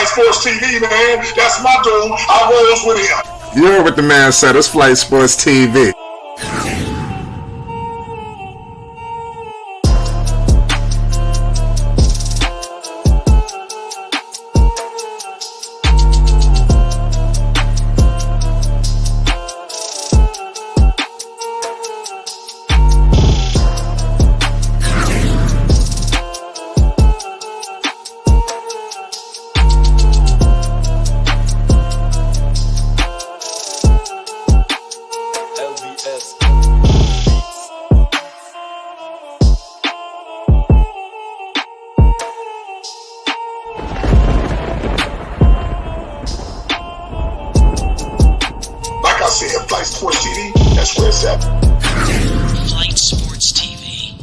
Flight Sports TV, man. That's my dude. I rolls with him. You heard what the man said. It's Flight Sports TV. Flight Sports TV, that's where it's at. Flight Sports TV.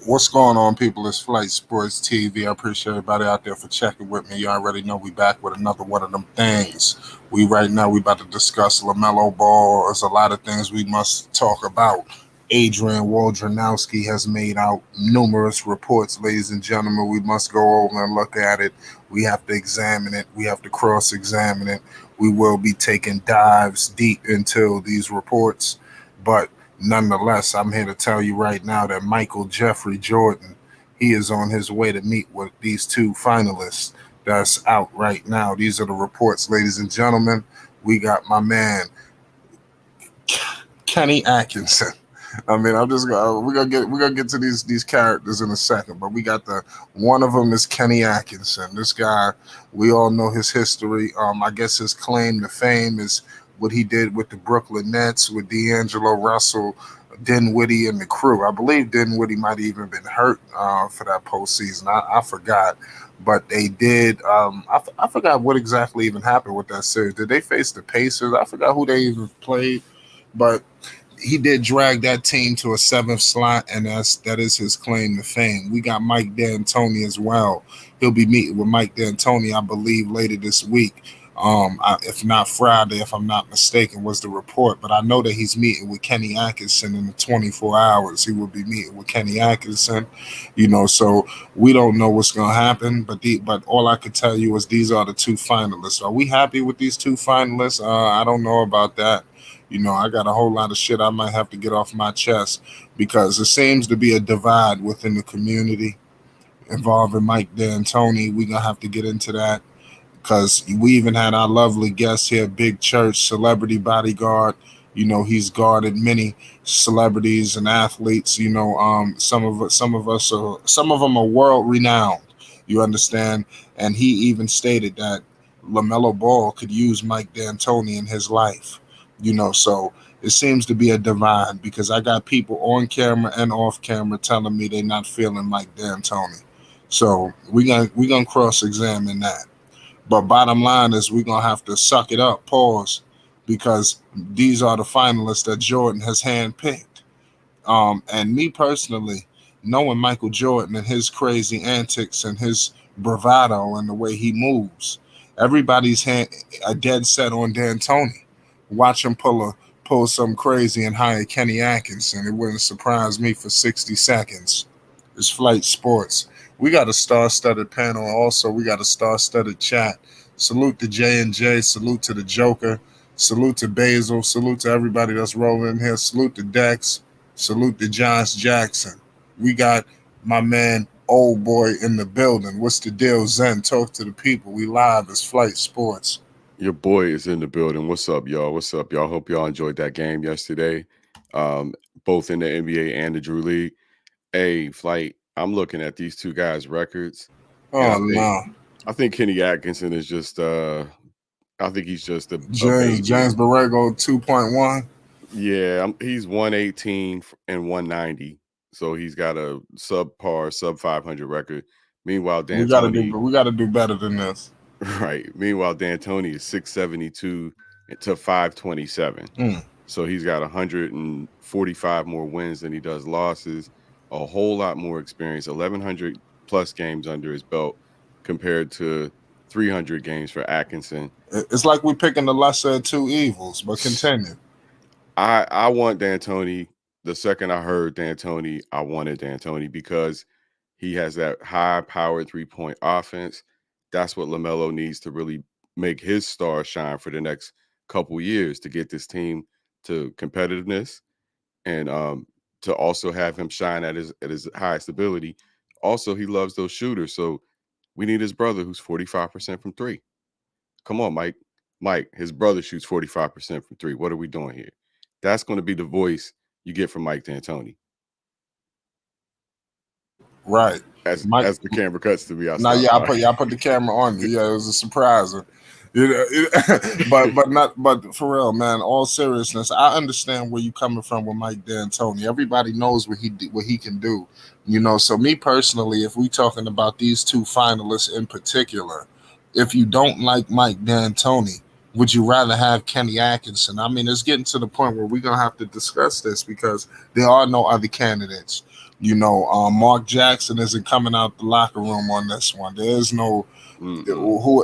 What's going on, people? It's Flight Sports TV. I appreciate everybody out there for checking with me. You already know we back with another one of them things. Right now we about to discuss Lamelo Ball. There's a lot of things we must talk about. Adrian Wojnarowski has made out numerous reports, ladies and gentlemen. We must go over and look at it. We have to examine it. We have to cross-examine it. We will be taking dives deep into these reports. But nonetheless, I'm here to tell you right now that Michael Jeffrey Jordan, he is on his way to meet with these two finalists that's out right now. These are the reports, ladies and gentlemen. We got my man, Kenny Atkinson. I mean, we're gonna get to these characters in a second, but we got one of them is Kenny Atkinson. This guy, we all know his history. I guess his claim to fame is what he did with the Brooklyn Nets, with D'Angelo Russell, Dinwiddie, and the crew. I believe Dinwiddie might have even been hurt for that postseason. I forgot, but they did. I forgot what exactly even happened with that series. Did they face the Pacers? I forgot who they even played, but he did drag that team to a 7th slot, and that is his claim to fame. We got Mike D'Antoni as well. He'll be meeting with Mike D'Antoni, I believe, later this week. If not Friday, if I'm not mistaken, was the report. But I know that he's meeting with Kenny Atkinson in the 24 hours. He will be meeting with Kenny Atkinson, so we don't know what's going to happen. But all I could tell you is these are the two finalists. Are we happy with these two finalists? I don't know about that. I got a whole lot of shit I might have to get off my chest because there seems to be a divide within the community involving Mike D'Antoni. We're going to have to get into that because we even had our lovely guest here, Big Church, celebrity bodyguard. He's guarded many celebrities and athletes. Some of them are world renowned. You understand? And he even stated that LaMelo Ball could use Mike D'Antoni in his life. So it seems to be a divide because I got people on camera and off camera telling me they're not feeling Mike D'Antoni. So we're gonna cross-examine that. But bottom line is we're gonna have to suck it up, pause, because these are the finalists that Jordan has handpicked. And me personally, knowing Michael Jordan and his crazy antics and his bravado and the way he moves, everybody's a dead set on D'Antoni. Watch him pull something crazy and hire Kenny Atkinson. It wouldn't surprise me for 60 seconds. It's Flight Sports. We got a star-studded panel. Also, we got a star-studded chat. Salute to J&J. Salute to the Joker. Salute to Basil. Salute to everybody that's rolling in here. Salute to Dex. Salute to Josh Jackson. We got my man, Old Boy, in the building. What's the deal, Zen? Talk to the people. We live as Flight Sports. Your boy is in the building. What's up, y'all? What's up, y'all? Hope y'all enjoyed that game yesterday, both in the NBA and the Drew League. Hey, Flight, I'm looking at these two guys' records. No. I think Kenny Atkinson is just I think he's just a James Borrego 2.1. Yeah, he's 118 and 190. So he's got a subpar, sub 500 record. Meanwhile, D'Antoni, we gotta do better than this. Right. Meanwhile, D'Antoni is 672 to 527. So he's got 145 more wins than he does losses, a whole lot more experience, 1,100 plus games under his belt compared to 300 games for Atkinson. It's like we're picking the lesser of two evils, but continue. I want D'Antoni. The second I heard D'Antoni, I wanted D'Antoni because he has that high-powered three-point offense. That's what Lamelo needs to really make his star shine for the next couple years to get this team to competitiveness and to also have him shine at his highest ability. Also, he loves those shooters, so we need his brother who's 45% from three. Come on, Mike. Mike, his brother shoots 45% from three. What are we doing here? That's going to be the voice you get from Mike D'Antoni. Right. As the camera cuts to me, I put the camera on you. Yeah, it was a surprise. You know, but for real, man. All seriousness, I understand where you coming from with Mike D'Antoni. Everybody knows what he can do. You know, so me personally, if we talking about these two finalists in particular, if you don't like Mike D'Antoni, would you rather have Kenny Atkinson? I mean, it's getting to the point where we're gonna have to discuss this because there are no other candidates. You know, Mark Jackson isn't coming out the locker room on this one. There's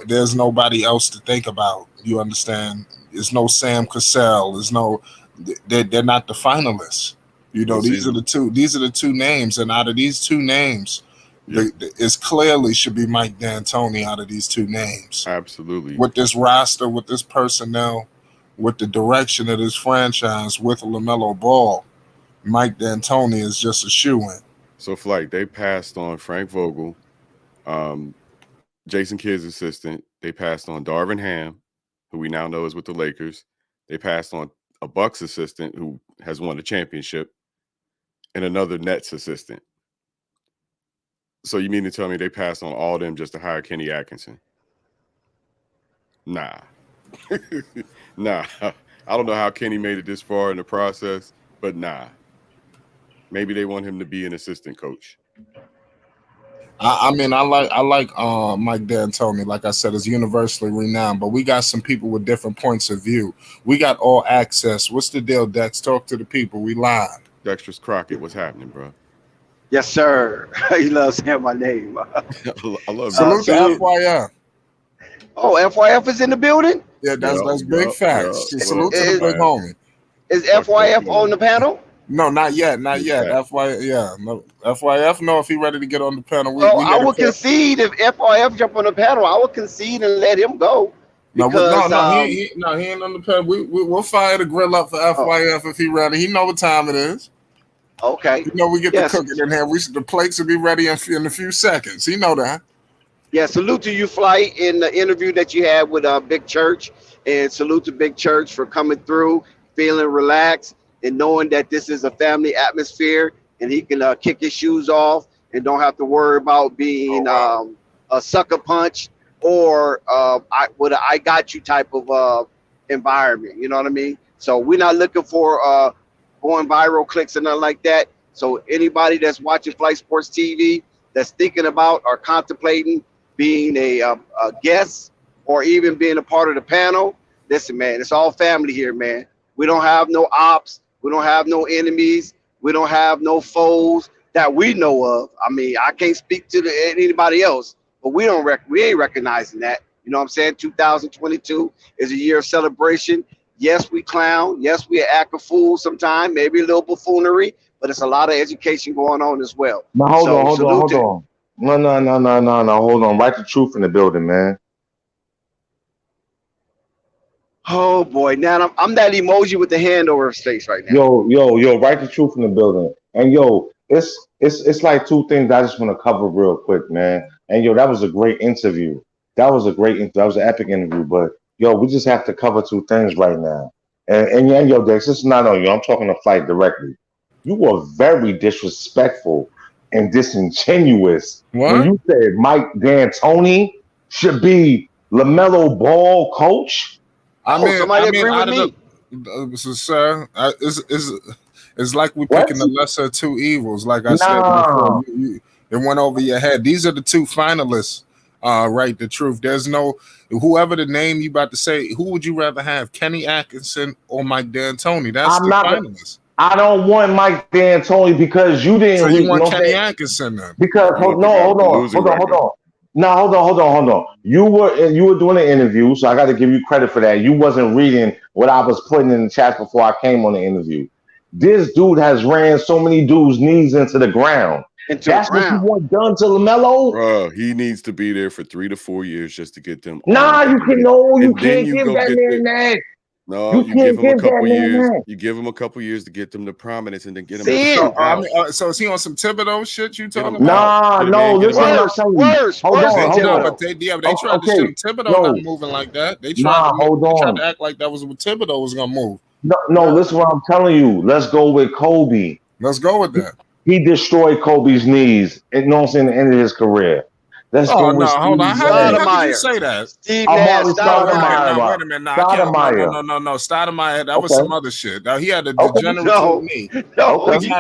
there's nobody else to think about. You understand? There's no Sam Cassell. There's no. They're not the finalists. You know, these are the two names, and out of these two names, it clearly should be Mike D'Antoni out of these two names. Absolutely. With this roster, with this personnel, with the direction of this franchise, with LaMelo Ball, Mike D'Antoni is just a shoo-in. So, Flight, they passed on Frank Vogel, Jason Kidd's assistant. They passed on Darvin Ham, who we now know is with the Lakers. They passed on a Bucks assistant who has won a championship, and another Nets assistant. So you mean to tell me they passed on all of them just to hire Kenny Atkinson? Nah. Nah. I don't know how Kenny made it this far in the process, but nah. Maybe they want him to be an assistant coach. I mean, I like Mike D'Antoni. Like I said, is universally renowned, but we got some people with different points of view. We got all access. What's the deal, Dex? Talk to the people. We live. Dexter's Crockett, what's happening, bro? Yes, sir. He loves saying my name. I love Salute to FYF. Oh, FYF is in the building? Yeah, that's big facts. Salute to the big homie. Is FYF on the panel? No, not yet. FYF, no, if he ready to get on the panel. I would concede if FYF jump on the panel. I would concede and let him go. Because, he ain't on the panel. We'll fire the grill up for FYF if he ready. He know what time it is. Okay. You know we get the cooking in here. The plates will be ready in a few seconds. He know that. Yeah, salute to you, Flight, in the interview that you had with Big Church. And salute to Big Church for coming through, feeling relaxed, and knowing that this is a family atmosphere and he can kick his shoes off and don't have to worry about being a sucker punch or I got you type of environment. You know what I mean? So we're not looking for going viral clicks and nothing like that. So anybody that's watching Flight Sports TV that's thinking about or contemplating being a guest or even being a part of the panel, listen, man, it's all family here, man. We don't have no ops. We don't have no enemies. We don't have no foes that we know of. I mean, I can't speak to anybody else, but we ain't recognizing that. You know what I'm saying? 2022 is a year of celebration. Yes, we clown. Yes, we act a fool sometimes, maybe a little buffoonery, but it's a lot of education going on as well. Now, hold on. No. Hold on. Write the truth in the building, man. Oh boy, now I'm that emoji with the hand over his face right now. Yo, write the truth in the building. And it's like two things I just want to cover real quick, man. And that was a great interview. That was an epic interview. But we just have to cover two things right now. And Dex, this is not on you. I'm talking to Flight directly. You were very disrespectful and disingenuous when you said Mike D'Antoni should be LaMelo Ball coach. Somebody agree with me. Sir, it's like we're picking the lesser of two evils. Like I said before, it went over your head. These are the two finalists. Right, the truth. There's no whoever the name you about to say. Who would you rather have, Kenny Atkinson or Mike D'Antoni? That's the finalists. I don't want Mike D'Antoni because you didn't. So you want Kenny Atkinson then? Because hold on. No, hold on. You were doing an interview, so I got to give you credit for that. You wasn't reading what I was putting in the chat before I came on the interview. This dude has ran so many dudes' knees into the ground. Into the That's what you ground. want done to Lamelo? Bro, he needs to be there for 3 to 4 years just to get them Nah, arms. you can no, you And then can't you give go that get man the that. no, You you give can't him a give that couple man years. that. You give him a couple years to get them to prominence and then get him Sin. out. So is he on some Thibodeau shit you Get talking him about? out. Nah, Get him no, in, get him listen what out. I'm Worse, telling you. worse, Hold worse on, than hold No, on. Thibodeau. but they tried to Okay, shit Thibodeau not no, moving like that. They tried nah, to hold on. act like that was what Thibodeau was gonna move. No, listen what I'm telling you. Let's go with Kobe. Let's go with that. He destroyed Kobe's knees, you know what I'm saying, at the end of his career. Let's Oh go with no, hold on. Steve How Nash. could you Stoudemire. say that? Steve Nash. Amari No, wait a minute. Stoudemire. No, Stoudemire. wait a minute. No, I can't. Stoudemire. No. Stoudemire. That was Okay, some other shit. Now he had a okay, degenerative No, knee. no. okay,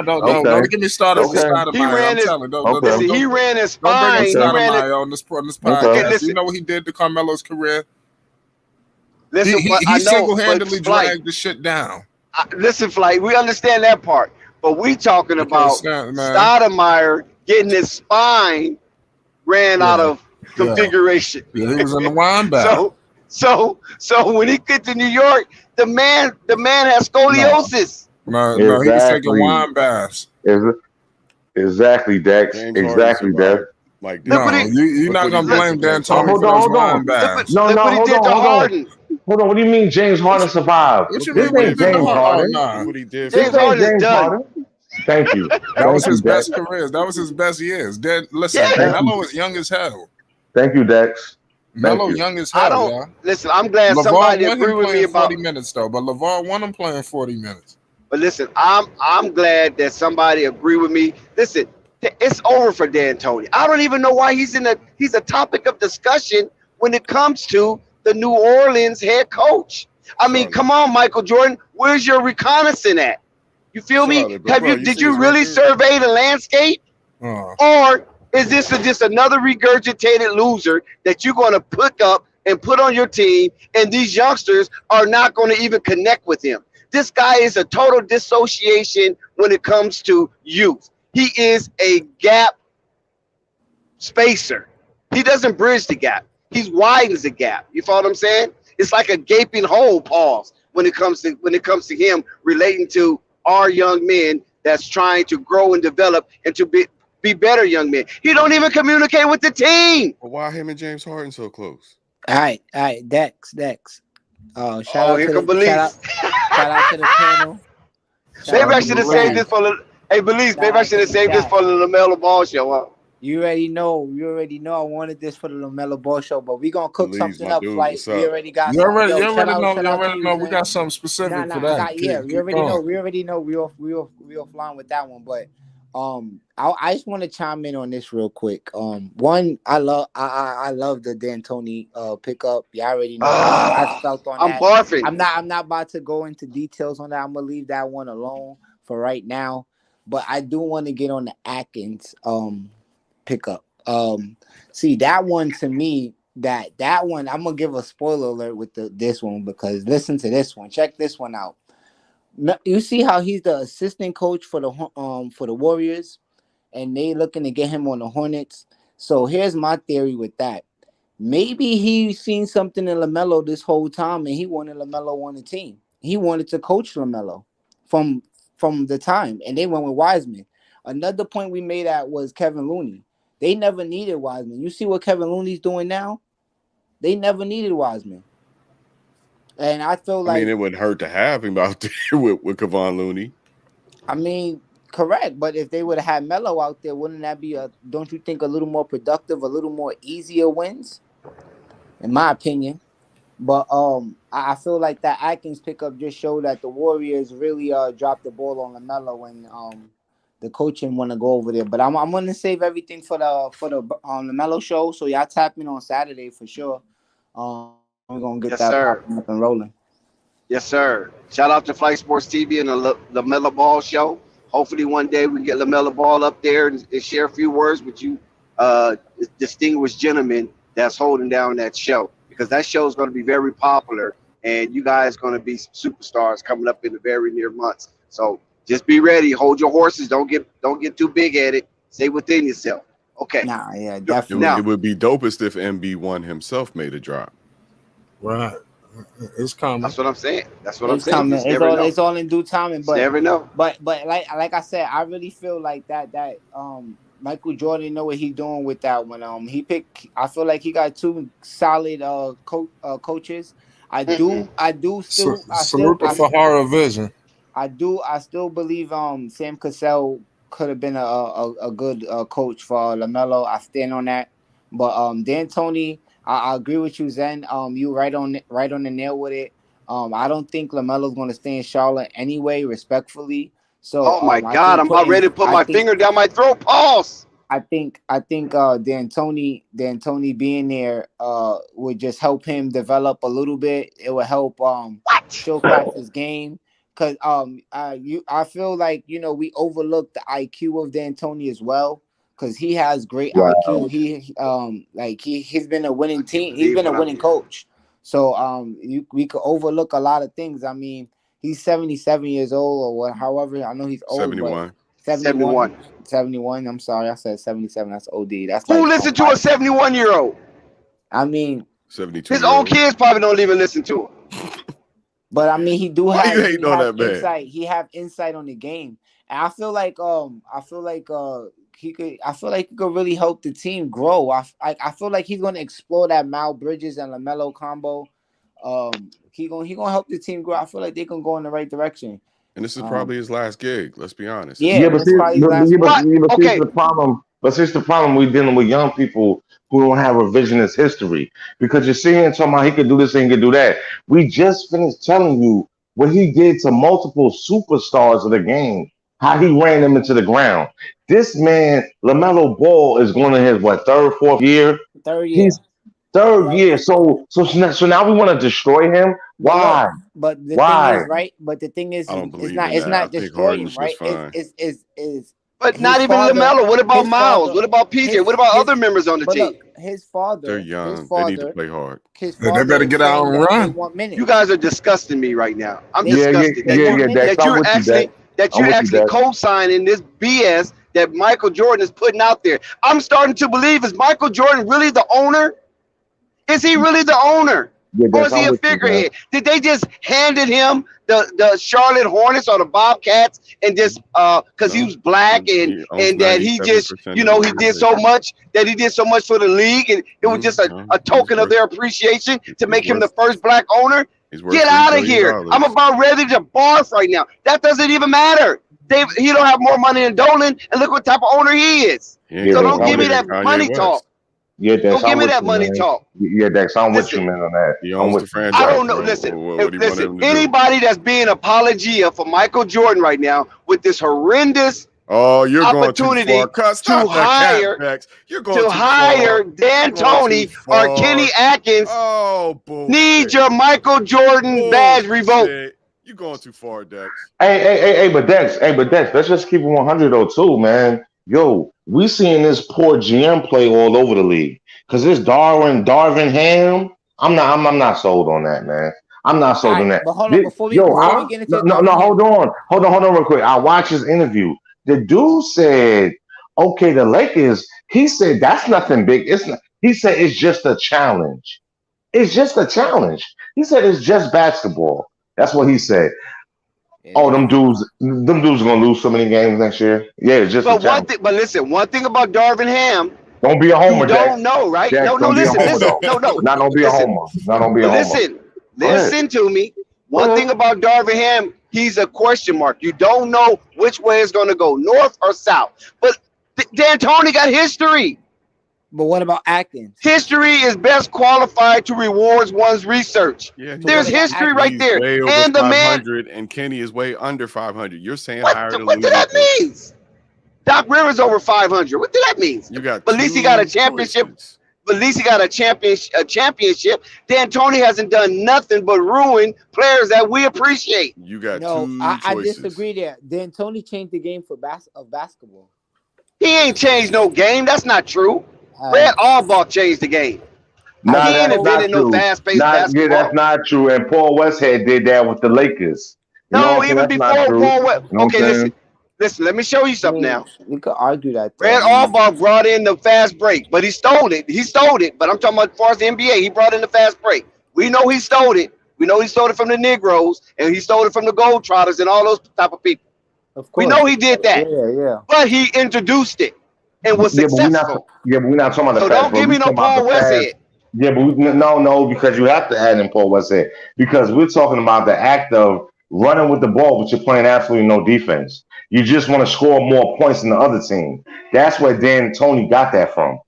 Don't get me started with okay, He Stoudemire. I'm ran his. telling. okay, Listen, he ran his Don't bring up spine. He okay, ran it. Stoudemire on this okay. Okay, podcast. You listen, know what he did to Carmelo's career? He listen. he, But he I know, single but handedly Flight. dragged the shit down. Listen, Flight. We understand that part, but we talking Okay, about stand, man. Stoudemire getting his spine ran out Yeah, of yeah, configuration. yeah. He was in the wine bath. So when he get to New York, the man has No, scoliosis. no. He was taking Exactly. wine baths. Ex- Exactly, Dex. James Harden Exactly, Dex. survived Mike Look what No, he D'Antoni. you're Look not what he gonna did look to blame James D'Antoni Hold for Harden. on, those hold on. wine look what baths. No, look no, what he hold did on, to hold on. Harden. Hold on. What do you mean James Harden survived? What you Look mean? This what What he he ain't did did to for James Hart? Harden. Oh Harden. Look nah, what he did for This James ain't Harden Harden. is James done. Harden. Thank you. that was Thank you, his Dex. best careers. That was his best years. Listen, Yeah, Thank you. Melo is young as hell. Thank you, Dex. Thank Melo you. young as I hell, don't y'all. listen. I'm glad LeVar somebody won agree him with me playing 40 about. minutes though, but LeVar won him playing 40 minutes. But listen, I'm glad that somebody agree with me. Listen, it's over for D'Antoni. I don't even know why he's a topic of discussion when it comes to the New Orleans head coach. I mean, Charlotte. come on, Michael Jordan, where's your reconnaissance at? You feel me? Charlotte. But bro, you Did see you his really record? survey the landscape? Uh, Or is this just another regurgitated loser that you're going to pick up and put on your team, and these youngsters are not going to even connect with him? This guy is a total dissociation when it comes to youth. He is a gap spacer. He doesn't bridge the gap. He widens the gap. You follow what I'm saying? It's like a gaping hole. Pause. When it comes to him relating to our young men that's trying to grow and develop and to be better young men. He don't even communicate with the team. But why him and James Harden so close? All right, Dex. Shout Oh, out here to come the Belize. shout out to the panel. Shout Maybe out I to should the have saved chat. this for the. Hey, Belize. Shout Maybe I out should to have the saved this chat. for the Lamelo Ball show. Huh? You already know. You already know. I wanted this for the Lamelo Ball show, but we gonna cook Believes something my up. dude. Flight. What's We up? already got you something. already, you Yo, already know. shout You out to already you, know. We got Zen. something Nah, specific for nah. I that. got We Keep already know. going. We already know. We offline with that one, but I just want to chime in on this real quick. One, I love the D'Antoni pickup. You already know how I felt on I'm that. barfing. I'm not about to go into details on that. I'm gonna leave that one alone for right now. But I do want to get on the Atkins pickup. See that one to me. That one I'm gonna give a spoiler alert with this one because listen to this one. Check this one out. You see how he's the assistant coach for the Warriors, and they looking to get him on the Hornets. So here's my theory with that. Maybe he seen something in Lamelo this whole time, and he wanted Lamelo on the team. He wanted to coach Lamelo from the time, and they went with Wiseman. Another point we made at was Kevin Looney. They never needed Wiseman. You see what Kevin Looney's doing now? They never needed Wiseman, and I feel I mean, like it would hurt to have him out there with Kevon Looney. I mean, correct. But if they would have had Melo out there, wouldn't that be don't you think, a little more productive, a little more easier wins? In my opinion. But I feel like that Atkins pickup just showed that the Warriors really dropped the ball on LaMelo, and the coaching want to go over there. But I'm gonna save everything for the LaMelo show. So y'all tap in on Saturday for sure. We're gonna get Yes, that sir. popping up and rolling. Yes, sir. Shout out to Flight Sports TV and the Lamelo Ball show. Hopefully, one day we get Lamelo Ball up there and share a few words with you, distinguished gentlemen that's holding down that show, because that show is going to be very popular, and you guys going to be some superstars coming up in the very near months. So just be ready. Hold your horses. Don't get too big at it. Stay within yourself. Okay. Nah, yeah, It definitely. would be dopest if MB1 himself made a drop. Right. It's coming. That's what I'm saying. That's what I'm It's saying. coming. You just never know. It's all in due timing. But Never know. But like I said, I really feel like that Michael Jordan know what he's doing with that one. He picked. I feel like he got two solid coaches. I do still Salute the Fahara vision. I still believe Sam Cassell could have been a good coach for Lamelo. I stand on that. But D'Antoni, I agree with you, Zen. You right on the nail with it. I don't think LaMelo's going to stay in Charlotte anyway, respectfully. So, Oh my God, I'm about ready to put my finger down my throat. Pause. I think D'Antoni being there would just help him develop a little bit. It would help showcase his game. Cause I feel like we overlook the IQ of D'Antoni as well. Cause he has great IQ. He's been a winning team. He's been a winning coach. So we could overlook a lot of things. I mean, he's 77 years old or however. I know he's old. 71. 71. I'm sorry, I said 77. That's OD. That's who like listen to a 71-year-old? I mean, 72. His own kids probably don't even listen to him. But I mean, he Why you hating on that man? insight. He have insight on the game, and I feel like he could really help the team grow. I feel like he's gonna explore that Mal Bridges and LaMelo combo. He gonna help the team grow. I feel like they can go in the right direction. And this is probably his last gig. Let's be honest. Yeah, but here's the problem. But here's the problem. We're dealing with young people who don't have revisionist history. Because you're sitting here talking about he could do this and he could do that. We just finished telling you what he did to multiple superstars of the game, how he ran them into the ground. This man, LaMelo Ball, is going to his third, fourth year? Third year. He's third year. So now we want to destroy him. Why? But the Why? thing is, right? But the thing is, I don't believe it's not destroying, right? It's but not even LaMelo. What about Miles? What about PJ? What about other members on the team? Look, his father. They're young. They need to play hard. His father, they better get out and run. You guys are disgusting me right now. I'm disgusted that you're actually co-signing this BS that Michael Jordan is putting out there. I'm starting to believe, is Michael Jordan really the owner? Is he really the owner? Or is he a figurehead? Did they just handed him the Charlotte Hornets or the Bobcats and just because he was black and that he just he did so much for the league and it was just a token of their appreciation to make him the first black owner? Get out of here! I'm about ready to barf right now. That doesn't even matter. He don't have more money than Dolan, and look what type of owner he is. So don't give me that money talk. Yeah, Dex, don't give me that money talk. Yeah, Dex, I'm with you, man, on that. I'm with the franchise. I don't know. Listen. Anybody that's being apologia for Michael Jordan right now with this horrendous opportunity to hire D'Antoni or Kenny Atkins need your Michael Jordan badge revoked. You're going too far, Dex. Hey, but Dex, let's just keep it 100 though, too, man. Yo, we seeing this poor GM play all over the league. Cause this Darvin Ham, I'm not sold on that, man. I'm not sold on that. But hold on, before we get into hold on real quick. I watched his interview. The dude said, okay, the Lakers, he said that's nothing big. He said it's just a challenge. It's just a challenge. He said it's just basketball. That's what he said. Yeah. Oh, them dudes are gonna lose so many games next year. Yeah, it's just. But one thing about Darvin Ham. Don't be a homer. You don't know, right? Jack, listen. Not don't be a homer. Not don't be a homer. Listen to me. One thing about Darvin Ham, he's a question mark. You don't know which way it's gonna go, north or south. But D'Antoni got history. But what about Atkins? History is best qualified to reward one's research. Yeah, there's history right there. And the man and Kenny is way under 500. You're saying higher than what did that mean? Doc Rivers over 500. What did that mean? But at least he got a championship. But at least he got a championship. D'Antoni hasn't done nothing but ruin players that we appreciate. You got I disagree there. D'Antoni changed the game of basketball. He ain't changed no game. That's not true. Red Auerbach changed the game. He ain't invented no fast-paced basketball. Yeah, that's not true. And Paul Westhead did that with the Lakers. Even before Paul Westhead. Okay, Listen, let me show you something now. We could argue that. Though. Red Auerbach brought in the fast break, but he stole it. He stole it. But I'm talking about as far as the NBA, he brought in the fast break. We know he stole it. We know he stole it from the Negroes, and he stole it from the Gold Trotters and all those type of people. Of course. We know he did that. Yeah. But he introduced it and was successful. But we're not talking about the So fast. don't give me no Paul Westhead. Yeah, but no, because you have to add in Paul Westhead because we're talking about the act of running with the ball, but you're playing absolutely no defense. You just want to score more points than the other team. That's where Dan Tony got that from.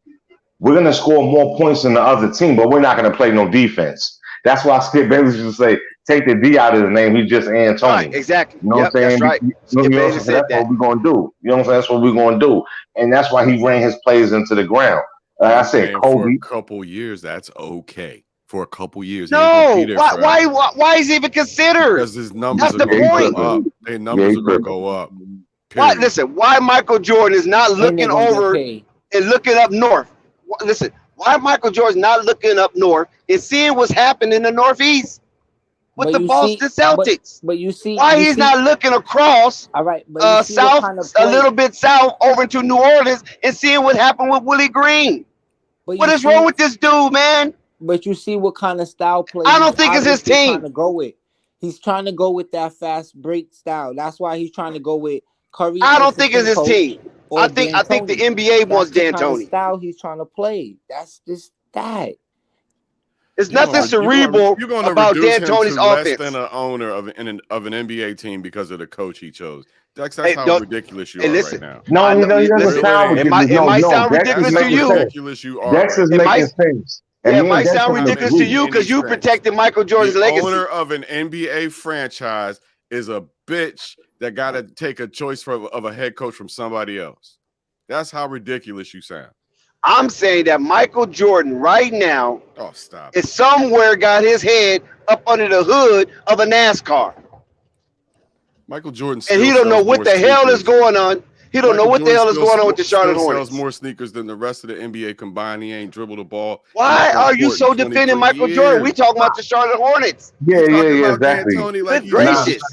We're going to score more points than the other team, but we're not going to play no defense. That's why Skip Bayless used to say, take the D out of the name. He's just Antony. Right, exactly. You know what I'm saying? That's right. Skip Bayless said that's what we're going to do. You know what I'm saying? That's what we're going to do. And that's why he ran his players into the ground. Like I said, Kobe. For a couple years, that's okay. For a couple years. No, why is he even considered? Because his numbers That's are the going point. to go up. Their numbers are going to go up. Why? Listen, why Michael Jordan is not looking over and looking up north? Listen, why Michael Jordan not looking up north and seeing what's happening in the Northeast with the Boston Celtics? But you see, why he's not looking across? All right, but south, a little bit south over into New Orleans and seeing what happened with Willie Green. What is wrong with this dude, man? But you see what kind of style play. I don't think it's his team. He's trying to go with that fast break style. That's why he's trying to go with Curry. I don't think it's his team. I think the NBA wants D'Antoni. Style he's trying to play. That's just that. It's nothing cerebral about D'Antoni's offense. Less than an owner of an NBA team because of the coach he chose. That's how ridiculous you are right now. No, he doesn't sound ridiculous. It might sound ridiculous to you. Ridiculous you are. Dex is making sense. It might sound ridiculous to you because you protected Michael Jordan's legacy. The owner of an NBA franchise is a bitch that got to take a choice of a head coach from somebody else. That's how ridiculous you sound. I'm saying that Michael Jordan right now is somewhere got his head up under the hood of a NASCAR. Michael Jordan and he don't know what the hell is going on. He don't know what the hell is going on with the Charlotte Hornets. Sells more sneakers than the rest of the NBA combined. He ain't dribbled the ball. Why are you so defending Michael Jordan? We talking about the Charlotte Hornets. Yeah, exactly. Good gracious.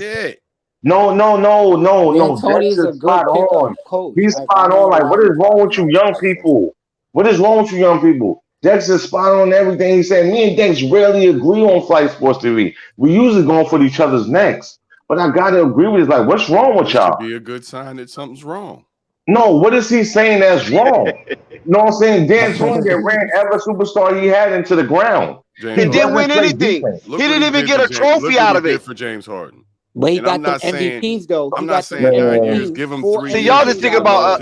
No. Dex is spot on. He's spot on. Like, what is wrong with you young people? What is wrong with you young people? Dex is spot on everything he said. Me and Dex rarely agree on Flight Sports TV. We usually going for each other's necks. But I gotta agree with it. Like, what's wrong with y'all? Be a good sign that something's wrong. No, what is he saying that's wrong? You know what I'm saying? Dan Tony ran every superstar he had into the ground. He didn't win anything. He didn't even get a trophy out of it. For James Harden. But he got the MVPs though. I'm not saying just give him 3. See, y'all just think about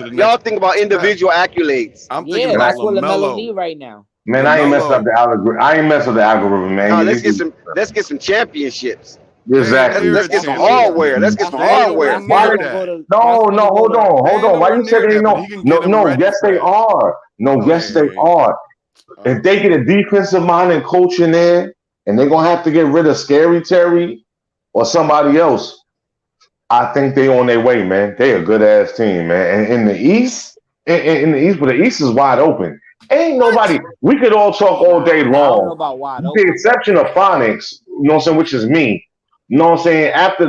individual accolades. I'm thinking about that's what Lamelo need right now. Man, I ain't messing up the algorithm. Man. Let's get some championships. Exactly. Let's get some hardware. No, hold on. Why you saying no? Yes, they are. Yes, they are. If they get a defensive minded coach in there, and they're gonna have to get rid of Scary Terry or somebody else, I think they on their way, man. They a good ass team, man. And in the East, but the East is wide open. Ain't nobody. We could all talk all day long. With the exception of Phonics, you know what I'm saying, which is me. You know what I'm saying? After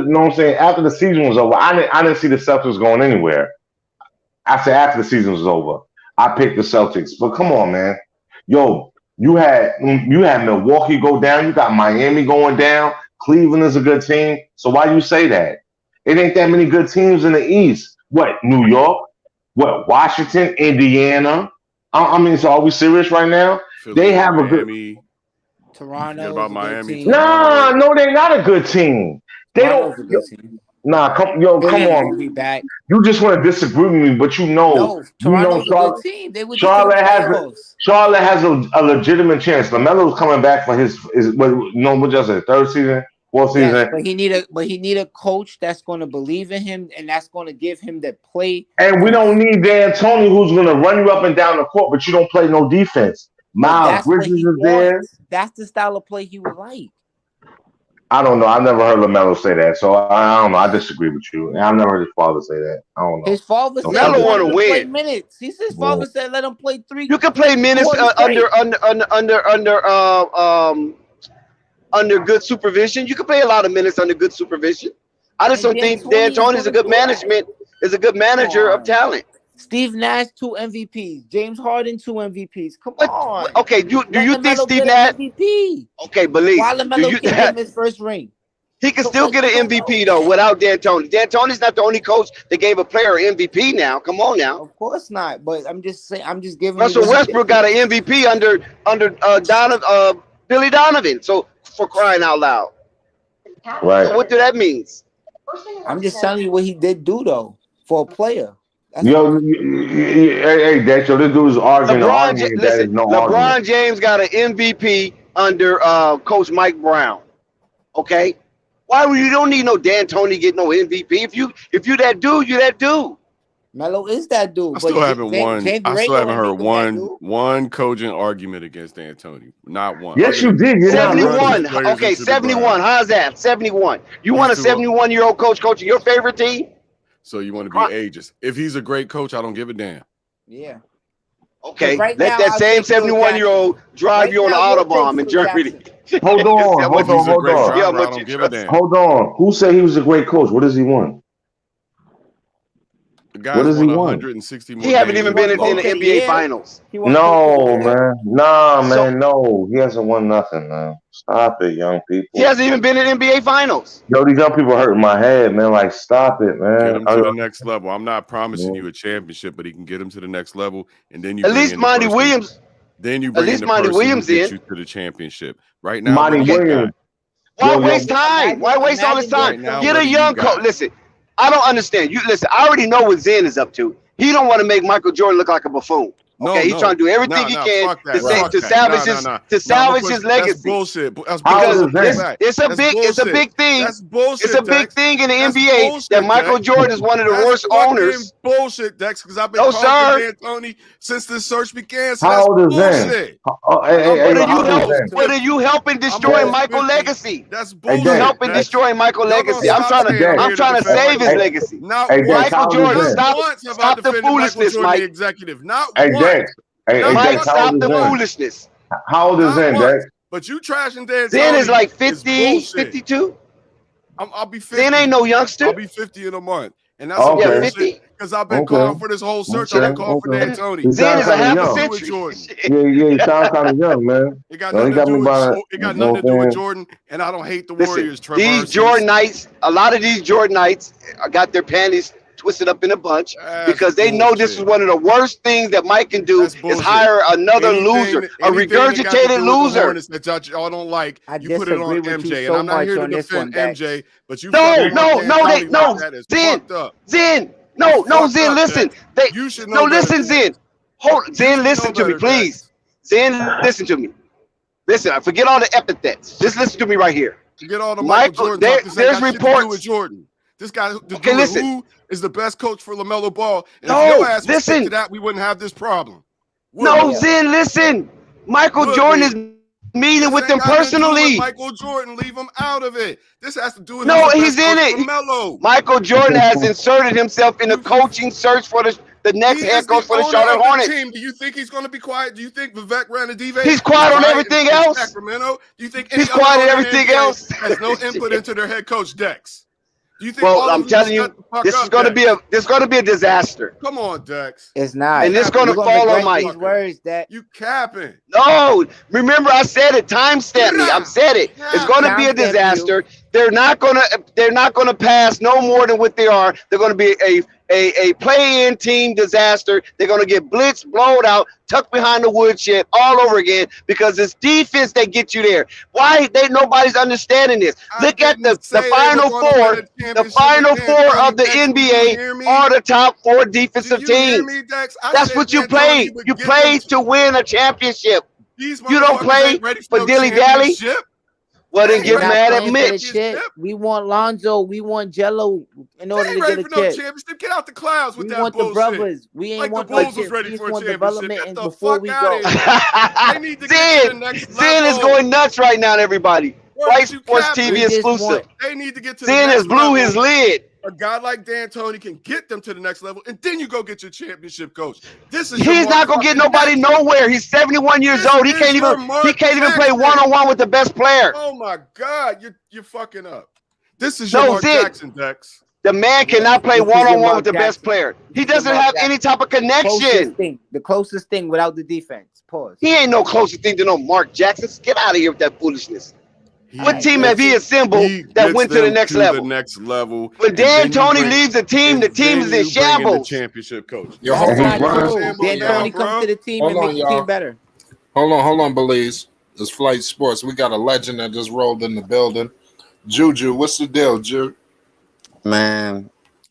the season was over, I didn't see the Celtics going anywhere. I said after the season was over, I picked the Celtics. But come on, man. Yo, you had Milwaukee go down, you got Miami going down, Cleveland is a good team. So why you say that? It ain't that many good teams in the East. What, New York? What, Washington, Indiana? I mean, so are we serious right now? Philly, they have Miami, a good Toronto. About Miami. Nah, no, they're not a good team. They don't. Come on. Be back. You just want to disagree with me, but Toronto's a good team. They would Charlotte has a legitimate chance. Lamelo's coming back for his what just say, third season, fourth season. But he need a coach that's going to believe in him and that's going to give him the play. And we don't need D'Antoni who's going to run you up and down the court, but you don't play no defense. Miles Bridges is there. That's the style of play he would like. I don't know. I've never heard Lamelo say that, so I don't know. I disagree with you. And I've never heard his father say that. I don't know. His father said Lamelo want to win minutes. His father said let him play 3. You can play minutes under good supervision. You can play a lot of minutes under good supervision. I just don't think D'Antoni's a good management. is a good manager of talent. Steve Nash 2 MVPs, James Harden 2 MVPs. Come on. Okay, do you think LaMelo Steve get Nash? an MVP? Okay, believe. Why Do LaMelo you can get him his first ring? He can still get an MVP though without D'Antoni. D'Antoni's not the only coach that gave a player an MVP now. Come on now. Of course not. But I'm just saying. I'm just giving. Russell Westbrook got an MVP under Billy Donovan. So for crying out loud, Right. so what do that mean? I'm just telling you what he did do though for a player. Yo, hey, Dex, so this dude's arguing. Listen, LeBron James got an MVP under Coach Mike Brown. Okay, why would you don't need no D'Antoni get no MVP? If you that dude, you that dude. Melo is that dude. I still haven't heard one cogent argument against D'Antoni. Not one. Yes, you did. 71. Okay, 71. How's that? 71. You want a 71-year-old coach coaching your favorite team? So you want to be ageist. If he's a great coach, I don't give a damn. Yeah. Okay, let that same 71-year-old drive you on the Autobahn in Germany. Hold on. I don't give a damn. Hold on. Who said he was a great coach? What does he want? The guy won 160 more. He haven't even been in the NBA Finals. No, man. No. He hasn't won nothing, man. Stop it, young people. He hasn't even been in NBA Finals. Yo, these young people hurting my head, man. Like, stop it, man. Get him to the next level. I'm not promising you a championship, but he can get him to the next level, and then you at least Monty Williams. Then you bring in the person who gets you to the championship. Right now, Monty Williams. Why waste time? Why waste all this time? Get a young coach. Listen, I don't understand. I already know what Zen is up to. He don't want to make Michael Jordan look like a buffoon. Okay, he's trying to do everything he can to salvage his legacy. That's bullshit. That's bullshit. It's a big thing. That's bullshit. It's a big thing in the NBA that Michael Jordan is one of the worst owners. Bullshit, Dex. Because I've been calling D'Antoni since this search began. So how old is that? What are you helping destroy Michael's legacy? That's bullshit. You're helping destroy Michael's legacy. I'm trying to save his legacy. Michael Jordan, stop the foolishness, Mike. Executive, not Mike, stop the foolishness. How old is Zen, Dex? But you trashing D'Antoni. Zen is like 50, 52. I'll be 50. Zen ain't no youngster. I'll be 50 in a month. And that's bullshit because I've been calling for this whole search. I've been calling for D'Antoni. Zen is a half a century. Yeah, he sounds kind of young, man. It got nothing to do with Jordan, and I don't hate the Warriors. These Jordanites, a lot of these Jordanites got their panties twisted up in a bunch because they know this is one of the worst things that Mike can do is hire another loser, a regurgitated loser. That y'all don't like. You put it on MJ, and I'm not here to defend MJ, but you no, Zen, listen. You should know. Listen, Zen. Zen, listen to me, please. Zen, listen to me. Listen, forget all the epithets. Just listen to me right here. Forget all the Michael Jordan. There's reports with Jordan. This guy, who is the best coach for LaMelo Ball? And if your ass was to that, we wouldn't have this problem. Zen, listen. Michael Jordan is meeting with them personally. Michael Jordan, leave him out of it. This has to do with he's in it. LaMelo. Michael Jordan has inserted himself in the coaching search for the next head coach for the Charlotte Hornets. Do you think he's going to be quiet? Do you think Vivek Ranadive? He's quiet on everything else. Sacramento. Do you think he's quiet on everything else? Has no input into their head coach Dex? I'm telling you, this is going to be a disaster. Come on, Dex. It's not, and it's going to fall on Mike. These words that you capping. No, remember I said it. Timestamp me. I've said it. It's going to be a disaster. They're not going to pass no more than what they are. They're going to be a play-in team disaster. They're going to get blitzed, blown out, tucked behind the woodshed all over again because it's defense that gets you there. Why nobody's understanding this? Look at the Final Four. The Final Four of the NBA are the top 4 defensive teams. That's what you played. You played to win a championship. You don't play for dilly-dally. Well, then get mad at Mitch. We want Lonzo. We want Jello in order to get a chip. Championship. Get out the clouds with that bullshit. We want the brothers. We ain't want the Bulls was ready for a championship. And before we go. Zen is going nuts right now, everybody. White Sports TV exclusive. They need to get to Zen has blew his lid. A guy like D'Antoni can get them to the next level, and then you go get your championship coach. He's not gonna get nobody nowhere. He's 71 years old. He can't even play one-on-one with the best player. Oh my God, you're fucking up. This is your Mark Jackson, Dex. The man cannot play This is one your on one with Mark the best Jackson. player. He This is your doesn't Mark have Jackson. any type of Closest connection. thing. The closest thing without the defense. Pause. He ain't no closer thing to no Mark Jackson. Get out of here with that foolishness. What Alright, team have so he assembled He that gets went to the them next to the level? next level, When and Dan then Tony leaves the team is in you bring in the shambles. championship coach. Yo, that's hold And what he's I on, y'all. running. do. Shambles Dan Hold on, now, Tony y'all. comes bro. to the team Hold and make on, the team y'all. better. Hold on, Belize. It's Flight Sports. We got a legend that just rolled in the building. Juju, what's the deal, Ju? Man,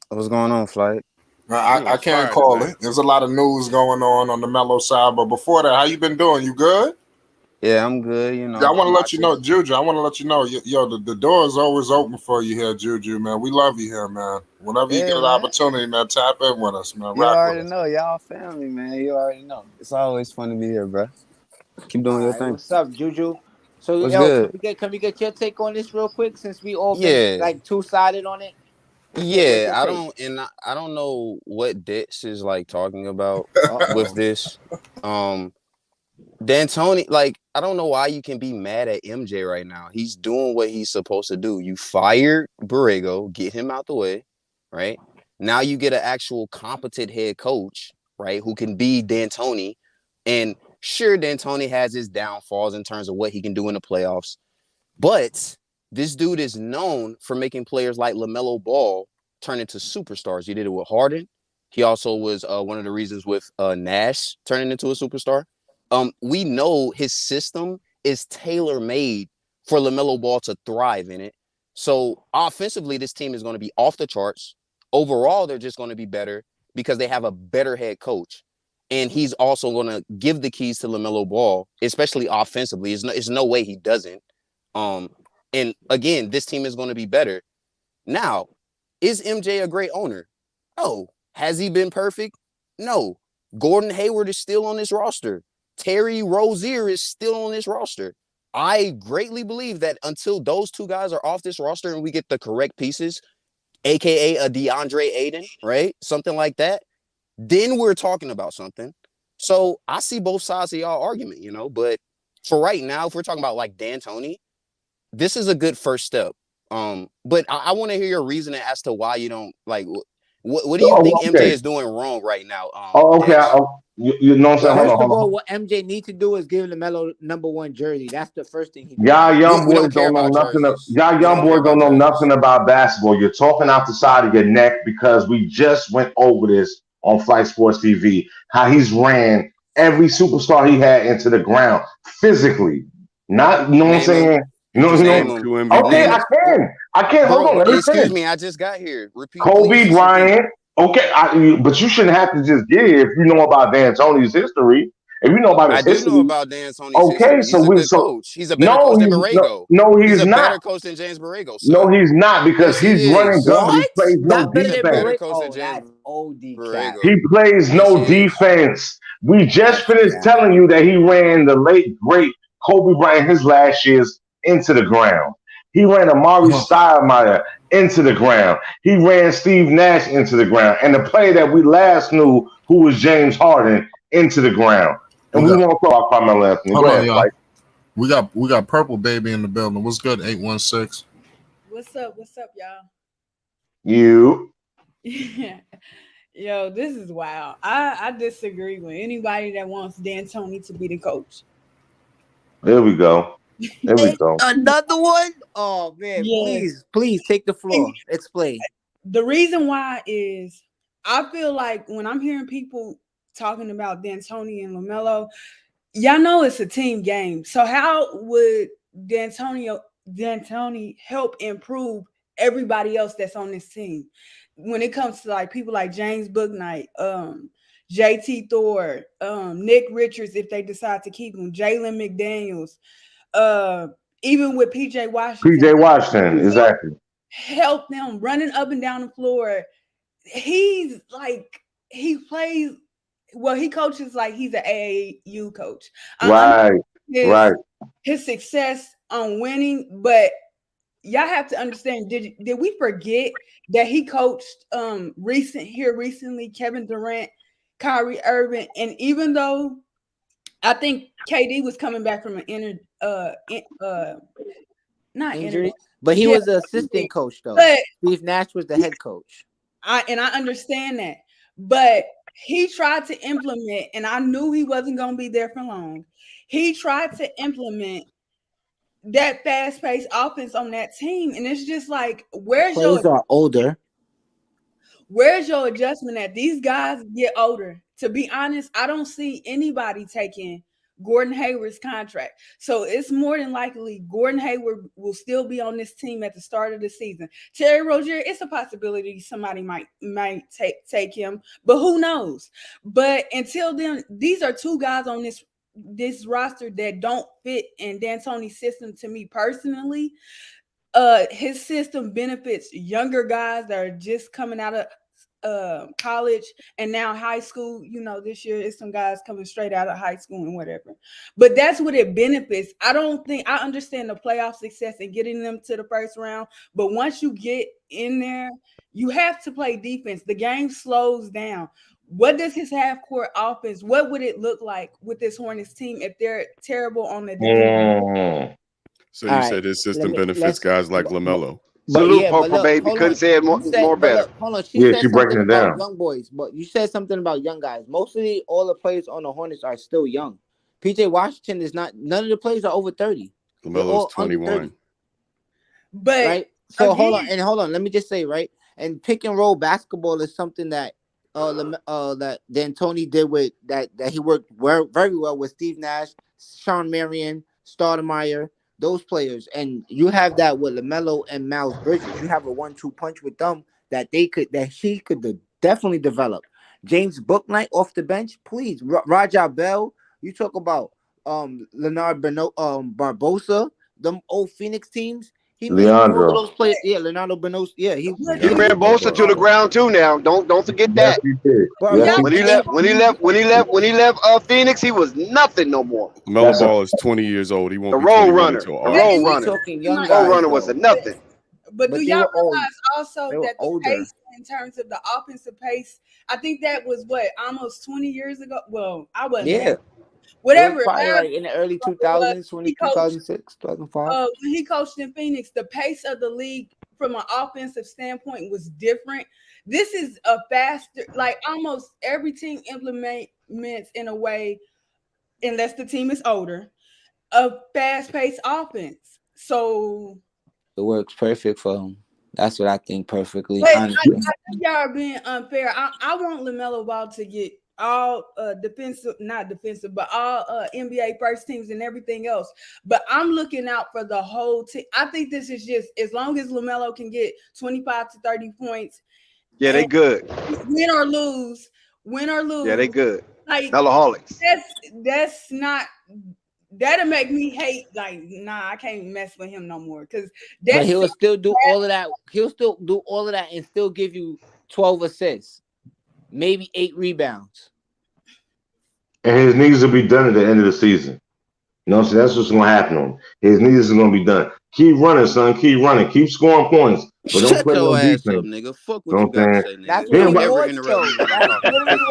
what's going on, Flight? I, You I on can't fire call today. it. There's a lot of news going on the mellow side, but before that, how you been doing? You good? Yeah, I'm good. You Yeah, I know, want to I'm let about you to. know, Juju. I want to let you know, the door is always open for you here, Juju, man. We love you here, man. Whenever you get Yeah, an man. opportunity, man, tap in with us, man. You Rock with already us. know, y'all family, man. You already know. It's always fun to be here, bro. Keep All doing your right, thing. what's up, Juju? So What's yo, good? can we get your take on this real quick since we all been Yeah, like two-sided on it? What's yeah. your I take? don't, and I don't know what Ditch is like talking about with Uh-oh. this. Um, D'Antoni, like, I don't know why you can be mad at MJ right now. He's doing what he's supposed to do. You fired Borrego, get him out the way, right? Now you get an actual competent head coach, right, who can be D'Antoni. And sure, D'Antoni has his downfalls in terms of what he can do in the playoffs. But this dude is known for making players like Lamelo Ball turn into superstars. He did it with Harden. He also was one of the reasons with Nash turning into a superstar. We know his system is tailor-made for LaMelo Ball to thrive in it. So offensively, this team is going to be off the charts. Overall, they're just going to be better because they have a better head coach. And he's also going to give the keys to LaMelo Ball, especially offensively. It's no way he doesn't. Um, and again, this team is going to be better. Now, is MJ a great owner? No. Has he been perfect? No. Gordon Hayward is still on this roster. Terry Rozier is still on this roster. I greatly believe that until those two guys are off this roster and we get the correct pieces, aka a DeAndre Ayton, right? Something like that, then we're talking about something. So I see both sides of y'all argument, but for right now, if we're talking about like D'Antoni, this is a good first step. But I want to hear your reasoning as to why you don't like. What do you think Oh, MJ okay. is doing wrong right now? Oh, okay. Ditch. You know what I'm saying? Go Hold ahead. on, First hold of all, on. what MJ needs to do is give LaMelo #1 jersey. That's the first thing he needs to Y'all do. young We boys don't care don't know about nothing. jerseys. Y'all We young don't care boys don't about know jerseys. nothing about basketball. You're talking out the side of your neck because we just went over this on Flight Sports TV. How he's ran every superstar he had into the ground physically. Not, you know what I'm Name him. saying? He just You Name won know. him. Okay, Name two him. I can. I can. Hold Bro, on. Let me excuse finish. me. I just got here. Repeat, please. Kobe Just repeat. Bryant. Okay, but you shouldn't have to just get it if you know about D'Antoni's history. If you know about I his do know history, about D'Antoni's okay. history. So He's a we good so coach. He's a better no, coach than he's Borrego. he's He's a not. better coach than James Borrego, No, sir. he's not because Yes, he he's running is. gun, but he What? plays no Not better He's a than defense. better Borrego? coach than Oh, James that's OD cap. Borrego. He plays Yes, no he is. defense. We just That's finished cap. telling you that he ran the late great Kobe Bryant his last years into the ground. He ran Amari Uh-huh. Stoudemire into the ground. He ran Steve Nash into the ground. And the player that we last knew, who was James Harden, into the ground. And We we got. won't talk about Carmelo Anthony. Go Hold on, ahead, y'all. Mike. We got Purple Baby in the building. What's good? 816. What's up? What's up, y'all? You. Yo, this is wild. I disagree with anybody that wants D'Antoni to be the coach. There we go. There we go. Another one? Oh man, Yes. please take the And floor. Explain. the reason why is I feel like when I'm hearing people talking about D'Antoni and LaMelo, y'all know it's a team game. So how would D'Antoni help improve everybody else that's on this team? When it comes to like people like James Booknight, JT Thor, Nick Richards, if they decide to keep him, Jalen McDaniels, uh, even with PJ Washington, PJ Washington, help, exactly. help them running up and down the floor. He's like he plays well, he coaches like he's an AAU coach. I Right, understand right. his success on winning, but y'all have to understand, did we forget that he coached recently Kevin Durant, Kyrie Irving, and even though I think KD was coming back from an not Injury? But he Yeah, was the assistant coach though. but Steve Nash was the head coach. I understand that, but he tried to implement, and I knew he wasn't going to be there for long. He tried to implement that fast-paced offense on that team, and it's just like, where's Players are older. your adjustment at? These guys get older. To be honest, I don't see anybody taking Gordon Hayward's contract. So it's more than likely Gordon Hayward will still be on this team at the start of the season. Terry Rozier, it's a possibility somebody might take him, but who knows? But until then, these are two guys on this roster that don't fit in D'Antoni's system. To me personally, his system benefits younger guys that are just coming out of college and now high school. You know, this year is some guys coming straight out of high school and whatever, but that's what it benefits. I understand the playoff success and getting them to the first round, but once you get in there, you have to play defense. The game slows down. What does his half-court offense, what would it look like with this Hornets team if they're terrible on the defense? So you said his system benefits guys like Lamelo. Salute, Popo, baby. Couldn't say it more better. Hold on. Yeah, She she breaking it about down. young boys, but you said something about young guys. Mostly all the players on the Hornets are still young. PJ Washington is not. None of the players are over 30. Lamelo's 21. But right. So again, hold on. Let me just say, right, and pick and roll basketball is something that that D'Antoni did with that he worked very well with Steve Nash, Sean Marion, Stoudemire, those players, and you have that with Lamelo and Miles Bridges. You have a 1-2 punch with them that he could definitely develop. James Bouknight off the bench, please. Raja Bell. You talk about Leonard Barbosa, them old Phoenix teams. He made all of those players. Yeah, Leonardo Benoist. Yeah, he ran Bosa to the ground too. Now, don't forget that. Yes, he did. Bro, Yes, When he left Phoenix, he was nothing no more. Melo Ball is 20 years old. He won't The be road 21 runner. until The August. road runner. talking young Road guys, runner was a nothing. But do they y'all were old. realize also They were that the older. pace in terms of the offensive pace, I think that was almost 20 years ago. Well, I wasn't Yeah. there. Whatever. Probably like in the early 2000s, 2006, 2005. When he coached in Phoenix, the pace of the league from an offensive standpoint was different. This is a faster, like almost every team implements in a way, unless the team is older, a fast-paced offense. So it works perfect for him. That's what I think perfectly. but I Honestly. think y'all are being unfair. I want LaMelo Ball to get all not defensive, but all NBA first teams and everything else. But I'm looking out for the whole team. I think this is just as long as LaMelo can get 25 to 30 points. Yeah, they good. Win or lose. Yeah, they good. Like Melaholics. That's not. That'll make me hate. Like, nah, I can't mess with him no more. Because but he'll still do all of that. He'll still do all of that and still give you 12 assists, maybe 8 rebounds. And his knees will be done at the end of the season. You know what I'm saying? That's what's going to happen to him. His knees are going to be done. Keep running, son. Keep running. Keep scoring points. But don't Shut play your no ass defense. up, nigga. Fuck what you got to say, nigga. That's Don't what ever he interrupt me.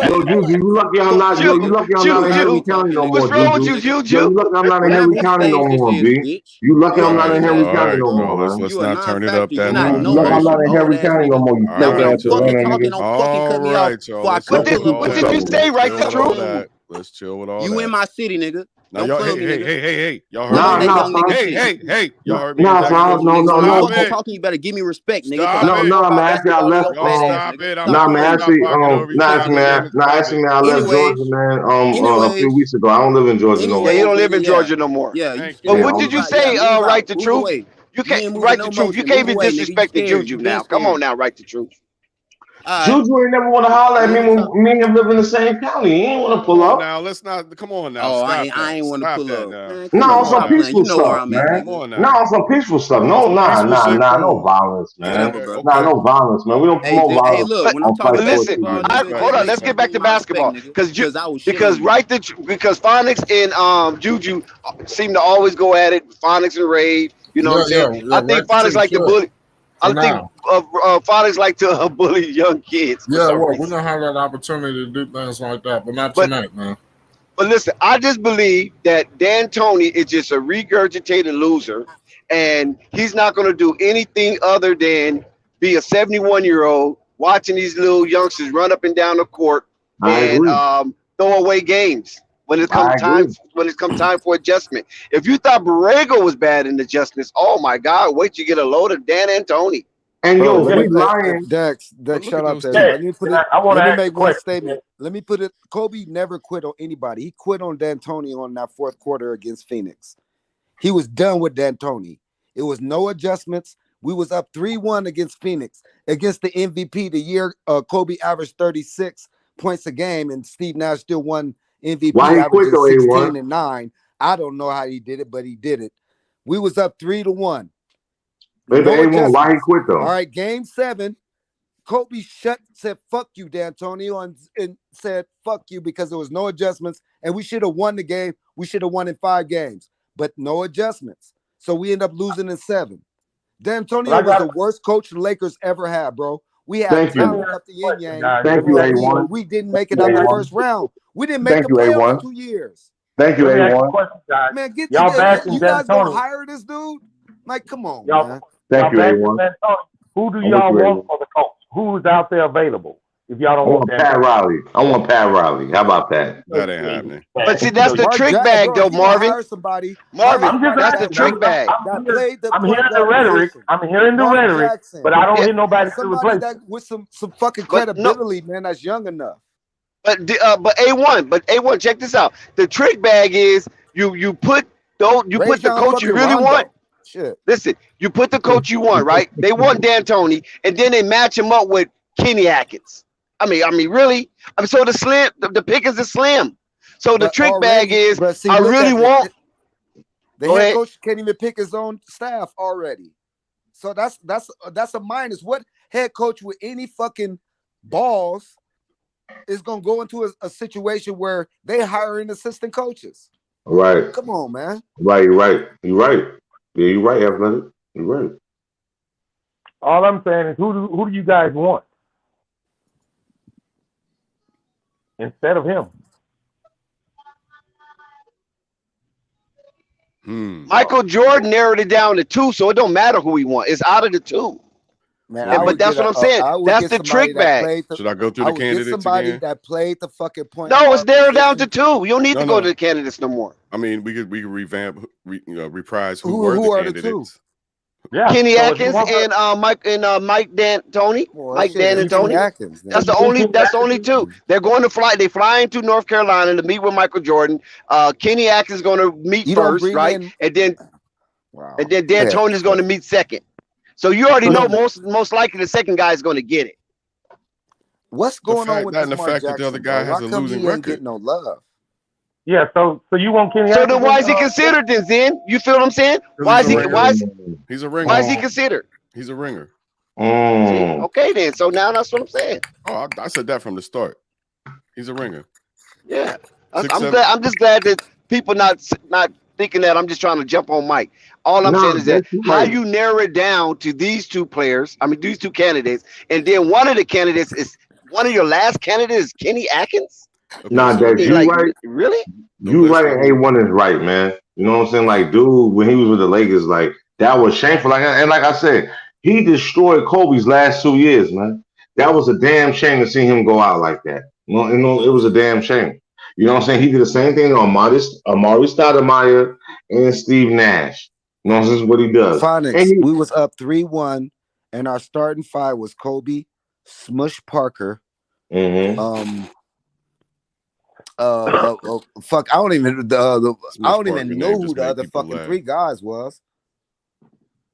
Yo, Juju, you lucky I'm not. Yo, you lucky I'm not in Henry County no more, What's wrong with you, Juju? Juju? Yo, you lucky I'm not in Whatever Henry you County say, no more, this is, B. bitch. You lucky I'm not in Henry All County right, no bro. more, man. Let's You a not turn it up non-factor. that You not much. no You lucky I'm not in old Henry ass County no nigga. more. You All fake right, ass y'all. Fucking Atlanta talking, nigga. don't fucking cut me off. Y'all. Before I Let's cut What you did up. what What's did up you with say, you? right chill the with all truth? that. Let's chill with all You that. in my city, nigga. Now, Don't y'all, play with me, nigga. hey. Y'all heard Nah, All me? that nah, young nigga son. shit. Y'all heard me Nah, exactly son. what No, you no, When no. I'm Stop fucking it. talking, you better give me respect, nigga, because Stop I know it. more about Man. Actually, I basketball than left. your Y'all fat ass, stop nigga. it. I'm Stop not Man. playing gonna with me. Actually, stop talking over each nice other. man. Nah, Stop actually, it. man. I left Anyways, Georgia, man. A few anyways, weeks ago. I don't live in Georgia no Yeah, more. you don't anyways, live in nigga, Georgia no more. yeah, you Thank But you. scared. what Yeah, did you Move out, yeah, say, move right out, the move truth? away. You You ain't can't moving right no the truth. You motion. can't Move even away, nigga. You disrespect the scared. You Juju been now. Come scared. on now, right the truth. All right. Juju ain't never want to holler at me Nigga when talk. me and him live in the same county. He ain't want to Come pull on up. now. Let's not. Come on now. Oh, Stop I that. ain't want to Stop pull that up. now. Man, No, come on on, Come on some stop now. playing. You peaceful know where stuff, I'm at, man. Come nigga. on No, now. on some peaceful stuff. No, Some nah, peaceful nah, shit, nah, no cool. violence, man. Whatever, Okay. bro. Nah, Okay. no violence, man. We don't Hey, promote hey, violence look, But when I'm on talking but Fight Sports listen, basketball, TV. nigga, hold just on. make Let's sure you get give back me to my respect, basketball nigga, because because I was shitting you. because Phonics and Juju seem to always go at it. Phonics and Rave, you know what I'm saying? I Right think to Phonics take like to shit bully. for I think now. Phonics like to bully young kids for Yeah, some well, we're reason. gonna have that opportunity to do things like that, but not But tonight, man. But listen, I just believe that D'Antoni is just a regurgitated loser, and he's not going to do anything other than be a 71-year-old watching these little youngsters run up and down the court I and agree. throw away games when it I comes time agree. for adjustment. If you thought Borrego was bad in adjustments, oh my God, wait till you get a load of Dan Antoni. And Bro, yo, let we me lying. Dex, But look shout at out those to two. everybody. Let me put it. I want to Let me ask a make one question. statement. Let me put it. Kobe never quit on anybody. He quit on D'Antoni on that fourth quarter against Phoenix. He was done with D'Antoni. It was no adjustments. We was up 3-1 against Phoenix. Against the MVP the year Kobe averaged 36 points a game, and Steve Nash still won MVP, Why he quit averaging though, 16 A1? and 9. I don't know how he did it, but he did it. We was up 3-1. Baby No A1, why he adjustments. quit though? All right, game 7. Kobe said, fuck you, D'Antonio, and said, fuck you, because there was no adjustments, and we should have won the game. We should have won in 5 games, but no adjustments. So we end up losing in 7. D'Antonio was the worst coach the Lakers ever had, bro. We had Thank talent you. up the yin yang, Thank you, but A1. we didn't make it Thank out you, the A1. first round. We didn't make Thank the you, playoffs A1. 2 years. Thank you, Let me ask you a A1. question, guys. Man, Y'all bashing you guys gonna D'Antoni. hire this dude? Like, come on, Y'all, man. Thank you, bashing A1. D'Antoni. Who do I'm with y'all you, want A1. for the coach? Who is out there available? If y'all I don't want want Pat D'Antoni. Riley. I want Pat Riley. How about that? That ain't happening. But see, that's the Mark trick Jackson, bag, bro, though, if you gonna Marvin. hire somebody, Marvin, I'm just that's the asking. trick bag. that played the I'm point hearing the guard rhetoric. position. I'm hearing the Mark rhetoric, Jackson. but I don't Yeah. hear nobody to Somebody replace that him. with some fucking But no, credibility, man, that's young enough. but A1, check this out. The trick bag is you put the Rajon coach you fucking really want. Rondo. Shit. Listen, you put the coach you want, right? They want D'Antoni, and then they match him up with Kenny Atkins. I mean, really. So the pickings is slim. So the But trick bag is see, I look really at want. it. The Go head ahead. coach can't even pick his own staff already. So that's a minus. What head coach with any fucking balls is gonna go into a situation where they hiring assistant coaches? Right. Come on, man. Right. You're right. You're right. Yeah, you're right, Athletic. You're right. All I'm saying is, who do you guys want instead of him? Michael Jordan narrowed it down to 2, so it don't matter who we want. It's out of the 2. Man, Yeah, but that's what I'm saying. That's the trick bag. Should I go through the candidates somebody again? that played the fucking point. No, it's guard narrowed down to position. 2. You don't need to go No. to the candidates no more. I mean, we could reprise who Who were the are the candidates. two? Yeah, Kenny so if you Atkins want and Mike D'Antoni. Well, Mike shit, it's Kenny D'Antoni. Atkins, then. That's the only 2. They're going to fly. They fly into North Carolina to meet with Michael Jordan. Kenny Atkins is going to meet You don't first, bring right? in- And then Wow. D'Antoni is going to meet second. So you already know most likely the second guy is going to get it. What's going on with that and this the Mark fact that the Jackson, other guy bro? has Why a come losing he ain't record. getting no love? Yeah, so you want Kenny So Atkins? then why is he considered then, Zen? You feel what I'm saying? Why is he He's a ringer. why is he considered? He's a ringer. See? Okay then. So now that's what I'm saying. Oh, I said that from the start. He's a ringer. Yeah. I'm 6'7". glad. I'm just glad that people not thinking that I'm just trying to jump on Mike. All I'm saying is that how you narrow it down to these 2 players, these 2 candidates, and then one of the candidates is one of your last candidates is Kenny Atkins? Okay, Nah, so Dex, you right. Really? You right, and A1 is right, man. You know what I'm saying? Like, dude, when he was with the Lakers, like, that was shameful. Like I said, he destroyed Kobe's last 2 years, man. That was a damn shame to see him go out like that. You know, it was a damn shame. You know what I'm saying? He did the same thing on Amari Stoudemire and Steve Nash. You know, this is what he does. Phonics, we was up 3-1, and our starting 5 was Kobe, Smush Parker, fuck, I don't even know who the other fucking 3 guys was.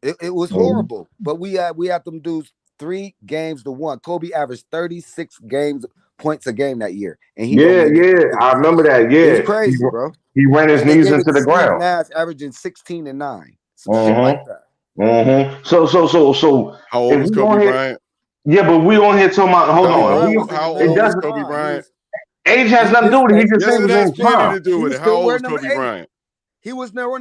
It was horrible, but we had them dudes 3 games to 1. Kobe averaged 36 points a game that year, and he I remember that. Yeah, it was crazy, bro. He ran his knees into the ground. Nash averaging 16 and 9, some shit like that. So how old was Kobe Bryant? Yeah, but we on here talking about. Hold on. How old was Kobe Bryant? Age has nothing to do with it. He just yes, said it has his name. plenty to do with it. How old was Kobe Bryant? He was number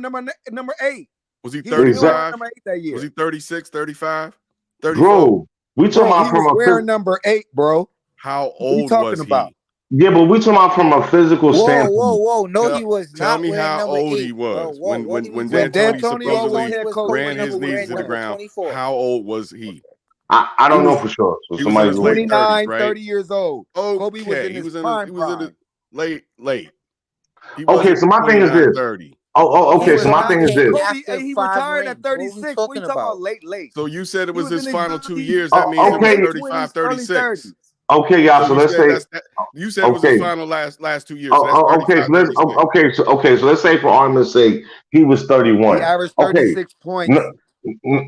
8. Was he 35? Number 8 that year. Was he 36, 35, 34? Bro, we talking about he was wearing number 8, bro. How old what are you talking was about? he? Yeah, but we talking about from a physical standpoint. Whoa. No, Tell, he was tell not me wearing how number old 8. he was Whoa. when He was when wearing D'Antoni D'Antoni was supposedly head coach, ran his he was knees wearing to the number ground. 24. How old was he? I he don't know was for sure. So He was in somebody his Google. late 30s, 29, right? 30 years old. Kobe was Okay, in he his was in prime. his late. He Okay, wasn't so my thing is 29, this. 30. He Okay. So was my he thing is came this. Kobe, after he 5 retired at rings. What are we 36. What are you talking talking about? about? Late. So you said it He was was in his his final 2 late, years. That means it was Okay. 35, 20s, early 36. 30s. Okay, y'all. So So you let's said say. you said it was his Okay. final last 2 years. So that's Okay. 35, So let's. 36. Okay. So let's say for argument's sake, he was He 31. averaged Okay. 36 points. No,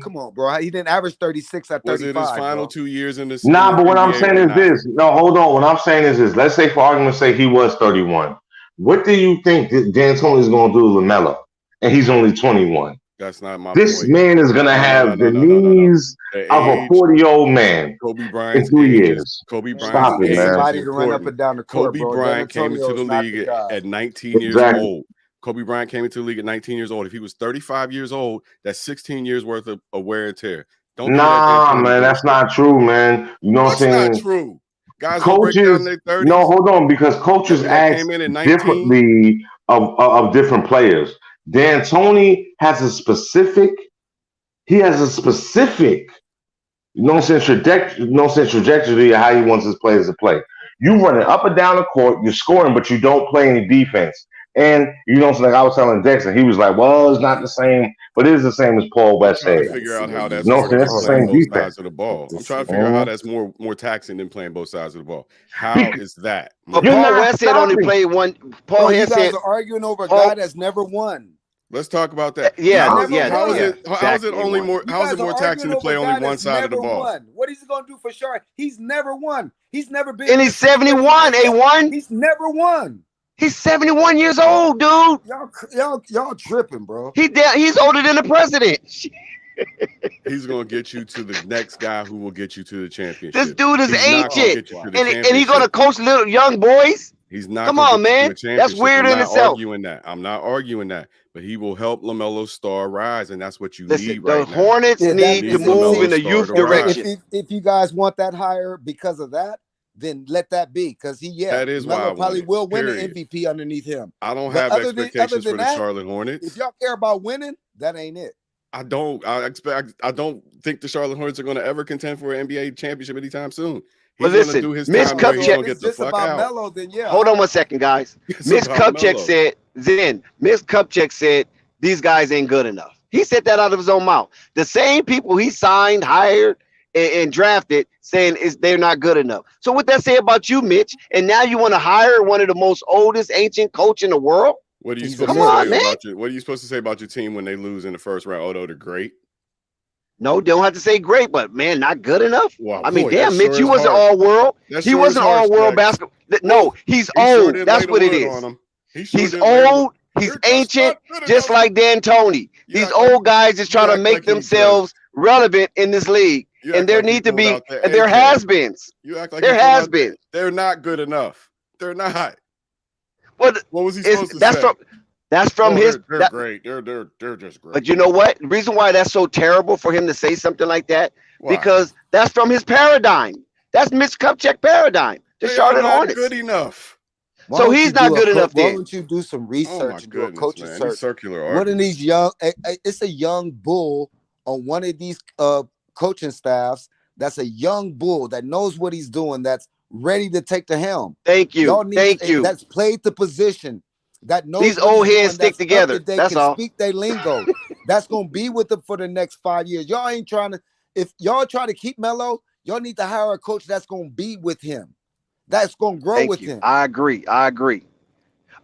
Come on, bro. He didn't average 36 at Was it his 35, final bro. 2 years in the Nah, but what I'm NBA saying or is not? this. No, hold on. What I'm saying is this. Let's say for argument's sake, he was 31. What do you think that D'Antoni is going to do to LaMelo? And he's only 21. That's not my This point. man is going to have the No. knees The of a age, 40-year-old man Kobe in Bryant's 3 age is years. Man, you can Stop it, get man. somebody to run up important. and down the court, Kobe bro. Bryant came into D'Antonio the is not the league guy. at 19 years Exactly. old. Kobe Bryant came into the league at 19 years old. If he was 35 years old, that's 16 years worth of wear and tear. Don't give me that Nah, D'Antoni man, that's bullshit. not true, man. You know what I'm What's not saying? true? Guys don't break down in Coaches, their no, 30s hold on, because coaches that act came in at 19. differently of different players. D'Antoni has a specific, he has a specific, trajectory of how he wants his players to play. You running up and down the court, you're scoring, but you don't play any defense. And like I was telling Dexter, he was like, "Well, it's not the same, but it is the same as Paul I'm West trying to said." figure out how You that's know what more I'm saying? than That's the playing same both defense. sides of the ball. I'm trying to figure out how Mhm. that's more taxing than playing both sides of the ball. How Bec- is that But more You're Paul taxing? not West said only stopping. played one. Paul Bro, you West guys said are arguing over a guy Paul. that's never won. Let's talk about that. He's Yeah, never How is won. it? How is it exactly. He only won. more? You How is guys it are more taxing arguing to over play a only guy one that's side of the never ball? won. What is he gonna do for sure? He's never won. He's never been And in a he's situation 71. like that. A1. He's never won. He's 71 years old, dude. Y'all tripping, bro. He's older than the president. He's gonna get you to the next guy who will get you to the championship. This dude is He's not gonna ancient, get you to the and championship. he's gonna coach little young boys. He's not Come gonna on, get you to man. a championship. That's weird I'm in not itself. arguing that. I'm not arguing that. But he will help LaMelo's star rise, and that's what you Listen, need the right now. Hornets Yeah, need to move in LaMelo's the star youth to rise. direction. if you guys want that higher because of that, then let that be. Because That is why I Melo want probably it, will win period. an MVP underneath him. I don't But have other expectations than for the that, Charlotte Hornets. if y'all care about winning, that ain't it. I don't. I don't think the Charlotte Hornets are going to ever contend for an NBA championship anytime soon. Well, He's going to listen, do his Miss time there. He's So going if to it's get the just fuck about out. Melo, then yeah. Hold on one second, guys. It's Miss about Kupchak Melo. said, Miss Kupchak said, these guys ain't good enough. He said that out of his own mouth. The same people he signed, hired, and drafted saying they're not good enough. So what that say about you, Mitch? And now you want to hire one of the most oldest ancient coach in the world? What are you He's supposed a to Come say on, man. about your? What are you supposed to say about your team when they lose in the first round? Oh, they're great. No, they don't have to say great, but man, not good enough. Wow, I mean, boy, damn, that Mitch, sure you is wasn't harsh. all world. That He sure is wasn't harsh, all world Dex. basketball. No, he's He sure old. did That's lay the what it wood is. on him. He sure He's did lay the wood. old. He's You're just ancient, not good just enough. like D'Antoni. You These act like old guys just trying to act make like he themselves relevant in this league. You And act there like he need to pulled be, out the and there AK. has-beens. You act like There he pulled out has-beens. They're not good enough. They're not. What was he supposed to that's say? That's from Oh, his. they're great. They're just great. But you know what? The reason why that's so terrible for him to say something like that, Why? because that's from his paradigm. That's Mitch Kupchak paradigm. The They are Charlotte not Hornets. good enough. Why So don't he's you not do good enough Why then. don't you do some Oh research my and do a goodness, coaching man! search? These circular One of arguments. these it's a young bull on one of these coaching staffs. That's a young bull that knows what he's doing. That's ready to take the helm. Thank you. Y'all need Thank you. that's played the position. That knows These what old he's heads doing. stick That's together. up to date, That's can all. speak their lingo. That's gonna be with them for the next 5 years. Y'all ain't trying to. If y'all try to keep Melo, y'all need to hire a coach that's gonna be with him. That's gonna grow Thank with you. him. I agree.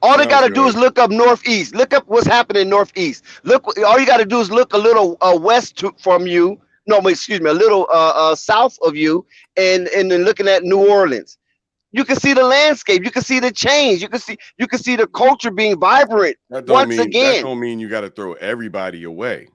All they Sounds got to do good. is look up Northeast. Look up what's happening Northeast. All you got to do is look a little west from you. No, excuse me, a little south of you, and then looking at New Orleans. You can see the landscape. You can see the change. You can see the culture being vibrant That don't once mean again. you got to throw everybody away.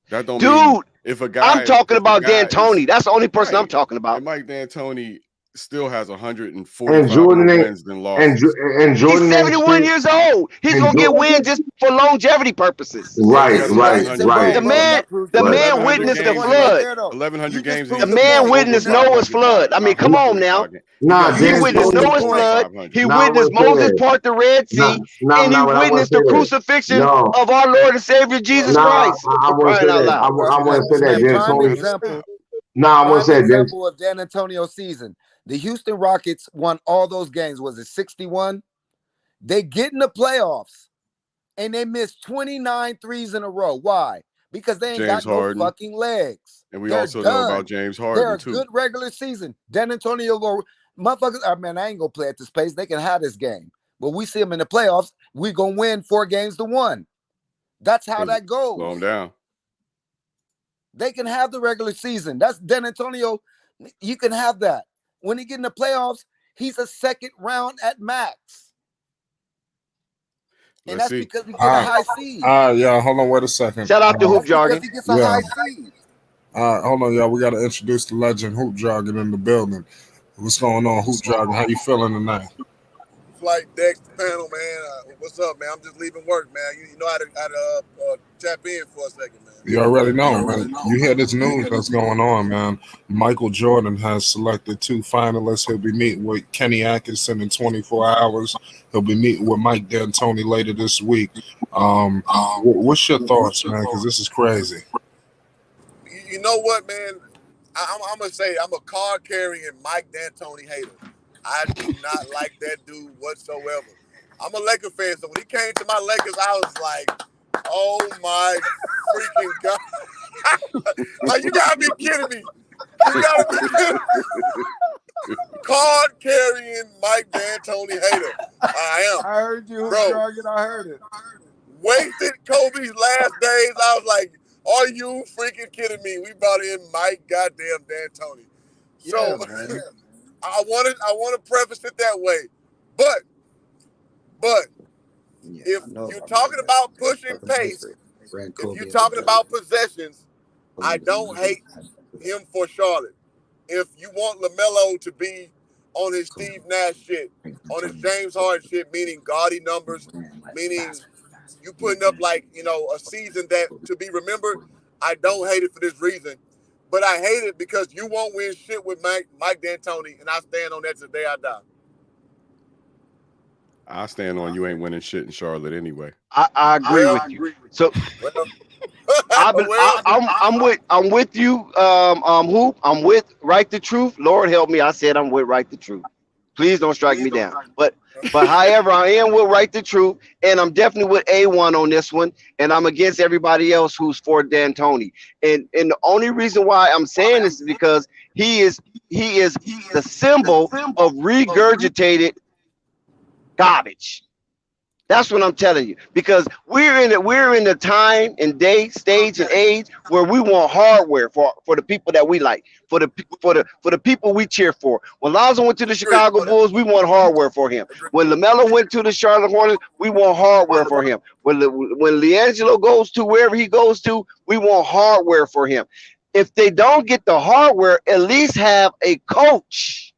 That don't Dude, mean if a guy. I'm talking if a about guy D'Antoni. is- That's the only person I'm Right. talking about. And Mike D'Antoni still has And 145 Jordan more ain't wins than and losses. and He's Jordan ain't 71 shit. years old. He's And gonna get wins just for longevity purposes. Bro, he right, has right, eleven right, The hundred man, Proves the the right. point. man You 1,100 proved witnessed the the games point in right flood. there, though. 1,100 You just games. He The proved got the man point. over witnessed Noah's 500 flood. games. I mean, come on now. 145 games. He Nah, got He Dan over witnessed Tony. Noah's over flood. 500. He Nah, I witnessed wouldn't say Moses that. part the Red Nah, Sea, nah, and he nah, but I wouldn't witnessed say the that. crucifixion No, of our Lord and Savior Jesus nah, Christ. I For wouldn't crying say out that. loud! I See, wouldn't say see that. that Dan You prime Tony. gotta stop. example. Nah, I wouldn't Prime say that. Dan. example of Dan Antonio's season. The Houston Rockets won all those games. Was it 61? They get in the playoffs and they missed 29 threes in a row. Why? Because they ain't James got no Harden, fucking legs. and we They're also know about done. James They're Harden a too. good regular season. Dan Antonio, motherfuckers, man, I ain't gonna play at this pace. They can have this game. But we see them in the playoffs, we're gonna win 4-1. That's how that Slow him goes. down. They can have the regular season. That's Dan Antonio. You can have that. When he get in the playoffs, he's a second round at max. And Let's that's see. because he get a All high right, seed. yeah. Hold on, wait a second. Shout out to Hoop That's because Jargon. he gets a Yeah. high seed. All right, hold on, y'all. We got to introduce the legend Hoop Jargon in the building. What's going on, Hoop Jargon? How you feeling tonight? Flight Dex panel, man. What's up, man? I'm just leaving work, man. You know how to tap in for a second, man. You already know, man. You hear this news that's going on, man. Michael Jordan has selected 2 finalists. He'll be meeting with Kenny Atkinson in 24 hours. He'll be meeting with Mike D'Antoni later this week. What's your thoughts, man? Because this is crazy. You know what, man? I'm gonna say I'm a card carrying Mike D'Antoni hater. I do not like that dude whatsoever. I'm a Laker fan, so when he came to my Lakers, I was like, "Oh my freaking god!" Like, you gotta be kidding me! You gotta be kidding me! Card carrying Mike D'Antoni hater. I am. I heard you, Bro. Jargon. I heard it. Wasted Kobe's last days. I was like, "Are you freaking kidding me?" We brought in Mike goddamn D'Antoni. So Yeah, man. I want to preface it that way, but Yeah, if I know you're about talking that. about pushing Fucking pace, history. Ran if Kobe you're as a talking joke. about possessions, I Kobe don't was hate him for Charlotte. If you want Lamelo to be on his Steve Nash shit, on his James Harden shit, meaning gaudy numbers, meaning you putting up like, a season that to be remembered, I don't hate it for this reason. But I hate it because you won't win shit with Mike D'Antoni, and I stand on that till the day I die. I stand on you ain't winning shit in Charlotte anyway. I agree with you. So Well, I'm with you, Hoop. I'm with Right the Truth. Lord help me. I said I'm with Right the Truth. Please don't strike me down. But however, I am with Right the Truth, and I'm definitely with A1 on this one, and I'm against everybody else who's for D'Antoni. And the only reason why I'm saying this is because he is the symbol of regurgitated garbage. That's what I'm telling you, because we're in the time and day, stage, and age where we want hardware for the people that we like, for the people we cheer for. When Lonzo went to the Chicago Bulls, we want hardware for him. When Lamelo went to the Charlotte Hornets, we want hardware for him. When LiAngelo goes to wherever he goes to, we want hardware for him. If they don't get the hardware, at least have a coach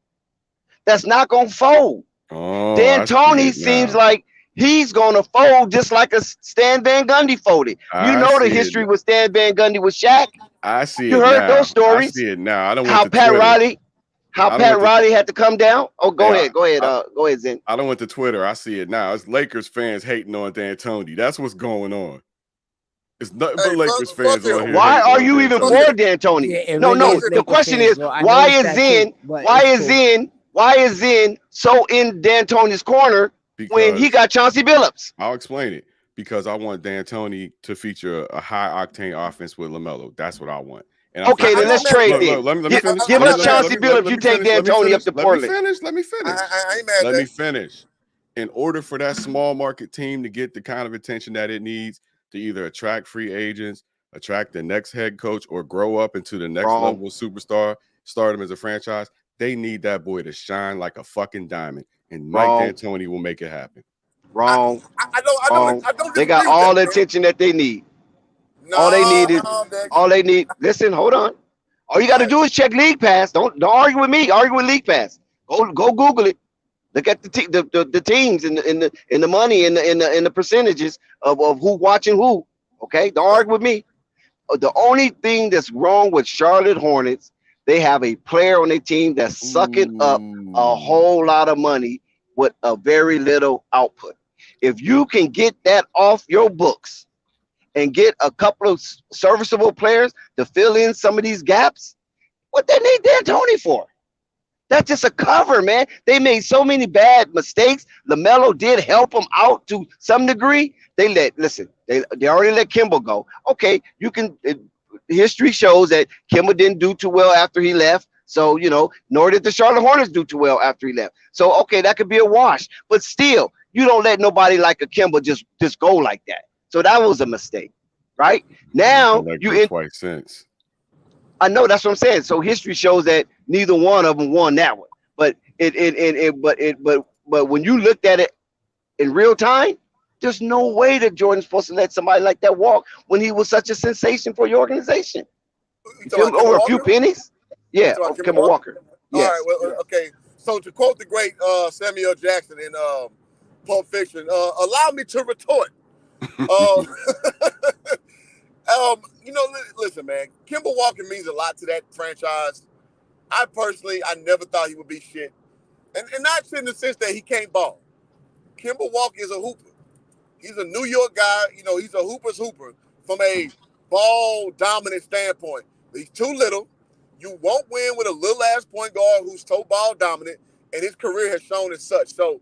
that's not gonna fold. Oh, D'Antoni seems like he's going to fold just like a Stan Van Gundy folded. You know the history with Stan Van Gundy with Shaq. I see You it heard now. those stories. I see it now. I don't how went to Pat Twitter. Riley, had to come down. Oh, go ahead. Go ahead, Zen. I don't went to Twitter. I see it now. It's Lakers fans hating on D'Antoni. That's what's going on. It's nothing but Lakers fans on here. Why are you even for D'Antoni? Yeah, it No, really is the Laker question fans, is, bro. I why noticed is that too, but it's cool. Why is Zen so in D'Antoni's corner when he got Chauncey Billups? I'll explain it. Because I want D'Antoni to feature a high octane offense with Lamelo. That's what I want. And okay, then let's trade then. Let me finish. Give us Chauncey Billups. You take D'Antoni up to Portland. Let me finish. I ain't mad. Let me finish. In order for that small market team to get the kind of attention that it needs to either attract free agents, attract the next head coach, or grow up into the next level of superstar, stardom as a franchise, they need that boy to shine like a fucking diamond. And Mike D'Antoni will make it happen. Wrong. I don't They got dispute all that, the man. attention that they need. No, All they need. Listen, hold on. All you got to do is check League Pass. Don't argue with me. Argue with League Pass. Go Google it. Look at the teams and the money and the percentages of who watching who. Okay, don't argue with me. The only thing that's wrong with Charlotte Hornets, they have a player on their team that's sucking up a whole lot of money with a very little output. If you can get that off your books and get a couple of serviceable players to fill in some of these gaps, what they need D'Antoni for? That's just a cover, man. They made so many bad mistakes. Lamelo did help them out to some degree. They already let Kimball go. Okay, you can. History shows that Kimball didn't do too well after he left. So nor did the Charlotte Hornets do too well after he left. So okay, that could be a wash. But still, you don't let nobody like a Kimball just go like that. So that was a mistake, right? Now you twice since. I know that's what I'm saying. So history shows that neither one of them won that one. But but when you looked at it in real time, there's no way that Jordan's supposed to let somebody like that walk when he was such a sensation for your organization. Over a few pennies? Yeah, over Kemba Walker. Yes. All right, well, okay. So to quote the great Samuel Jackson in Pulp Fiction, allow me to retort. Listen, man, Kemba Walker means a lot to that franchise. I never thought he would be shit. And not in the sense that he can't ball. Kemba Walker is a hooper. He's a New York guy. He's a hooper's hooper from a ball dominant standpoint. He's too little. You won't win with a little ass point guard who's so ball dominant, and his career has shown as such. So,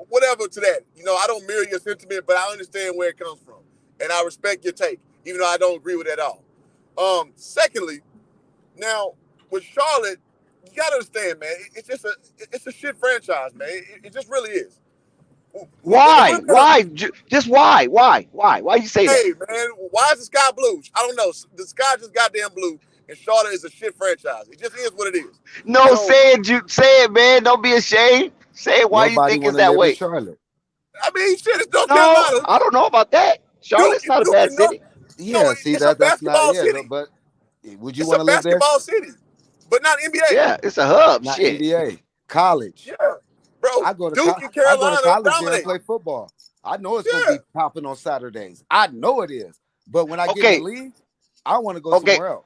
whatever to that. I don't mirror your sentiment, but I understand where it comes from. And I respect your take, even though I don't agree with it at all. Secondly, now with Charlotte, you gotta understand, man. It's a shit franchise, man. It just really is. Why? Why? Just why? Why? Why you say that? Hey, man, why is the sky blue? I don't know. The sky just goddamn blue, and Charlotte is a shit franchise. It just is what it is. No, say it, man. Don't be ashamed. Say it. Why you think it's that way? Charlotte. I mean, shit, it's North Carolina. I don't know about that. Charlotte's not a bad city. Yeah, see that's not. Yeah, but would you want to live there? It's a basketball city, but not NBA. Yeah, it's a hub. Not shit. NBA. College. Yeah. Bro, I go to Duke and Carolina college there dominate. and play football. I know it's gonna be popping on Saturdays. I know it is. But when I get in the league, I want to go somewhere else.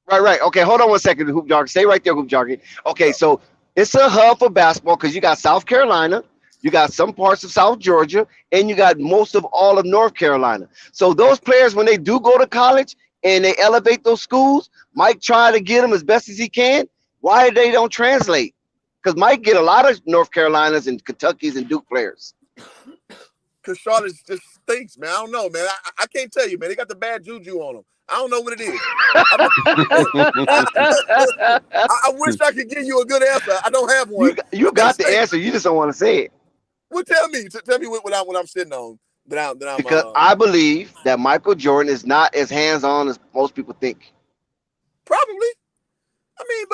Right. Okay, hold on one second, Hoop Jargon. Stay right there, Hoop Jargon. Okay, so it's a hub for basketball because you got South Carolina, you got some parts of South Georgia, and you got most of all of North Carolina. So those players, when they do go to college and they elevate those schools, Mike try to get them as best as he can. Why they don't translate? Because Mike get a lot of North Carolinas and Kentuckys and Duke players. Because Charlotte just stinks, man. I don't know, man. I can't tell you, man. They got the bad juju on them. I don't know what it is. I wish I could give you a good answer. I don't have one. You got the answer. You just don't want to say it. Well, tell me what I'm sitting on. Because I believe that Michael Jordan is not as hands-on as most people think. Probably. I mean,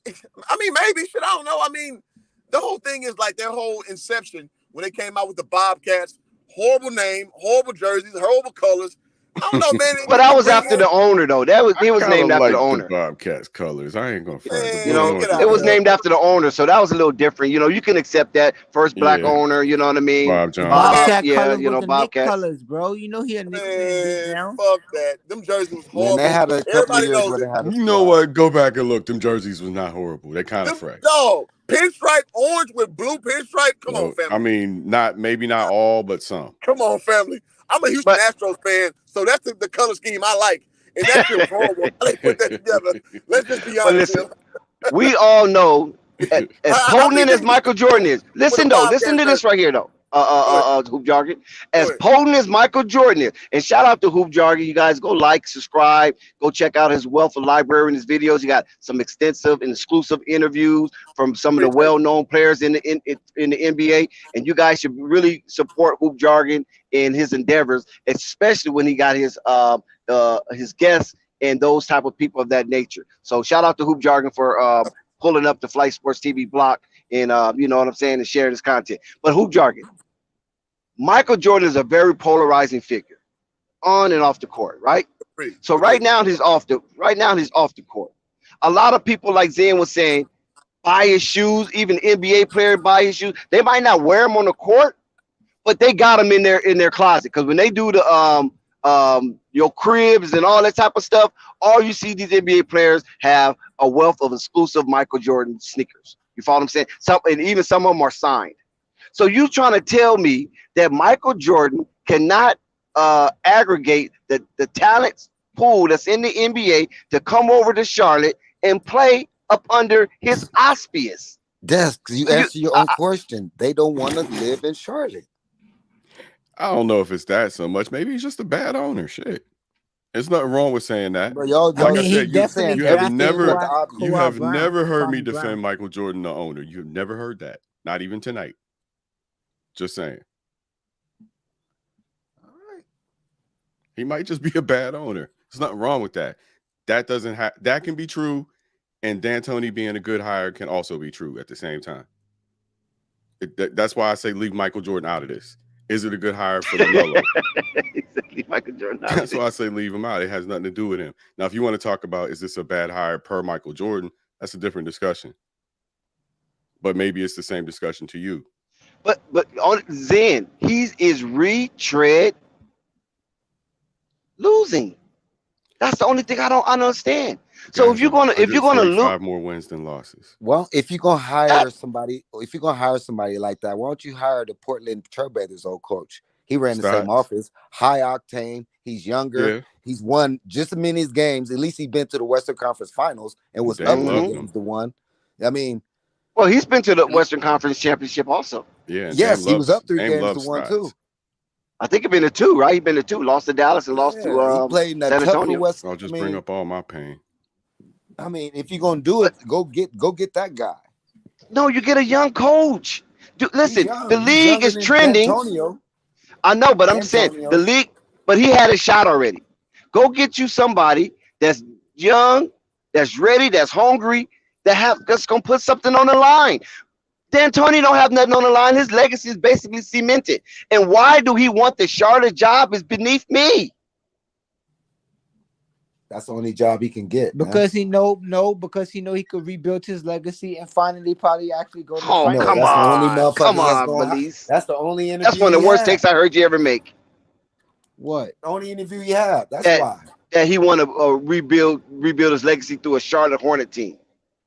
maybe. Shit, I don't know. I mean, the whole thing is like their whole inception when they came out with the Bobcats. Horrible name, horrible jerseys, horrible colors. I don't know, man. But that was after the owner, though. He was named after the owner. Bobcats colors. I ain't gonna front. It was named after the owner, so that was a little different. You can accept that first black owner. You know what I mean? Bob Johnson. Bobcat colors was the Bobcats colors, bro. He a Knicks now. Fuck that. Them jerseys was horrible. Man, they had a couple of years where they had. You know what? Go back and look. Them jerseys was not horrible. They kind of fresh. No, pinstripe orange with blue pinstripe. Come on, family. I mean, maybe not all, but some. Come on, family. I'm a Houston Astros fan, so that's the color scheme I like. And that shit was horrible. They put that together. Let's just be honest. Listen, we all know, as potent as Michael Jordan is. Listen to this right here, though. Hoop Jargon. As potent as Michael Jordan is, and shout out to Hoop Jargon. You guys go like, subscribe, go check out his wealth of library and his videos. You got some extensive and exclusive interviews from some of the well-known players in the NBA, and you guys should really support Hoop Jargon in his endeavors, especially when he got his guests and those type of people of that nature. So shout out to Hoop Jargon for pulling up the Flight Sports TV block and you know what I'm saying, and sharing this content. But Hoop Jargon, Michael Jordan is a very polarizing figure, on and off the court, right? So right now he's off the court. A lot of people, like Zen was saying, buy his shoes. Even NBA players buy his shoes. They might not wear them on the court, but they got them in their closet. Because when they do the your cribs and all that type of stuff, all you see these NBA players have a wealth of exclusive Michael Jordan sneakers. You follow what I'm saying? And even some of them are signed. So you trying to tell me that Michael Jordan cannot aggregate the talent pool that's in the NBA to come over to Charlotte and play up under his auspice? Yes, because you answer your own question. They don't want to live in Charlotte. I don't know if it's that so much. Maybe he's just a bad owner. Shit. There's nothing wrong with saying that. But y'all Like I he said, definitely you have drafted never Kawhi Brown, heard me Kwame defend Brown. Michael Jordan, the owner. You have never heard that. Not even tonight. Just saying. All right. He might just be a bad owner. There's nothing wrong with that. That doesn't have that can be true, and D'Antoni being a good hire can also be true at the same time. That's why I say leave Michael Jordan out of this. Is it a good hire for Lamelo? Leave Michael Jordan out. That's why I say leave him out. It has nothing to do with him. Now, if you want to talk about is this a bad hire per Michael Jordan, that's a different discussion. But maybe it's the same discussion to you. But on Zen, he is retread losing. That's the only thing I don't understand. So if you're gonna look 5 more wins than losses. Well, if you're gonna hire somebody, like that, why don't you hire the Portland Trailblazers old coach? He ran the same office, high octane. He's younger. Yeah. He's won just as many games. At least he's been to the Western Conference Finals and was up 3 games to 1. I mean, well, he's been to the Western Conference Championship also. Yeah. Yes, he was up 3 games to 1 too. I think he's been to 2, right? He's been to 2. Lost to Dallas and lost to he played in that San tougher Antonio. West. I'll just bring up all my pain. I mean, if you're gonna do it, go get that guy. No, you get a young coach. Listen, the He's league younger is than trending. D'Antonio. I know, but I'm saying the league, but he had a shot already. Go get you somebody that's young, that's ready, that's hungry, that's gonna put something on the line. D'Antoni don't have nothing on the line. His legacy is basically cemented. And why do he want the Charlotte job? Is beneath me. That's the only job he can get. Because he because he know he could rebuild his legacy and finally probably actually go to Oh, finals. come that's the only on. motherfucker Come that's on, gonna Belize. That's the only interview. That's one of the worst takes I heard you ever make. What? The only interview you have. That's why. That he want to rebuild his legacy through a Charlotte Hornet team.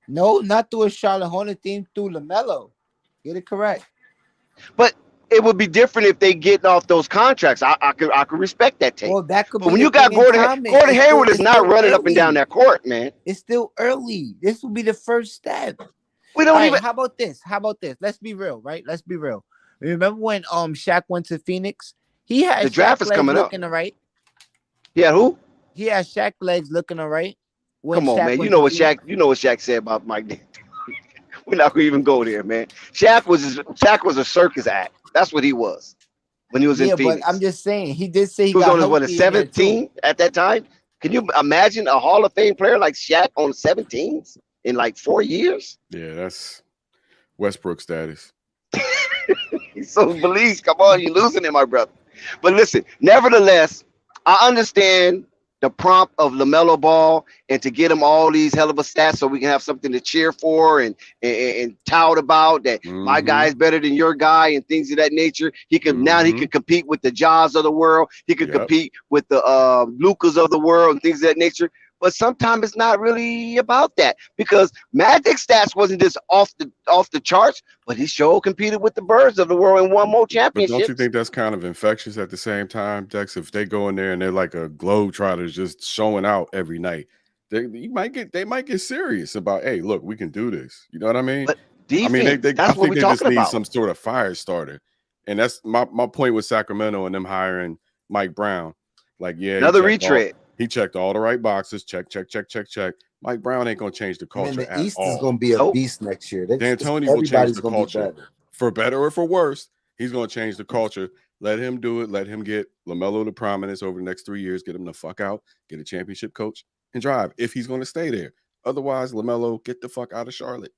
No, not through a Charlotte Hornet team, through Lamelo. Get it correct. But it would be different if they get off those contracts. I could respect that take. Well, that could but be when the you got thing in timing. Gordon It's Hayward is still not running up and early. down that court, man. It's still early. This will be the first step. We don't even. How about this? Let's be real, right? Let's be real. Remember when Shaq went to Phoenix? He had The draft Shaq is coming legs up. looking all right. Yeah, who? He had Shaq legs looking all right. Come on, man. You know what Shaq said about Mike D'Antoni. We're not gonna even go there, man. Shaq was a circus act. That's what he was when he was in Phoenix. But I'm just saying he did say he was got on his 17 at that time. Can you imagine a Hall of Fame player like Shaq on 17s in like 4 years? Yeah, that's Westbrook status. So Belize, come on, you're losing it, my brother. But listen, nevertheless, I understand the prompt of LaMelo Ball and to get him all these hell of a stats so we can have something to cheer for and tout about that my guy is better than your guy and things of that nature. He can now he can compete with the Jaws of the world. He can compete with the Lucas of the world and things of that nature. But sometimes it's not really about that because Magic stats wasn't just off the charts, but he sure competed with the Birds of the world and won more But championships. don't you think that's kind of infectious at the same time, Dex? If they go in there and they're like a globetrotter just showing out every night, they might get serious about, hey, look, we can do this. You know what I mean? But defense, I mean, that's I what think we're they just talking need about. some sort of fire starter. And that's my point with Sacramento and them hiring Mike Brown. Like, yeah, Another retread. He checked all the right boxes. Check. Mike Brown ain't gonna change the culture. The East at is all. going to be a beast next year. D'Antoni will change the culture better. for better or for worse. He's gonna change the culture. Let him do it. Let him get LaMelo to prominence over the next 3 years. Get him the fuck out. Get a championship coach and drive. If he's gonna stay there, otherwise, LaMelo, get the fuck out of Charlotte.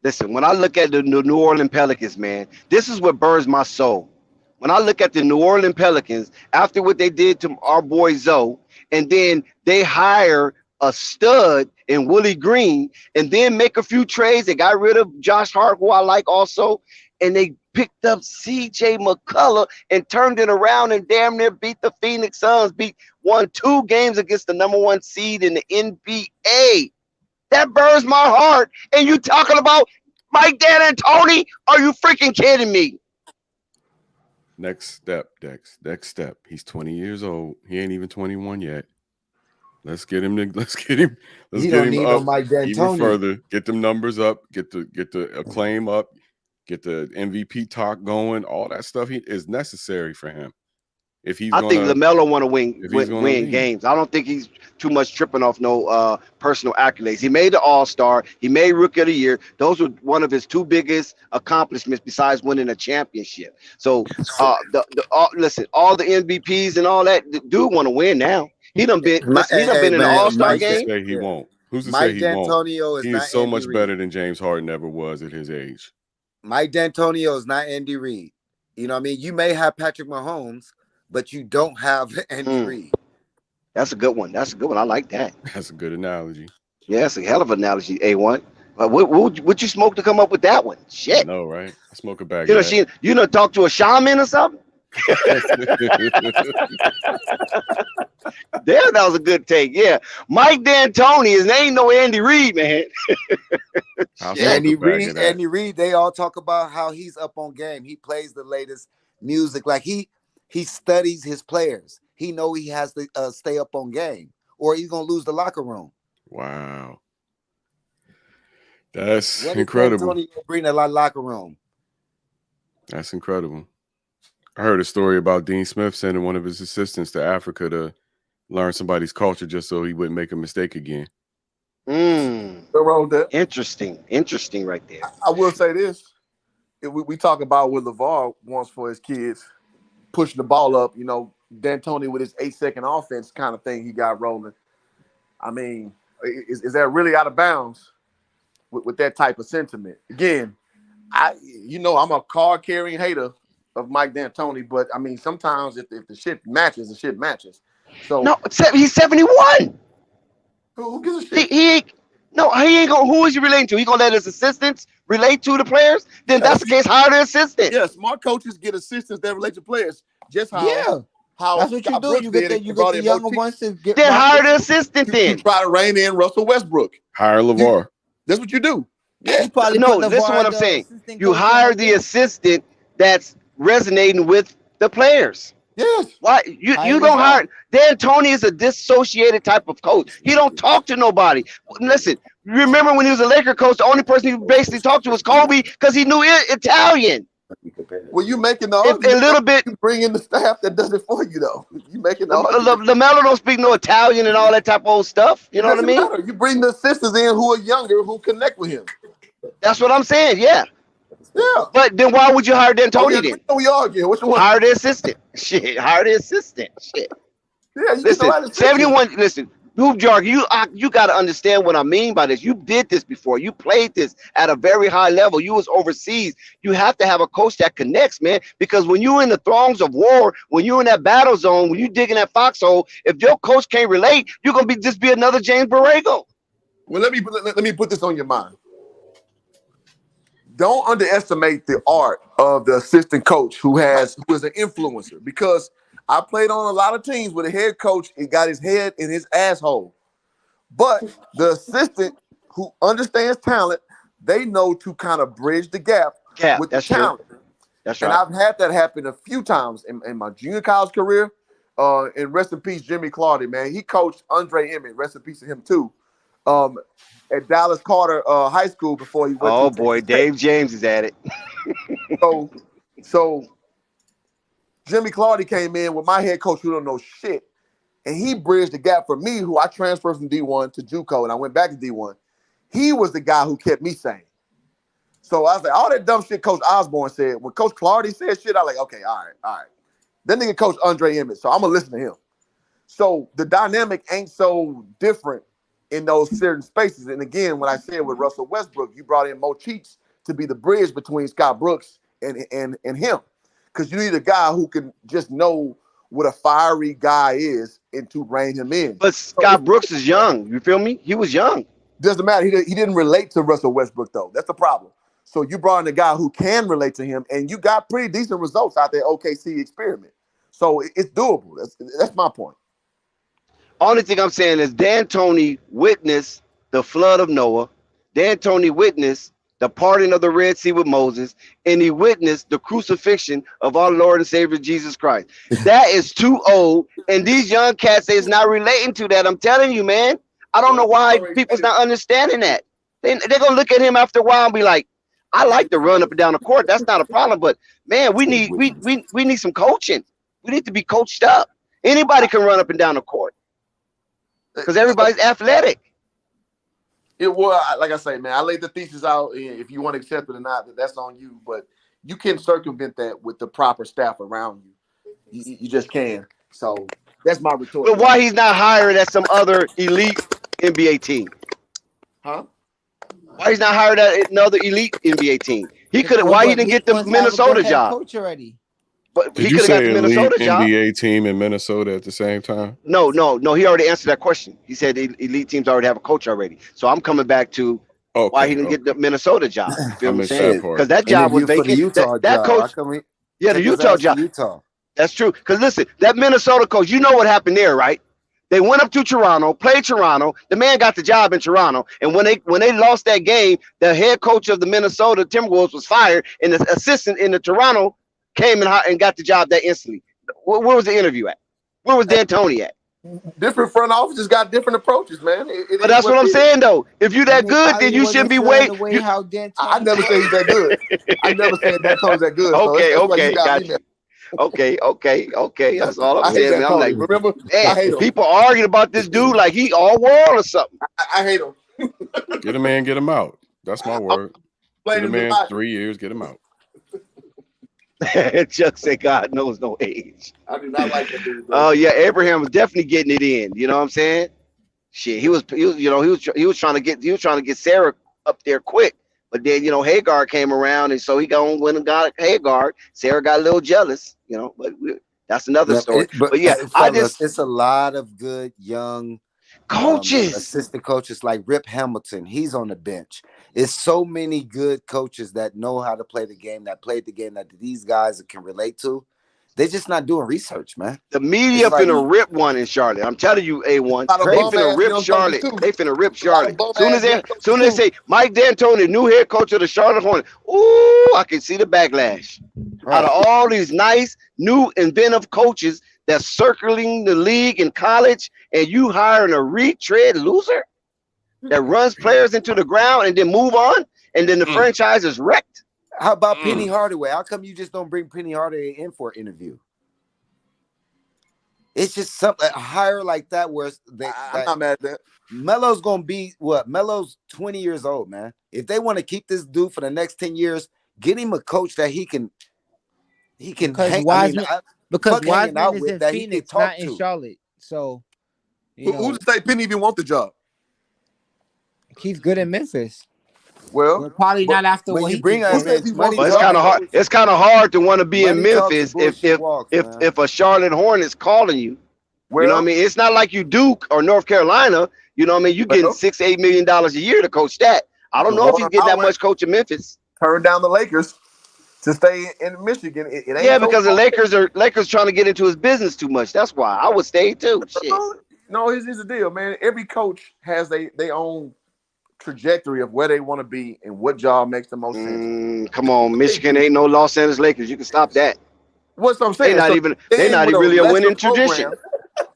Listen, when I look at the New Orleans Pelicans, man, this is what burns my soul. When I look at the New Orleans Pelicans, after what they did to our boy Zoe, and then they hire a stud in Willie Green and then make a few trades. They got rid of Josh Hart, who I like also, and they picked up CJ McCullough and turned it around and damn near beat the Phoenix Suns, won 2 games against the #1 seed in the NBA. That burns my heart. And you talking about Mike D'Antoni? Are you freaking kidding me? Next step, Dex. Next step. He's 20 years old. He ain't even 21 yet. Let's get him up Mike even D'Antoni. further. Get them numbers up. Get the acclaim up. Get the MVP talk going. All that stuff is necessary for him. If he's, I think Lamelo want to win games. I don't think he's too much tripping off no personal accolades. He made the All-Star. He made Rookie of the Year. Those were one of his 2 biggest accomplishments besides winning a championship. So, listen, all the MVPs and all that, the dude want to win now. He done been in the All-Star game. Say he won't. Who's to Mike say he D'Antonio won't? is He not is so Andy much Reid. better than James Harden ever was at his age. Mike D'Antonio is not Andy Reid. You know what I mean? You may have Patrick Mahomes, but you don't have Andy Reid. That's a good one. I like that. That's a good analogy. Yeah, that's a hell of an analogy, A1. What you smoke to come up with that one? Shit. I know, right? I smoke a bag. You know, talk to a shaman or something? Damn, that was a good take. Yeah, Mike D'Antoni ain't no Andy Reid, man. Andy Reid. They all talk about how he's up on game. He plays the latest music. Like he studies his players. He know he has to stay up on game, or he's gonna lose the locker room. Wow, that's incredible. D'Antoni bring the locker room. That's incredible. I heard a story about Dean Smith sending one of his assistants to Africa to learn somebody's culture just so he wouldn't make a mistake again. Interesting right there. I will say this. We talk about what LeVar wants for his kids, pushing the ball up, you know, D'Antoni with his 8-second offense kind of thing he got rolling. I mean, is that really out of bounds with that type of sentiment? Again, I'm a card-carrying hater of Mike D'Antoni, but I mean, sometimes if the shit matches, the shit matches. So no, he's 71. Who gives a shit? He ain't gonna. Who is he relating to? He gonna let his assistants relate to the players? Then that's the case. Hire the assistant. Yeah, smart coaches get assistants that relate to players. Just how that's what you do. You get the younger ones to get. Then hire the assistant. You try to rein in Russell Westbrook. Hire LeVar. That's what you do. Yeah. Listen what I'm saying. You hire the assistant that's resonating with the players. Yes. Why you don't hire D'Antoni is a dissociated type of coach. He don't talk to nobody. Listen, remember when he was a Laker coach, the only person he basically talked to was Kobe because he knew Italian. Well, you making the a little bit. You bring in the staff that does it for you though. You making the Lamelo don't speak no Italian and all that type of old stuff. You know what I mean? Matter. You bring the assistants in who are younger who connect with him. That's what I'm saying. Yeah. Yeah. But then why would you hire D'Antoni then? We argue. Which one? Hire the assistant. Shit. Hire the assistant. Shit. Yeah. Listen, 71. Listen, Hoop Jargon, you got to understand what I mean by this. You did this before. You played this at a very high level. You was overseas. You have to have a coach that connects, man. Because when you're in the throngs of war, when you're in that battle zone, when you dig in that foxhole, if your coach can't relate, you're gonna just be another James Borrego. Well, let me put this on your mind. Don't underestimate the art of the assistant coach who is an influencer, because I played on a lot of teams where the head coach got his head in his asshole. But the assistant who understands talent, they know to kind of bridge the gap with the talent. True. That's right. And I've had that happen a few times in my junior college career. And rest in peace, Jimmy Clardy, man. He coached Andre Emmett. Rest in peace to him too. At Dallas Carter High School before he went. Oh boy, Dave James is at it. So Jimmy Clardy came in with my head coach who don't know shit, and he bridged the gap for me, who I transferred from D1 to JUCO, and I went back to D1. He was the guy who kept me sane. So I was like, all that dumb shit Coach Osborne said, when Coach Clardy said shit, I was like, okay, all right. Then nigga Coach Andre Emmett, so I'm gonna listen to him. So the dynamic ain't so different in those certain spaces. And again, when I said with Russell Westbrook, you brought in Mo Cheeks to be the bridge between Scott Brooks and him. Because you need a guy who can just know what a fiery guy is and to rein him in. But Scott Brooks is young. You feel me? He was young. Doesn't matter. He didn't relate to Russell Westbrook, though. That's the problem. So you brought in a guy who can relate to him, and you got pretty decent results out there, OKC experiment. So it's doable. That's my point. Only thing I'm saying is D'Antoni witnessed the flood of Noah. D'Antoni witnessed the parting of the Red Sea with Moses, and he witnessed the crucifixion of our Lord and Savior Jesus Christ. That is too old, and these young cats is not relating to that. I'm telling you, man. I don't know why people's not understanding that. They're going to look at him after a while and be like, I like to run up and down the court. That's not a problem. But, man, we need some coaching. We need to be coached up. Anybody can run up and down the court because everybody's athletic. Like I say, man, I laid the thesis out. If you want to accept it or not, that's on you. But you can circumvent that with the proper staff around you. You just can. So that's my retort. But why he's not hired at some other elite NBA team? Huh? Why he's not hired at another elite NBA team? He could have. Why he didn't get the Minnesota job? Coach already. But Did he you could have got say the elite Minnesota job. NBA team in Minnesota at the same time? No. He already answered that question. He said the elite teams already have a coach already. So I'm coming back to why he didn't get the Minnesota job. You feel what I'm saying? Because that job was vacant. That coach, the Utah job. That's true. Because listen, that Minnesota coach, you know what happened there, right? They went up to Toronto, played Toronto. The man got the job in Toronto, and when they lost that game, the head coach of the Minnesota Timberwolves was fired, and the assistant in the Toronto came and got the job that instantly. Where was the interview at? Where was D'Antoni at? Different front offices got different approaches, man. But that's what I'm saying, though. If you that good, then you shouldn't be waiting. I never said he's that good. I never said D'Antoni's that good. Okay, got you. Okay. That's all I'm saying. I'm like, remember, man, people arguing about this dude like he all world or something. I hate him. Get a man, get him out. That's my word. Get a man 3 years, get him out. Chuck said God knows no age. I do not like that dude. Oh yeah, Abraham was definitely getting it in. You know what I'm saying? Shit, he was trying to get Sarah up there quick. But then, Hagar came around, and so he went and got Hagar. Sarah got a little jealous, but that's another story. But yeah, it's a lot of good young coaches, assistant coaches like Rip Hamilton. He's on the bench. It's so many good coaches that know how to play the game, that played the game that these guys can relate to. They're just not doing research, man. The media finna rip one in Charlotte. I'm telling you, A1. They finna rip Charlotte. They finna rip Charlotte. Soon as they say Mike D'Antoni, new head coach of the Charlotte Hornets, ooh, I can see the backlash. Out of all these nice, new, inventive coaches that's circling the league in college, and you hiring a retread loser that runs players into the ground and then move on, and then the franchise is wrecked. How about Penny Hardaway? How come you just don't bring Penny Hardaway in for an interview? It's just something a hire like that where I'm not mad at that. Melo's gonna be what? Melo's 20 years old, man. If they want to keep this dude for the next 10 years, get him a coach that he can because Wiseman is in Phoenix, not in Charlotte. So who's to say Penny even want the job? He's good in Memphis. Well, probably not after what he bring. But it's kind of hard. It's kind of hard to want to be in Memphis if a Charlotte Hornets calling you. You know what I mean? It's not like you Duke or North Carolina. You know what I mean? You getting $6-8 million a year to coach that. I don't know if he's getting that much coach in Memphis. Turn down the Lakers to stay in Michigan. It ain't because the Lakers trying to get into his business too much. That's why I would stay too. Shit. No, here's the deal, man. Every coach has their own trajectory of where they want to be and what job makes the most sense. Come on, Michigan ain't no Los Angeles Lakers. You can stop that. What's I'm saying? They're not even really a winning tradition.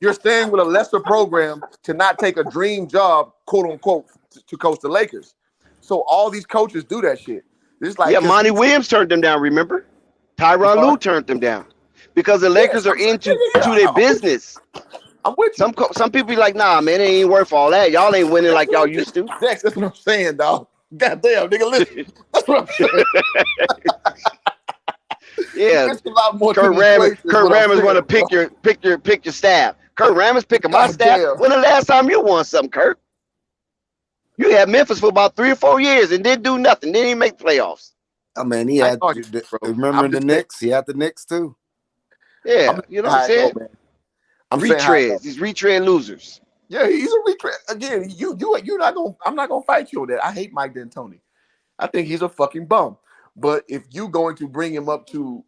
You're staying with a lesser program to not take a dream job, quote unquote, to coach the Lakers. So all these coaches do that shit. It's like Monty Williams turned them down. Remember, Tyronn Lue turned them down because the Lakers are into their business. I'm with you. Some people be like, nah, man, it ain't worth all that. Y'all ain't winning like y'all used to. That's what I'm saying, dog. Goddamn, nigga, listen. That's what I'm saying. Yeah, Kurt Rambis want to pick your staff. Kurt Rambis picking my staff. When the last time you won something, Kurt? You had Memphis for about 3 or 4 years and didn't do nothing. Didn't even make playoffs. I mean, he had. Remember the Knicks? He had the Knicks too. Yeah, I'm you know what I'm how it go, saying? man. I'm saying how it go. Retreads. These retread losers. Yeah, he's a retread. Again, you're not gonna. I'm not gonna fight you on that. I hate Mike D'Antoni. I think he's a fucking bum. But if you're going to bring him up to,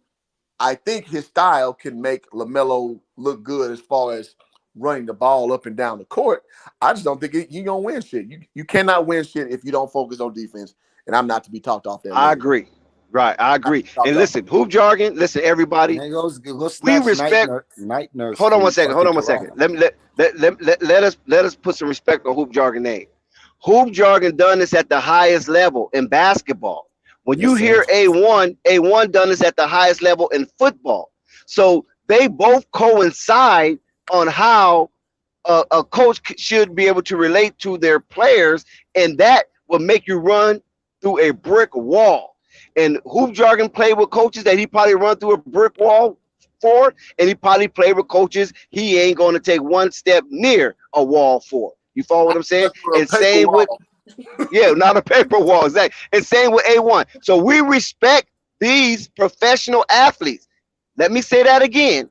I think his style can make LaMelo look good as far as running the ball up and down the court. I just don't think you're gonna win shit. You cannot win shit if you don't focus on defense. And I'm not to be talked off that I ledge. agree. Right, I agree. And Talked off. listen, hoop jargon. Listen, everybody. And goes We snatch respect. night nurse Hold on from one second. Hold fucking on one Toronto. second. Let us put some respect on hoop jargon name. Hoop jargon done this at the highest level in basketball. When Yes, you sir. hear A1 done this at the highest level in football. So they both coincide on how a coach should be able to relate to their players, and that will make you run through a brick wall. And hoop jargon played with coaches that he probably run through a brick wall for, and he probably played with coaches he ain't going to take one step near a wall for. You follow what I'm saying? And same with not a paper wall, exactly. And same with A1. So we respect these professional athletes. Let me say that again.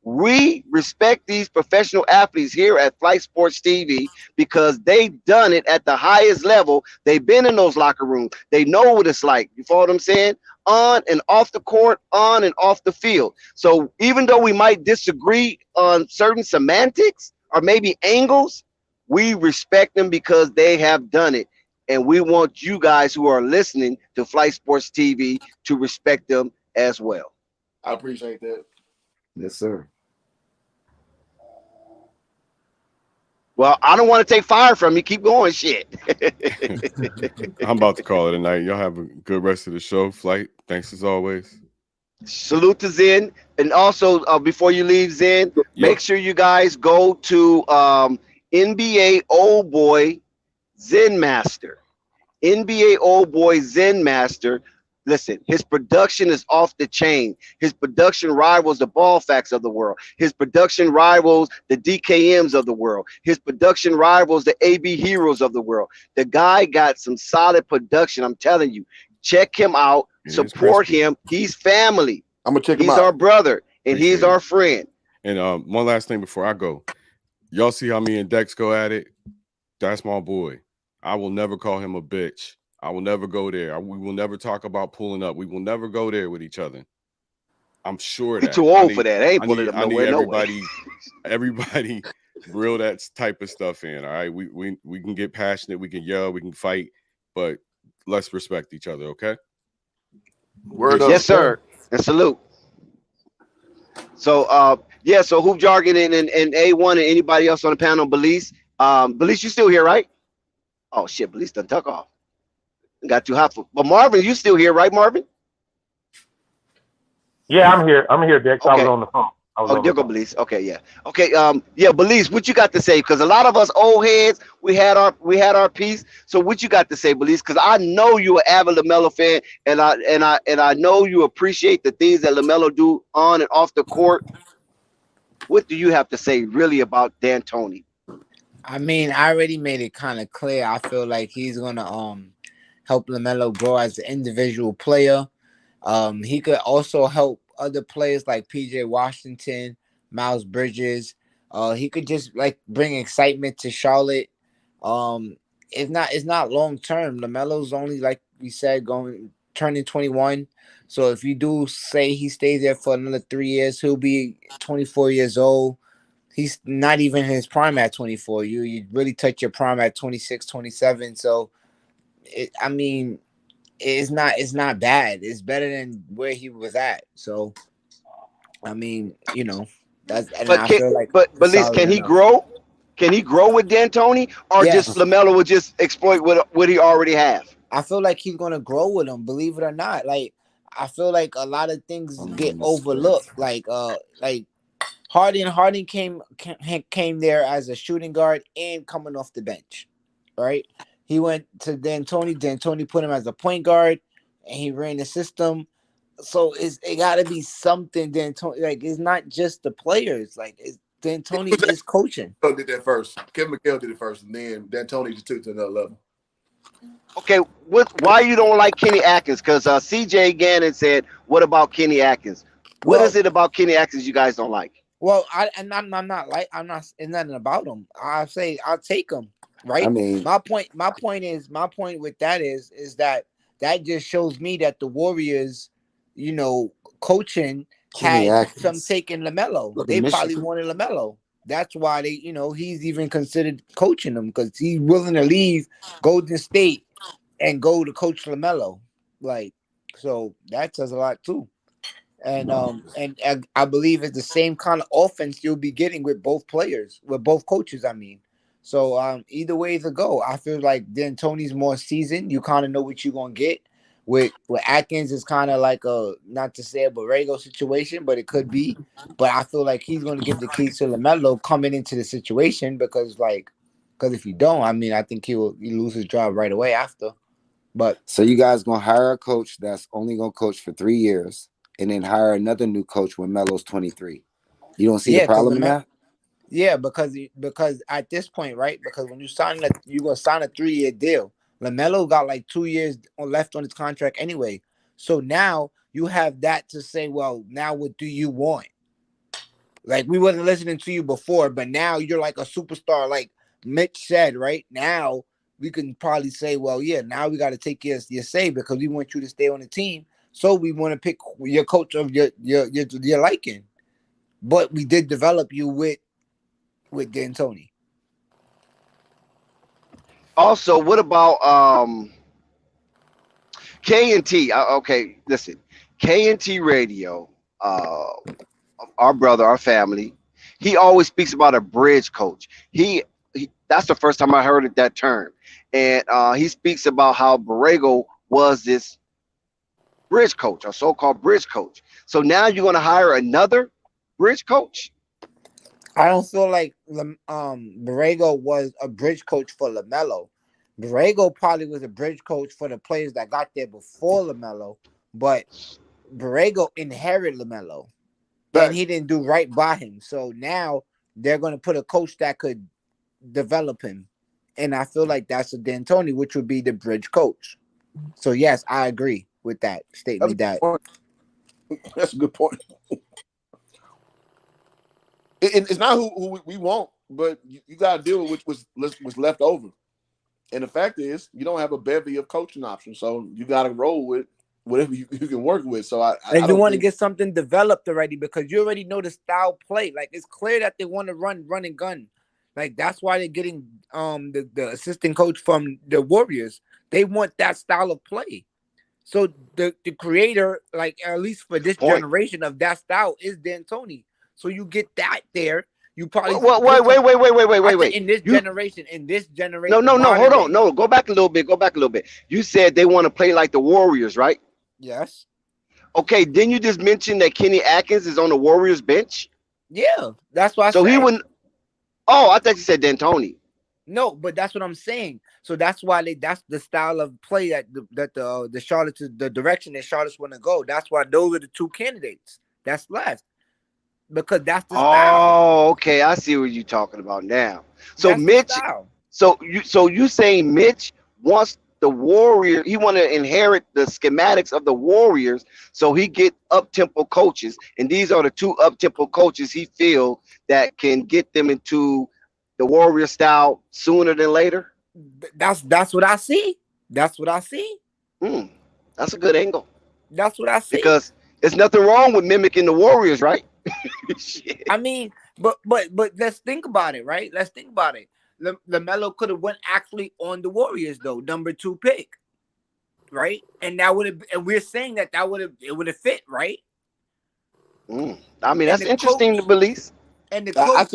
We respect these professional athletes here at Flight Sports TV because they've done it at the highest level. They've been in those locker rooms. They know what it's like. You follow what I'm saying? On and off the court, on and off the field. So even though we might disagree on certain semantics or maybe angles, we respect them because they have done it. And we want you guys who are listening to Flight Sports TV to respect them as well. I appreciate that. Yes, sir. Well, I don't want to take fire from you. Keep going, shit. I'm about to call it a night. Y'all have a good rest of the show. Flight, thanks as always. Salute to Zen. And also, before you leave, Zen, make sure you guys go to NBA Old Boy Zen Master. NBA Old Boy Zen Master. Listen, his production is off the chain. His production rivals the Ball Facts of the world. His production rivals the DKMs of the world. His production rivals the AB Heroes of the world. The guy got some solid production. I'm telling you, check him out. Support him. He's family. I'm gonna check him out. He's our brother, and Appreciate he's it. our friend. And one last thing before I go. Y'all see how me and Dex go at it? That's my boy. I will never call him a bitch. I will never go there. We will never talk about pulling up. We will never go there with each other. I'm sure He's that. too old for that. I ain't pulling up nowhere. Everybody reel that type of stuff in. All right. We can get passionate, we can yell, we can fight, but let's respect each other, okay? Word up. Yes, sir. And salute. So so Hoop Jargon and A1 and anybody else on the panel, Belize. Belize, you still here, right? Oh shit, Belize done tuck off. Got too hot for. But Marvin, you still here, right, Marvin? Yeah, I'm here. I'm here, Dex. I was Okay. on the phone. There go Belize. Okay, yeah. Okay, Belize, what you got to say? Because a lot of us old heads, we had our piece. So what you got to say, Belize? Because I know you're an avid LaMelo fan, and I know you appreciate the things that LaMelo do on and off the court. What do you have to say really about D'Antoni? I mean, I already made it kind of clear. I feel like he's gonna help LaMelo grow as an individual player. He could also help other players like PJ Washington, Miles Bridges. He could just like bring excitement to Charlotte. It's not long term. LaMelo's only, like we said, turning 21. So if you do say he stays there for another 3 years, he'll be 24 years old. He's not even in his prime at 24. You really touch your prime at 26, 27. So it's not bad. It's better than where he was at. So I mean, that's, and I feel like but it's Liz, solid can he enough. grow? Can he grow with D'Antoni, or Yes. just LaMelo will just exploit what he already have? I feel like he's gonna grow with him, believe it or not. Like I feel like a lot of things get overlooked. Like Harden came there as a shooting guard and coming off the bench, right? He went to D'Antoni. D'Antoni put him as a point guard, and he ran the system. So it got to be something. D'Antoni, like, it's not just the players. Like D'Antoni is coaching. Did that first. Kevin McHale did it first, and then D'Antoni just took it to another level. Okay, why you don't like Kenny Atkins? Because CJ Gannon said, "What about Kenny Atkins?" What Well, is it about Kenny Atkins you guys don't like? well, I'm not like I'm not. It's nothing about him. I say I'll take him. I Right. mean, My point with that is that just shows me that the Warriors, coaching Kenny had some Atkins. take in Lamelo. Look at They probably Michigan. wanted Lamelo. That's why he's even considered coaching them because he's willing to leave Golden State and go to coach Lamelo. Like, so that says a lot too. And I believe it's the same kind of offense you'll be getting with both players, with both coaches. I mean, so either way to go, I feel like then Tony's more seasoned. You kind of know what you're gonna get. With Atkins is kind of like a, not to say a Borrego situation, but it could be. But I feel like he's gonna give the keys to Lamelo coming into the situation because if you don't, I mean, I think he lose his job right away after. But So you guys gonna hire a coach that's only gonna coach for 3 years, and then hire another new coach when Melo's 23. You don't see the yeah, problem in that? yeah, because at this point, right? Because when you're gonna sign a 3-year deal. LaMelo got like 2 years left on his contract anyway. So now you have that to say, well, now what do you want? Like, we wasn't listening to you before, but now you're like a superstar, like Mitch said, right? Now we can probably say, well, yeah, now we got to take your say because we want you to stay on the team. So we want to pick your coach of your liking. But we did develop you with D'Antoni. Also, what about K&T? Okay, listen, K&T Radio, our brother, our family, he always speaks about a bridge coach. He that's the first time I heard of that term, and he speaks about how Borrego was this bridge coach, a so-called bridge coach. So now you're going to hire another bridge coach? I don't feel like Borrego was a bridge coach for LaMelo. Borrego probably was a bridge coach for the players that got there before LaMelo, but Borrego inherited LaMelo, and he didn't do right by him. So now they're going to put a coach that could develop him, and I feel like that's a D'Antoni, which would be the bridge coach. So yes, I agree with that statement. That's a good point. It's not who we want, but you got to deal with what was left over. And the fact is, you don't have a bevy of coaching options, so you got to roll with whatever you can work with. So I you want to get something developed already because you already know the style play. Like, it's clear that they want to run and gun. Like, that's why they're getting the assistant coach from the Warriors. They want that style of play. So the creator, like, at least for this generation of that style, is D'Antoni. So you get that there. You probably wait. In this generation. No. Hold on. No, go back a little bit. You said they want to play like the Warriors, right? Yes. Okay. Didn't you just mention that Kenny Atkins is on the Warriors bench? Yeah, that's why. So he wouldn't. Oh, I thought you said D'Antoni. No, but that's what I'm saying. So that's why that's the style of play that the Charlotte, the direction that Charlotte's want to go. That's why those are the two candidates that's left. Because that's the style. Oh, okay. I see what you're talking about now. So that's Mitch, so you saying Mitch wants the Warriors, he want to inherit the schematics of the Warriors, so he get up-tempo coaches, and these are the two up-tempo coaches he feel that can get them into the Warrior style sooner than later. That's what I see. That's what I see. That's a good angle. That's what I see. Because there's nothing wrong with mimicking the Warriors, right? I mean, but let's think about it, right? Let's think about it. LaMelo could have went actually on the Warriors though, number 2 pick, right? And that would have, and we're saying that would have fit, right? I mean, that's interesting to believe. And the coach,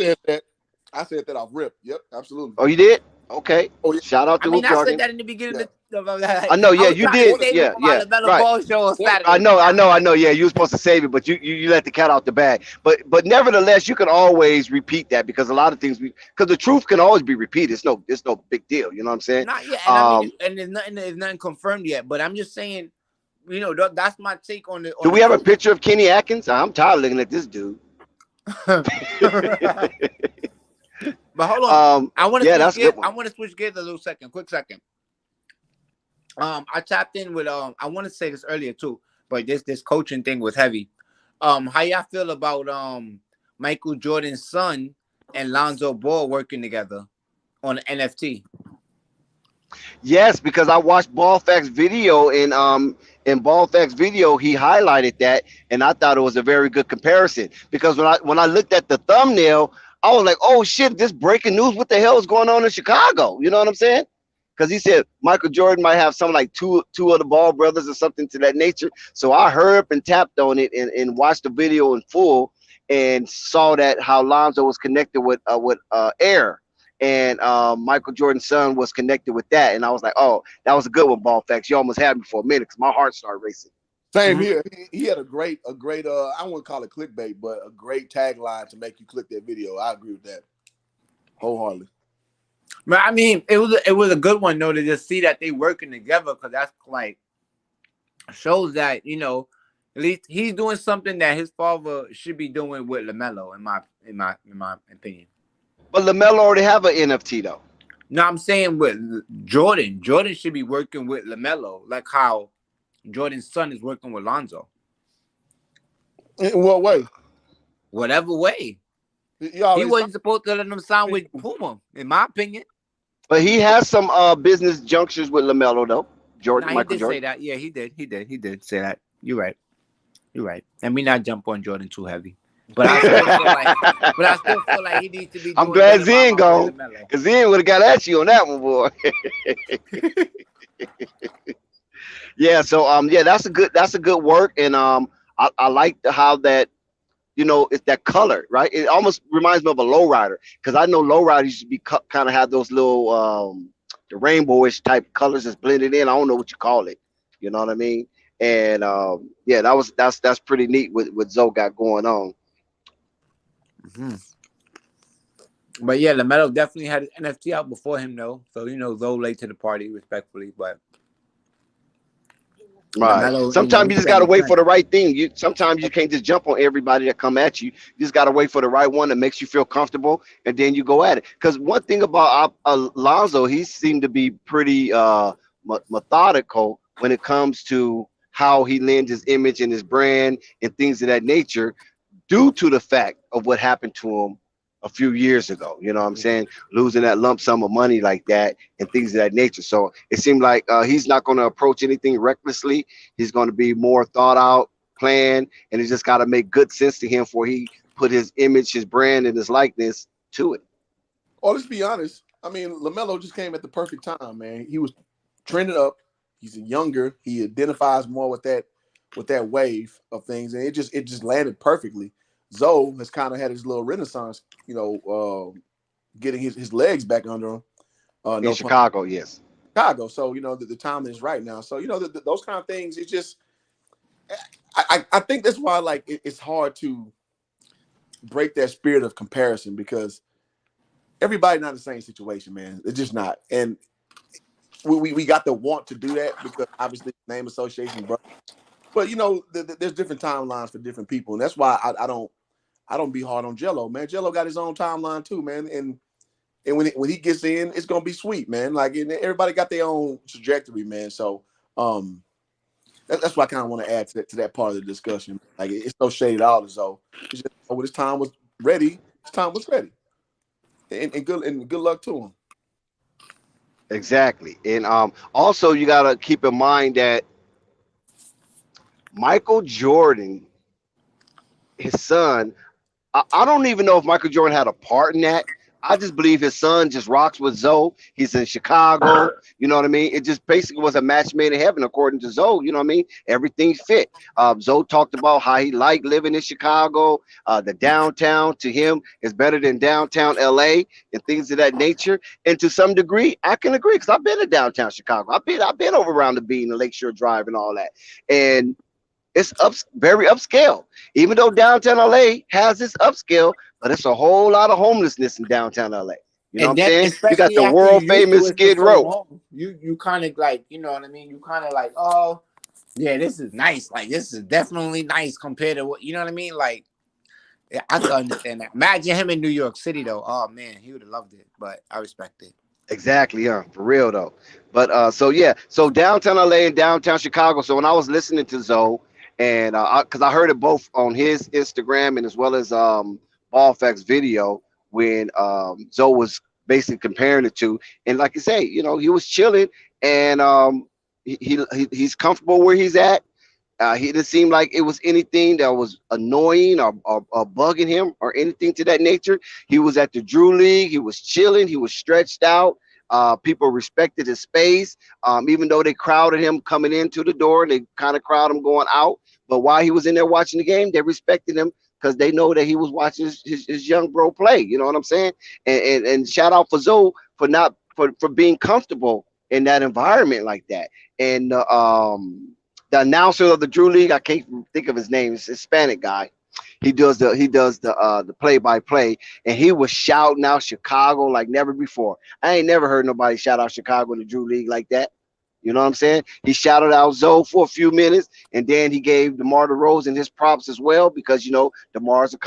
I said that off rip. Yep, absolutely. Oh, you did? Okay. Oh, yeah. Shout out to I said that in the beginning. I know, yeah, you did. Yeah. Ball show on Saturday. I know. Yeah, you were supposed to save it, but you let the cat out the bag. But nevertheless, you can always repeat that because a lot of things because the truth can always be repeated. It's no big deal. You know what I'm saying? Not yet. And there's nothing confirmed yet. But I'm just saying, that's my take on it. Do we have a picture of Kenny Atkins? I'm tired of looking at this dude. But hold on, I want to switch gears a little quick second. I tapped in with I want to say this earlier too, but this coaching thing was heavy. How y'all feel about Michael Jordan's son and Lonzo Ball working together on an NFT? Yes, because I watched Ball Facts video, and in Ball Facts video he highlighted that, and I thought it was a very good comparison because when I looked at the thumbnail, I was like, oh shit, this breaking news! What the hell is going on in Chicago? You know what I'm saying? Because he said Michael Jordan might have something like two of the Ball brothers or something to that nature. So I heard up and tapped on it and watched the video in full and saw that how Lonzo was connected with Air, and Michael Jordan's son was connected with that, and I was like, oh, that was a good one, Ball Facts. You almost had me for a minute because my heart started racing. Same here. He had a great I wouldn't call it clickbait, but a great tagline to make you click that video. I agree with that wholeheartedly. But I mean, it was a good one though to just see that they working together, because that's like shows that, you know, at least he's doing something that his father should be doing with Lamelo, in my opinion. But Lamelo already have an NFT though. No, I'm saying with Jordan. Jordan should be working with Lamelo, like how Jordan's son is working with Lonzo. In what way? Whatever way. He wasn't supposed to let him sign with Puma, in my opinion. But he has some business junctures with Lamelo though. Jordan, Nah, Michael he did Jordan. say that. Yeah, he did say that. You're right. Let me not jump on Jordan too heavy. But I still feel like he needs to be. I'm glad Zen gone, because Zen would have got at you on that one, boy. Yeah. So yeah, that's a good work, and I like how that, you know, it's that color, right? It almost reminds me of a lowrider, because I know lowriders used to be kind of have those little the rainbowish type colors that's blended in. I don't know what you call it. You know what I mean? And yeah, that's pretty neat what Zoe got going on. Mm-hmm. But yeah, Lamelo definitely had an NFT out before him, though. So, you know, Zoe late to the party, respectfully. But right. LaMelo, Sometimes you just gotta wait for the right thing. Sometimes you can't just jump on everybody that come at you. You just gotta wait for the right one that makes you feel comfortable, and then you go at it. Because one thing about Alonzo, he seemed to be pretty methodical when it comes to how he lends his image and his brand and things of that nature, due to the fact of what happened to him a few years ago. You know what I'm saying? Losing that lump sum of money like that and things of that nature. So it seemed like he's not going to approach anything recklessly. He's going to be more thought out, planned, and it just got to make good sense to him before he put his image, his brand, and his likeness to it. Oh, let's be honest. I mean, LaMelo just came at the perfect time, man. He was trending up. He's younger. He identifies more with that wave of things, and it just landed perfectly. Zoe has kind of had his little renaissance, you know, getting his legs back under him. In Chicago, yes. Chicago. So, you know, the time is right now. So, you know, those kind of things, it's just, I think that's why, like, it's hard to break that spirit of comparison, because everybody not in the same situation, man. It's just not. And we got the want to do that because obviously name association, bro. But, you know, there's different timelines for different people. And that's why I don't be hard on Jello, man. Jello got his own timeline too, man. And when he gets in, it's gonna be sweet, man. Like, everybody got their own trajectory, man. So that's why I kind of want to add to that part of the discussion. Like, it's no shade at all. So it's just, when his time was ready, and good luck to him. Exactly. And also you gotta keep in mind that Michael Jordan, his son, I don't even know if Michael Jordan had a part in that. I just believe his son just rocks with Zoe. He's in Chicago. You know what I mean? It just basically was a match made in heaven, according to Zoe. You know what I mean? Everything fit. Zoe talked about how he liked living in Chicago. The downtown to him is better than downtown LA and things of that nature. And to some degree, I can agree, because I've been to downtown Chicago. I've been over around the Bean and Lakeshore Drive and all that. And it's very upscale. Even though downtown LA has its upscale, but it's a whole lot of homelessness in downtown LA. You know what I'm saying? You got the world famous Skid Row. You kind of like, you know what I mean? You kind of like, oh, yeah, this is nice. Like, this is definitely nice compared to what, you know what I mean? Like, yeah, I can understand that. Imagine him in New York City, though. Oh, man, he would have loved it, but I respect it. Exactly, yeah, for real though. But so yeah, so downtown LA and downtown Chicago. So when I was listening to Zoe, And because I heard it both on his Instagram and as well as Ballfax video when Zoe was basically comparing the two. And like you say, you know, he was chilling and he's comfortable where he's at. He didn't seem like it was anything that was annoying or bugging him or anything to that nature. He was at the Drew League. He was chilling. He was stretched out. People respected his space, even though they crowded him coming into the door. They kind of crowded him going out. But while he was in there watching the game, they respected him because they know that he was watching his young bro play. You know what I'm saying? And shout out for Zoe for not for being comfortable in that environment like that. And the announcer of the Drew League, I can't think of his name. It's a Hispanic guy. He does the play-by-play, and he was shouting out Chicago like never before. I ain't never heard nobody shout out Chicago in the Drew League like that. You know what I'm saying? He shouted out Zoe for a few minutes, and then he gave DeMar DeRozan his props as well because, you know, DeMar's a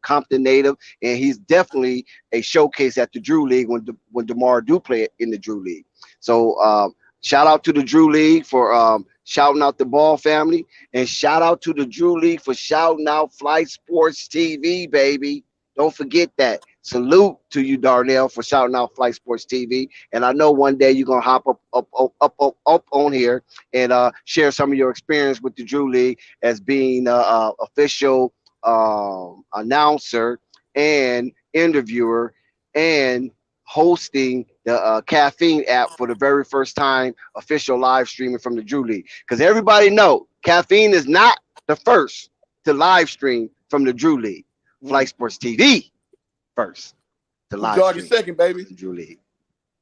Compton native, and he's definitely a showcase at the Drew League when DeMar do play in the Drew League. So shout out to the Drew League for shouting out the Ball family, and shout out to the Drew League for shouting out Flight Sports TV, baby. Don't forget that. Salute to you, Darnell, for shouting out Flight Sports TV. And I know one day you're gonna hop up on here and share some of your experience with the Drew League as being official announcer and interviewer and hosting the Caffeine app for the very first time, official live streaming from the Drew League. Because everybody know Caffeine is not the first to live stream from the Drew League. Flight Sports TV first to live Jargon stream second, baby. from Drew League.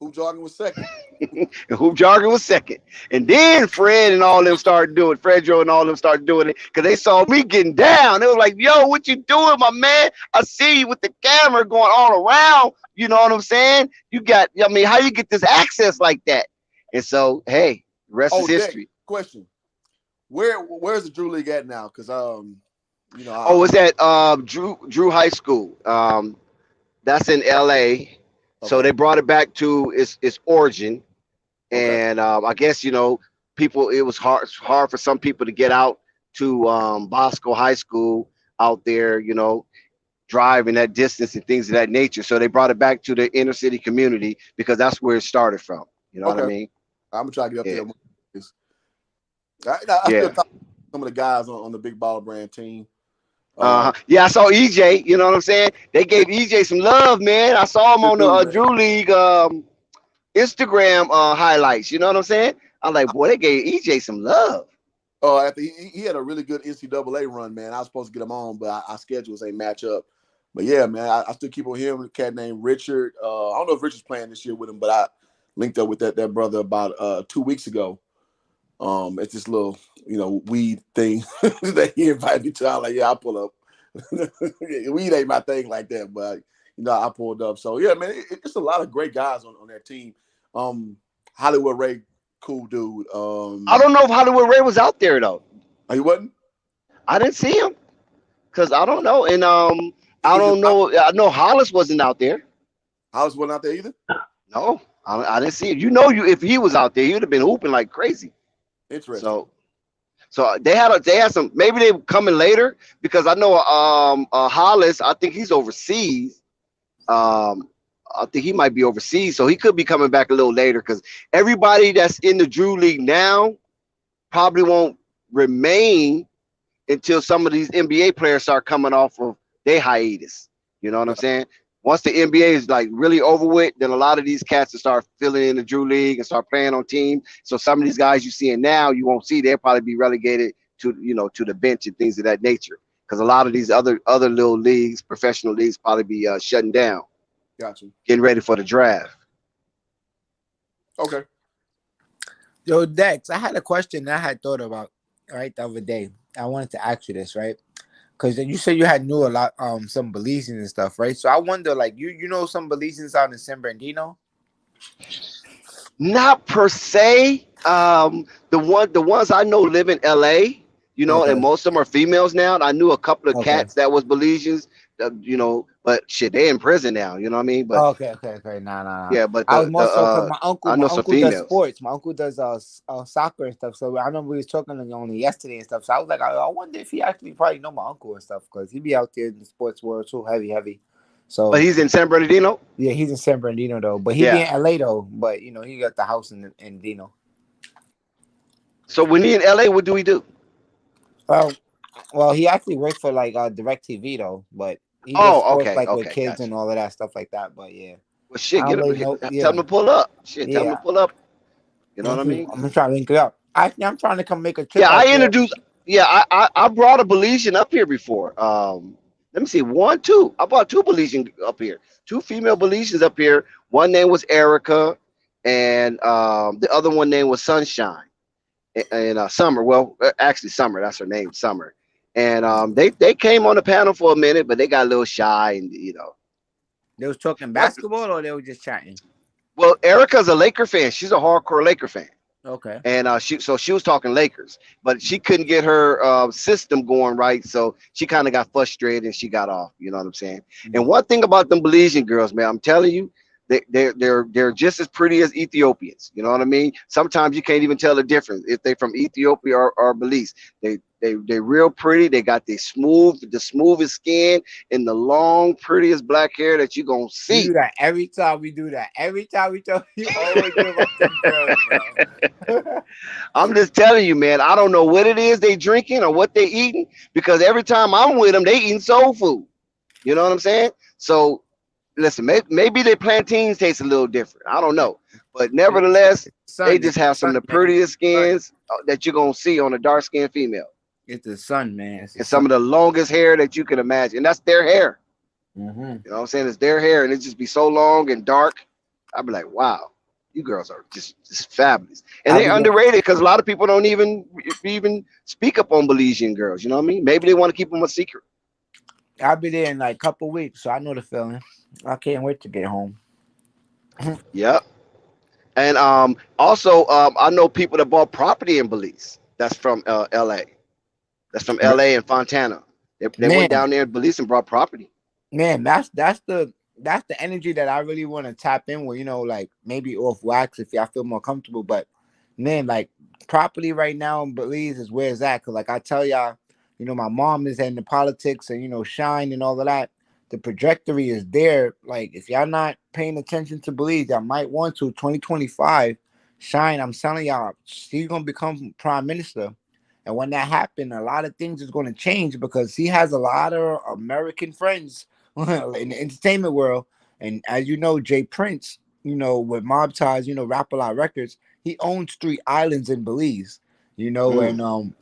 Hoop Jargon was second. And Hoop Jargon was second. And then Fred and all them started doing it. Fredro and all them started doing it because they saw me getting down. They was like, yo, what you doing, my man? I see you with the camera going all around. You know what I'm saying? You got, I mean, how you get this access like that? And so, hey, the rest is history. Dick, question. Where's the Drew League at now? Because you know, it's at Drew High School. That's in LA. So they brought it back to its origin, and I guess, you know, people, it was hard for some people to get out to Bosco High School out there, you know, driving that distance and things of that nature. So they brought it back to the inner city community because that's where it started from. You know what I mean? I'm gonna try to get up there. I still talk to some of the guys on the Big Baller Brand team. Yeah, I saw EJ. You know what I'm saying? They gave EJ some love, man. I saw him on the Drew League Instagram highlights. You know what I'm saying? I'm like, boy, they gave EJ some love. Oh, after he had a really good NCAA run, man. I was supposed to get him on, but our schedules ain't match up. But yeah, man, I still keep on hearing a cat named Richard. I don't know if Richard's playing this year with him, but I linked up with that brother about 2 weeks ago. It's this little, you know, weed thing that he invited me to. I'm like, yeah, I'll pull up. Weed ain't my thing like that, but you know, I pulled up. So yeah, man, it's a lot of great guys on that team. Hollywood Ray, cool dude. I don't know if Hollywood Ray was out there though. Oh, he wasn't? I didn't see him because I don't know, and I don't know. I know Hollis wasn't out there. Hollis wasn't out there either. No, I didn't see him. You know, if he was out there, he would have been hooping like crazy. Interesting. So they had some. Maybe they were coming later because I know Hollis. I think he's overseas. I think he might be overseas, so he could be coming back a little later because everybody that's in the Drew League now probably won't remain until some of these NBA players start coming off of their hiatus. You know what I'm saying? Once the NBA is like really over with, then a lot of these cats will start filling in the Drew League and start playing on teams. So some of these guys you seeing now, you won't see. They'll probably be relegated to, you know, to the bench and things of that nature. Because a lot of these other little leagues, professional leagues, probably be shutting down. Gotcha. Getting ready for the draft. Okay. Yo, Dex, I had a question that I had thought about right the other day. I wanted to ask you this, right? Because you said you had knew a lot, some Belizeans and stuff, right? So I wonder, like, you know some Belizeans out in San Bernardino? Not per se. The ones I know live in LA. you know, and Okay. most of them are females now. And I knew a couple of Okay. cats that was Belizeans, you know, but shit, they in prison now. You know what I mean? But Okay. Nah. yeah, but I was more so because I my know some uncle does females. sports. My uncle does soccer and stuff. So I remember we was talking only yesterday and stuff. So I was like, I wonder if he actually probably know my uncle and stuff because he be out there in the sports world too heavy. But So he's in San Bernardino. yeah, he's in San Bernardino though, but he be Yeah. in LA though. But you know, he got the house in Dino. So when he in LA, what do he do? Well, he actually works for like DirecTV though, but he does Oh, sports okay, like with okay, kids gotcha. and all of that stuff like that. But yeah, Well, I shit, don't get really him. know. Tell him Yeah, to pull up. Shit, tell him to yeah. pull up. You know what I mean? I'm trying to link it up. I'm trying to come make a trip Yeah, out I there. introduced. Yeah, I brought a Belizean up here before. Let me see, one, two. I brought two Belizean up here, two female Belizeans up here. One name was Erica, and the other one name was Sunshine and Summer. Well, actually Summer. That's her name, Summer. And they came on the panel for a minute, but they got a little shy, and you know. They was talking What? basketball or they were just chatting. Well, Erica's a Laker fan. She's a hardcore Laker fan. Okay. And she was talking Lakers, but she couldn't get her system going right, so she kind of got frustrated and she got off. You know what I'm saying? And one thing about them Belizean girls, man, I'm telling you, they're just as pretty as Ethiopians. You know what I mean? Sometimes you can't even tell the difference if they're from Ethiopia or Belize. They're real pretty. They got the smoothest skin and the long, prettiest black hair that you gonna You see. do that every time we do that. Every time we talk, you always give up them girls, bro. I'm just telling you, man. I don't know what it is they drinking or what they eating because every time I'm with them, they eating soul food. You know what I'm saying? So listen, maybe their plantains taste a little different. I don't know, but nevertheless, they just have some of the prettiest skins that you're gonna see on a dark skinned female, It's the sun, man. It's the and some of the longest hair that you can imagine. And that's their hair. Mm-hmm. You know what I'm saying? It's their hair, and it just be so long and dark. I'd be like, wow, you girls are just fabulous, and they're underrated because a lot of people don't even speak up on Belizean girls. You know what I mean? Maybe they want to keep them a secret. I'll be there in like a couple weeks, so I know the feeling. I can't wait to get home. Yep. And also, I know people that bought property in Belize. That's from L.A. That's from L.A. and Fontana. They went down there in Belize and brought property. Man, that's the energy that I really want to tap in with. You know, like maybe off wax if y'all feel more comfortable. But man, like property right now in Belize is where it's at. Cause like I tell y'all, you know, my mom is in the politics and you know, shine and all of that. The trajectory is there. Like if y'all not paying attention to Belize, y'all might want to. 2025, shine. I'm telling y'all, she's gonna become prime minister. And when that happens, a lot of things is going to change because he has a lot of American friends in the entertainment world. And as you know, Jay Prince, you know, with Mob Ties, you know, Rap A Lot Records, he owns 3 islands in Belize, you know, and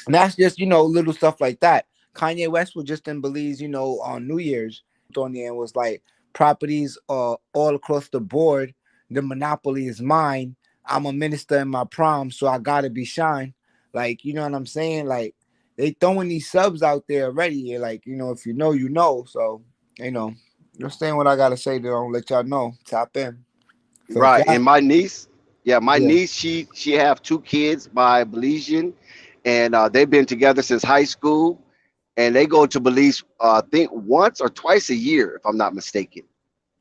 that's just, you know, little stuff like that. Kanye West was just in Belize, you know, on New Year's. On the end was like properties all across the board. The monopoly is mine. I'm a minister in my prom, so I gotta be shine. Like, you know what I'm saying? Like, they throwing these subs out there already. Like, you know, if you know, you know. So, you know, just saying what I gotta say to don't let y'all know. Tap in. So Right. And my niece, my Yeah. niece, she have 2 kids by Belizean, and they've been together since high school, and they go to Belize, I think once or twice a year, if I'm not mistaken.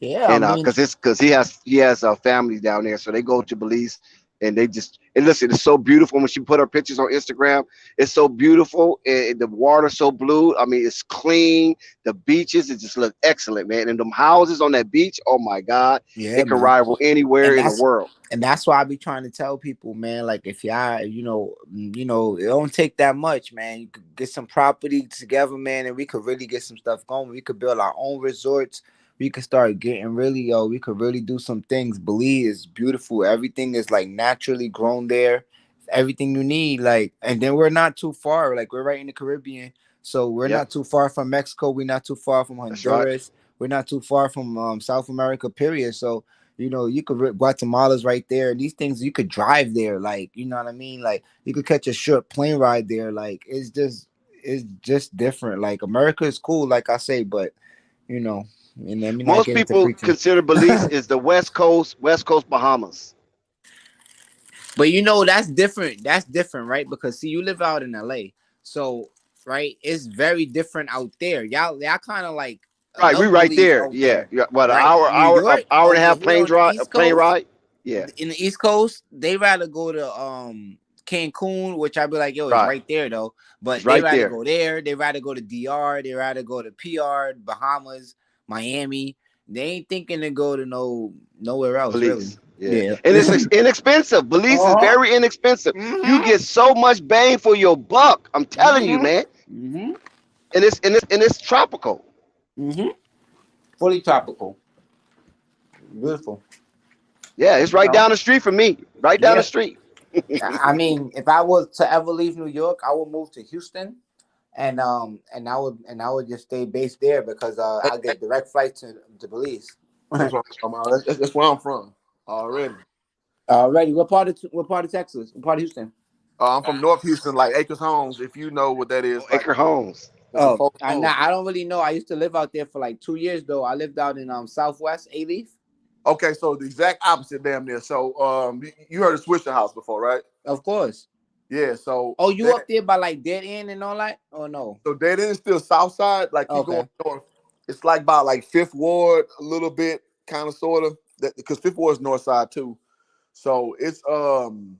Yeah, I And mean, because he has a family down there, so they go to Belize, and they just and listen. It's so beautiful when she put her pictures on Instagram. It's so beautiful, and the water's so blue. I mean, it's clean. The beaches, it just look excellent, man. And them houses on that beach, oh my God, yeah, it can man. rival anywhere in the world. And that's why I be trying to tell people, man, like if y'all, you know, it don't take that much, man. You could get some property together, man, and we could really get some stuff going. We could build our own resorts. We could start getting really, we could really do some things. Belize is beautiful. Everything is like naturally grown there. Everything you need, like, and then we're not too far. Like we're right in the Caribbean. So we're not too far from Mexico. We're not too far from That's right. Honduras. We're not too far from South America, period. So you know, you could Guatemala's right there, and these things you could drive there, like you know what I mean. Like you could catch a short plane ride there. Like it's just different. Like America is cool, like I say, but you know, and let me not Most get into people preaching. consider Belize is the West Coast Bahamas. But you know that's different. That's different, right? Because see, you live out in LA, so right, it's very different out there. Y'all kind of like Right, we love right believe there. out Yeah, there, yeah. What, an right? hour, New York, hour and a over half here plane on the drive, a East plane Coast, ride. Yeah, in the East Coast, they rather go to Cancun, which I'd be like, yo, it's right. right there though. It's But they right rather there. go there. They rather go to DR. They rather go to PR, Bahamas, Miami. They ain't thinking to go to nowhere else really. Belize. Yeah, Yeah. and it's inexpensive. Belize is Uh-huh. very inexpensive. You Mm-hmm. get so much bang for your buck. I'm telling you, Mm-hmm. man. Mm-hmm. And it's tropical. Mm-hmm. Fully tropical. Beautiful. Yeah, it's You right know. down the street from me. Right down the Yeah. street. I mean, if I was to ever leave New York, I would move to Houston, and I would just stay based there because I'll get direct flights to Belize. That's what I'm talking about. That's where I'm from already. Already, what part of Texas? What part of Houston? I'm from North Houston, like Acres Homes. If you know what that Oh, is, like Acre Homes. it's a Oh, folk I home. now I don't really know. I used to live out there for like 2 years though. I lived out in Southwest A-Leaf. Okay, so the exact opposite, damn near. So you heard of Swisher House before, right? Of course. Yeah. So Oh, you that up there by like Dead End and all that? Oh no. so that is still South Side. Like keep going Okay. north. It's like by like Fifth Ward, a little bit, kind of sort of. That because Fifth Ward is North Side too. So it's kind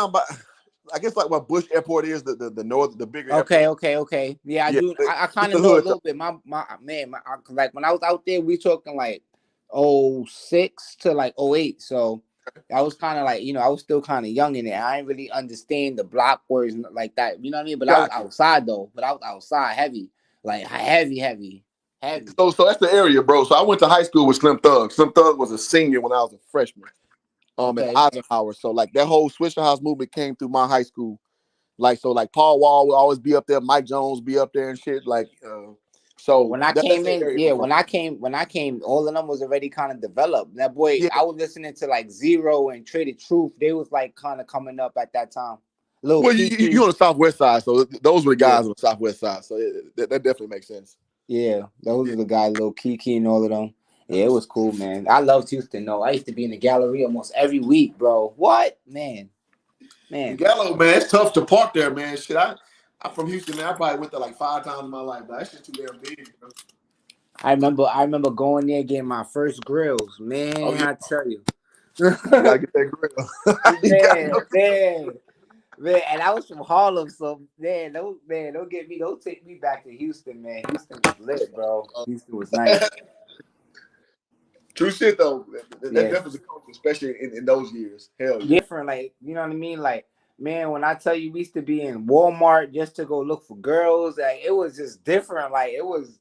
of by, I guess like what Bush Airport is, the north, the bigger Okay, airport. okay, okay. Yeah, I Yeah, do. I it's kind the of know a hood. little bit. My man, like when I was out there, we talking like 06 to like 08. So I was kind of like, I was still kind of young in it. I didn't really understand the block words like that. You know what I mean? But I was Gotcha. outside though. But I was outside heavy, like heavy, heavy, heavy. So that's the area, bro. So I went to high school with Slim Thug. Slim Thug was a senior when I was a freshman. At Okay. Eisenhower. So like that whole Swisher House movement came through my high school. Like so, like Paul Wall would always be up there, Mike Jones be up there and shit. Like, so When I that's came the in, area yeah, I'm from. when I came, all of them was already kind of developed. That boy, Yeah. I was listening to like Zero and Traded Truth. They was like kind of coming up at that time. Little Well, you Kiki, on the southwest side, so those were the yeah, guys on the southwest side. So that definitely makes sense. yeah, those Yeah. are the guys, Little Kiki and all of them. Yeah, it was cool, man. I loved Houston though. I used to be in the gallery almost every week, bro. What, man, And man. Gallo, man, it's tough to park there, man. Shit, I'm from Houston, man. I probably went there like 5 times in my life. But that shit's too damn big, bro. I remember going there getting my first grills, Oh man. yeah, I tell you, you gotta get that grill. You gotta man, go. man. Man, and I was from Harlem, so don't get me, don't take me back to Houston, man. Houston was lit, bro. Houston was nice. True shit though. That Yeah. definitely culture, especially in those years. Hell yeah. Different, like, you know what I mean? Like, man, when I tell you we used to be in Walmart just to go look for girls, like it was just different. Like it was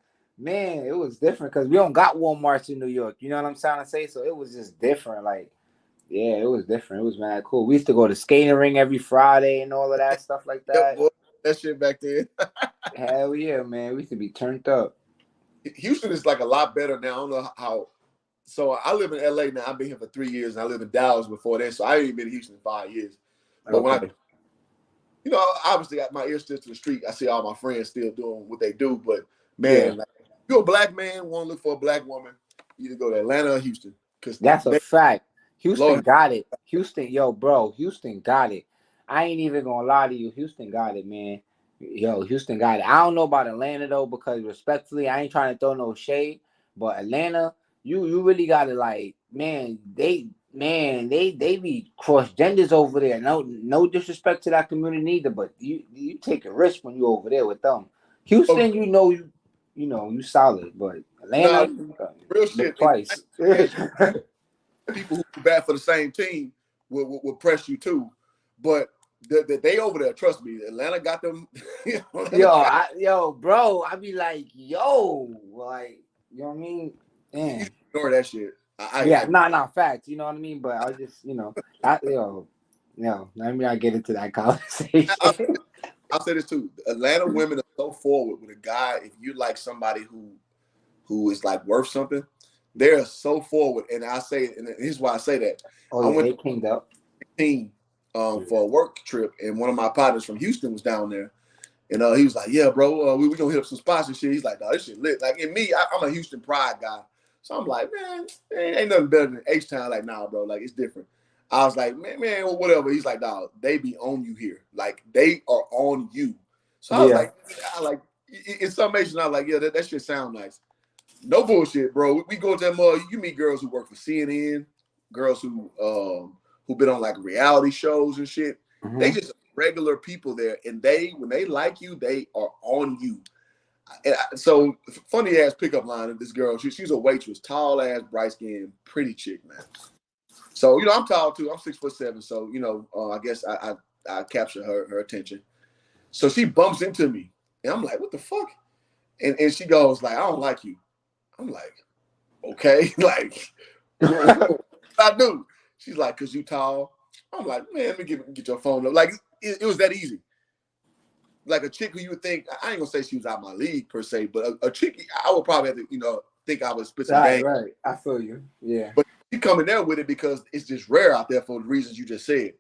different because we don't got Walmarts in New York. You know what I'm trying to say? So it was just different. Like, yeah, it was different. It was mad cool. We used to go to skating ring every Friday and all of that stuff like Yep, that. boy. That shit back then. Hell yeah, man. We used to be turned up. Houston is like a lot better now. I don't know how. So I live in LA now. I've been here for 3 years, and I live in Dallas before then. So I ain't been in Houston in 5 years. But when Okay. obviously got my ear still to the street. I see all my friends still doing what they do. But Yeah. man, like, if you're a black man, want to look for a black woman, you either go to Atlanta or Houston. Because That's a fact. Houston Lord, got it. Houston, yo, bro, Houston got it. I ain't even gonna lie to you. Houston got it, man. Yo, Houston got it. I don't know about Atlanta though, because respectfully, I ain't trying to throw no shade. But Atlanta, you really gotta like, they be cross genders over there. No disrespect to that community either, but you take a risk when you over there with them. Houston, you solid, but nah, Atlanta, real look shit. twice. People who bat for the same team will press you too. But they over there, trust me. Atlanta got them. Bro, I be like, like, you know what I mean? Damn. Ignore that shit. Yeah, facts. You know what I mean? But I just, let me not get into that conversation. I'll say this too. Atlanta women are so forward with a guy. If you like somebody who is like worth something, they're so forward. And I say, and here's why I say that. Oh I yeah, went they cleaned up. to a team for a work trip, and one of my partners from Houston was down there. And he was like, "Yeah, bro, we gonna hit up some spots and shit." He's like, "No, this shit lit." Like in me, I'm a Houston pride guy, so I'm like, "Man, ain't nothing better than H Town." Like, nah, bro, like it's different. I was like, man, whatever. He's like, dog, they be on you here. Like, they are on you. So I was like, in summation, I was like, yeah, that shit sound nice. No bullshit, bro. We go to that mall. You meet girls who work for CNN, girls who been on like reality shows and shit. Mhm. They just regular people there, and when they like you, they are on you. So funny ass pickup line of this girl. She's a waitress, tall ass, bright skin, pretty chick, man. So I'm tall too. I'm 6'7". So I guess I capture her attention. So she bumps into me, and I'm like, what the fuck? And she goes like, I don't like you. I'm like, okay, like, I do. She's like, cause you tall. I'm like, man, let me get your phone number. Like, it was that easy. Like a chick who you would think, I ain't gonna say she was out my league per se, but a chick I would probably have to, think I would spit some game. Right. I feel you. Yeah. But she coming there with it because it's just rare out there for the reasons you just said.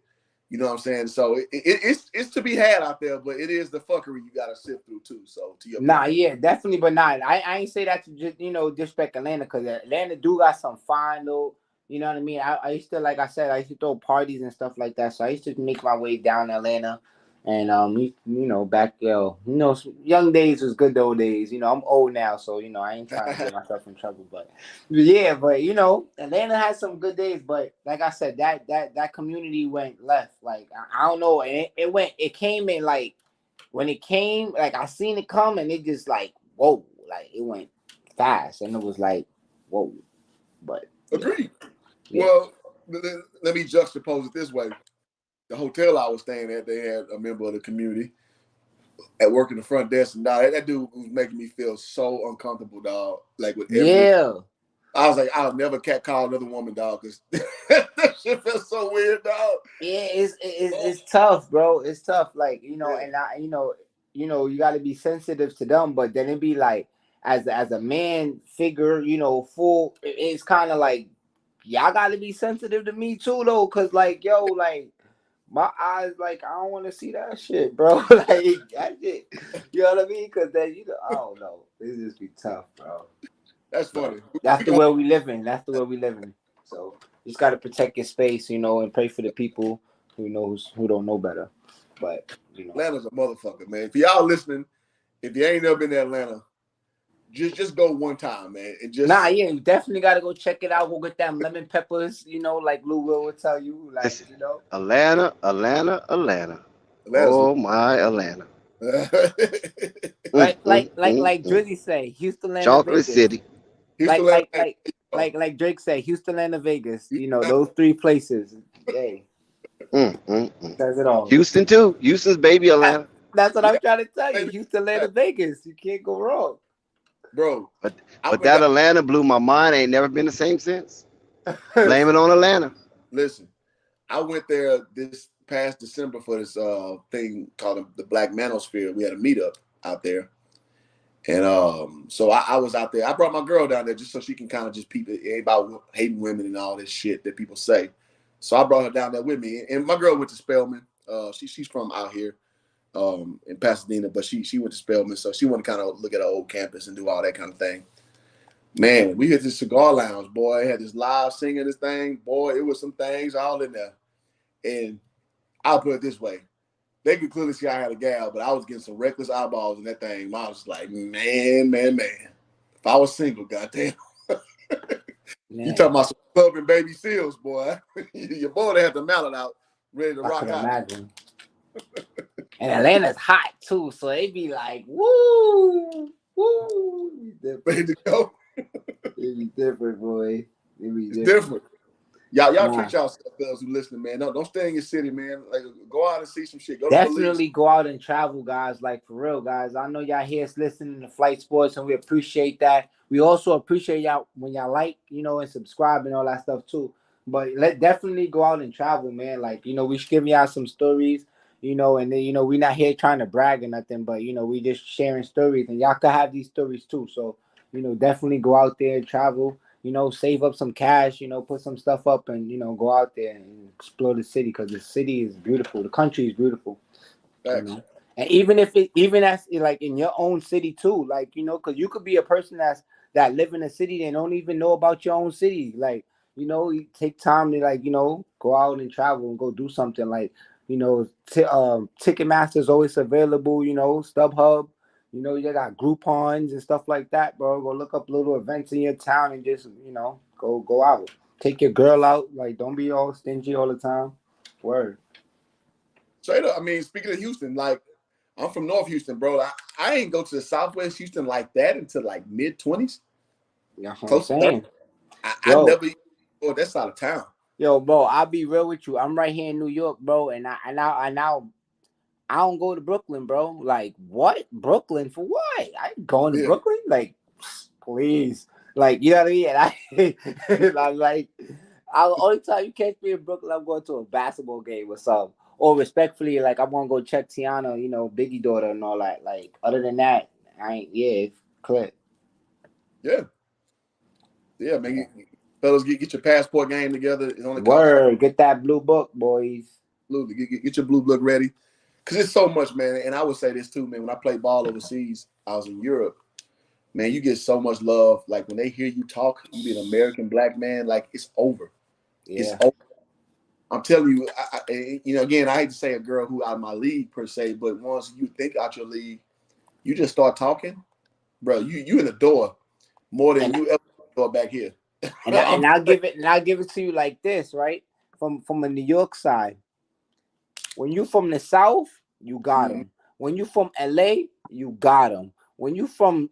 You know what I'm saying? So it's to be had out there, but it is the fuckery you gotta sift through too. So to your point. Yeah, definitely, but I ain't say that to just disrespect Atlanta, because Atlanta do got some fine little, you know what I mean. I used to, like I said, I used to throw parties and stuff like that, so I used to make my way down to Atlanta, and back young days was good old days. I'm old now, so I ain't trying to get myself in trouble, but Atlanta had some good days, but like I said, that community went left. Like I don't know, and it came in like. When it came, like I seen it come, and it just like whoa, like it went fast, and it was like whoa. But agreed. Yeah. Well, let me juxtapose it this way: the hotel I was staying at, they had a member of the community at work in the front desk, and dog, that dude was making me feel so uncomfortable, dog. Like with I was like, I'll never catcall another woman, dog, because that shit feels so weird, dog. Yeah, it's tough, bro. It's tough, like and you got to be sensitive to them, but then it be like as a man figure, full. It's kind of like y'all got to be sensitive to me too, though, because like like my eyes, like I don't want to see that shit, bro. Like that shit, you know what I mean? Because then I don't know, it just be tough, bro. That's funny. That's the way we live in. That's the way we live in. So you just gotta protect your space, and pray for the people who don't know better. But Atlanta's a motherfucker, man. For y'all listening, if you ain't never been to Atlanta, just go one time, man. And just you definitely gotta go check it out. Go get them lemon peppers, like Lou will tell you, like Listen, Atlanta. Atlanta's Oh my Atlanta. like Drizzy say, Houston, Atlanta, Chocolate Vegas. City. Houston, like Drake said, Houston, Atlanta, Vegas. Those three places. Hey, says it all. Houston too. Houston's baby Atlanta. That's what I'm trying to tell you. Houston, Atlanta, Vegas. You can't go wrong, bro. But that Atlanta blew my mind. Ain't never been the same since. Blame it on Atlanta. Listen, I went there this past December for this thing called the Black Manosphere. We had a meetup out there. And so I was out there. I brought my girl down there just so she can kind of just peep it about hating women and all this shit that people say. So I brought her down there with me. And my girl went to Spelman. She's from out here in Pasadena, but she went to Spelman. So she wanted to kind of look at our old campus and do all that kind of thing. Man, we hit this cigar lounge, boy. It had this live singing, this thing. Boy, it was some things all in there. And I'll put it this way. They could clearly see I had a gal, but I was getting some reckless eyeballs in that thing. I was like, man. If I was single, goddamn. You talking about some club and baby seals, boy. Your boy they had the mallet out, ready to rock out. Imagine. And Atlanta's hot too, so they be like, woo. Ready to go. It be different, boy. It's different. Y'all treat yourselves who listening, man. Don't stay in your city, man. Like go out and see some shit. Definitely go out and travel, guys. Like for real, guys. I know y'all here listening to Flight Sports, and we appreciate that. We also appreciate y'all when y'all like, and subscribe and all that stuff too. But definitely go out and travel, man. Like, we should give y'all some stories, and then, we're not here trying to brag or nothing, but we just sharing stories, and y'all could have these stories too. So, definitely go out there and travel. Save up some cash, put some stuff up and, go out there and explore the city, because the city is beautiful. The country is beautiful. And even as like in your own city too, like, because you could be a person that live in a city and don't even know about your own city. Like, you know, you take time to like, you know, go out and travel and go do something like, you know, Ticketmaster is always available, you know, StubHub, you know, you got Groupons and stuff like that, bro. Go look up little events in your town and just, you know, go out. Take your girl out. Like, don't be all stingy all the time. Word. Straight up. I mean, speaking of Houston, like I'm from North Houston, bro. I ain't go to the Southwest Houston like that until like mid-20s. Yeah, that's what I'm Close to 30. saying. I Yo, never even go that side of town. yo, bro, I'll be real with you. I'm right here in New York, bro, and I don't go to Brooklyn, bro. Like, what? Brooklyn for what? I ain't going to Yeah. Brooklyn. Like, please. Like, you know what I mean? And I'm like, only time you catch me in Brooklyn, I'm going to a basketball game or something. Or respectfully, like, I'm going to go check Tiana, you know, Biggie daughter and all that. Like, other than that, it's clear. Yeah. Yeah, man. Fellas, get your passport game together. It's only cost. Word. Get that blue book, boys. Absolutely. Get your blue book ready. Because it's so much, man. And I would say this too, man. When I played ball overseas, I was in Europe. Man, you get so much love. Like when they hear you talk, you be an American black man, like it's over. It's Yeah. over. I'm telling you, you know, again, I hate to say a girl who out of my league per se, but once you think out your league, you just start talking, bro. You in the door more than And you ever door back here. I'll give it to you like this, right? From a New York side. When you from the South, you got them. When you from LA, you got them. When you from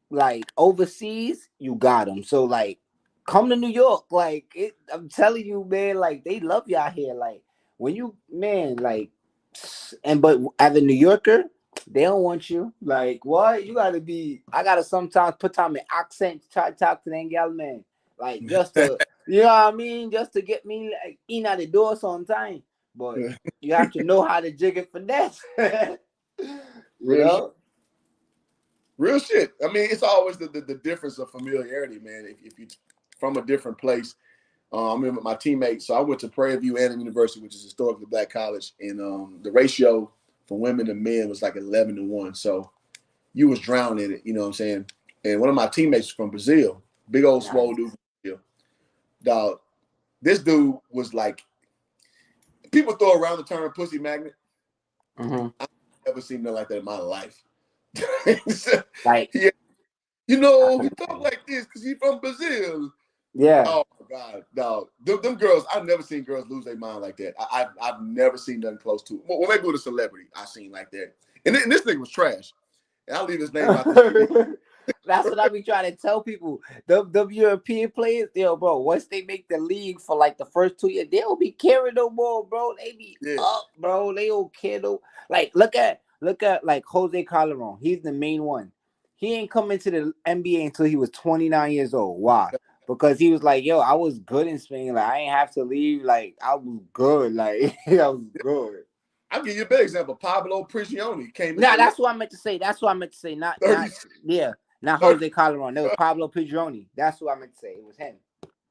like overseas, you got them. So like, come to New York. Like I'm telling you, man. Like they love y'all here. Like when you, man, like, but as a New Yorker, they don't want you. Like what? You gotta be. I gotta sometimes put on my accent to try to talk to them gal, man. Like just to, you know what I mean? Just to get me like in at the door sometime. But you have to know how to jig it for that. You Real shit. know? Real shit. I mean, it's always the difference of familiarity, man. If you're from a different place, I'm with my teammates. So I went to Prairie View Anthem University, which is historically black college, and the ratio for women and men was like 11-1. So you was drowning in it, you know what I'm saying? And one of my teammates from Brazil, big old swole dude from Brazil, dog. This dude was like, people throw around the term pussy magnet. Mm-hmm. I've never seen nothing like that in my life. Like, yeah, you know, he talk like this because he's from Brazil. Yeah. Oh my God, dog. Them girls, I've never seen girls lose their mind like that. I've never seen nothing close to it. Well, maybe with a celebrity I seen like that. And this nigga was trash. And I'll leave his name out there. That's what I be trying to tell people. The European players, yo, bro, once they make the league for like the first 2 years, they don't be caring no more, bro. They be up, bro. They don't care no. Like, look at like Jose Calderon. He's the main one. He ain't come into the NBA until he was 29 years old. Why? Because he was like, yo, I was good in Spain. Like, I ain't have to leave. Like, I was good. Like, I was good. I'll give you a better example. Pablo Prigioni came. Nah, that's what I meant to say. Not Jose Calderon. It was Pablo Prigioni. That's what I meant to say. It was him.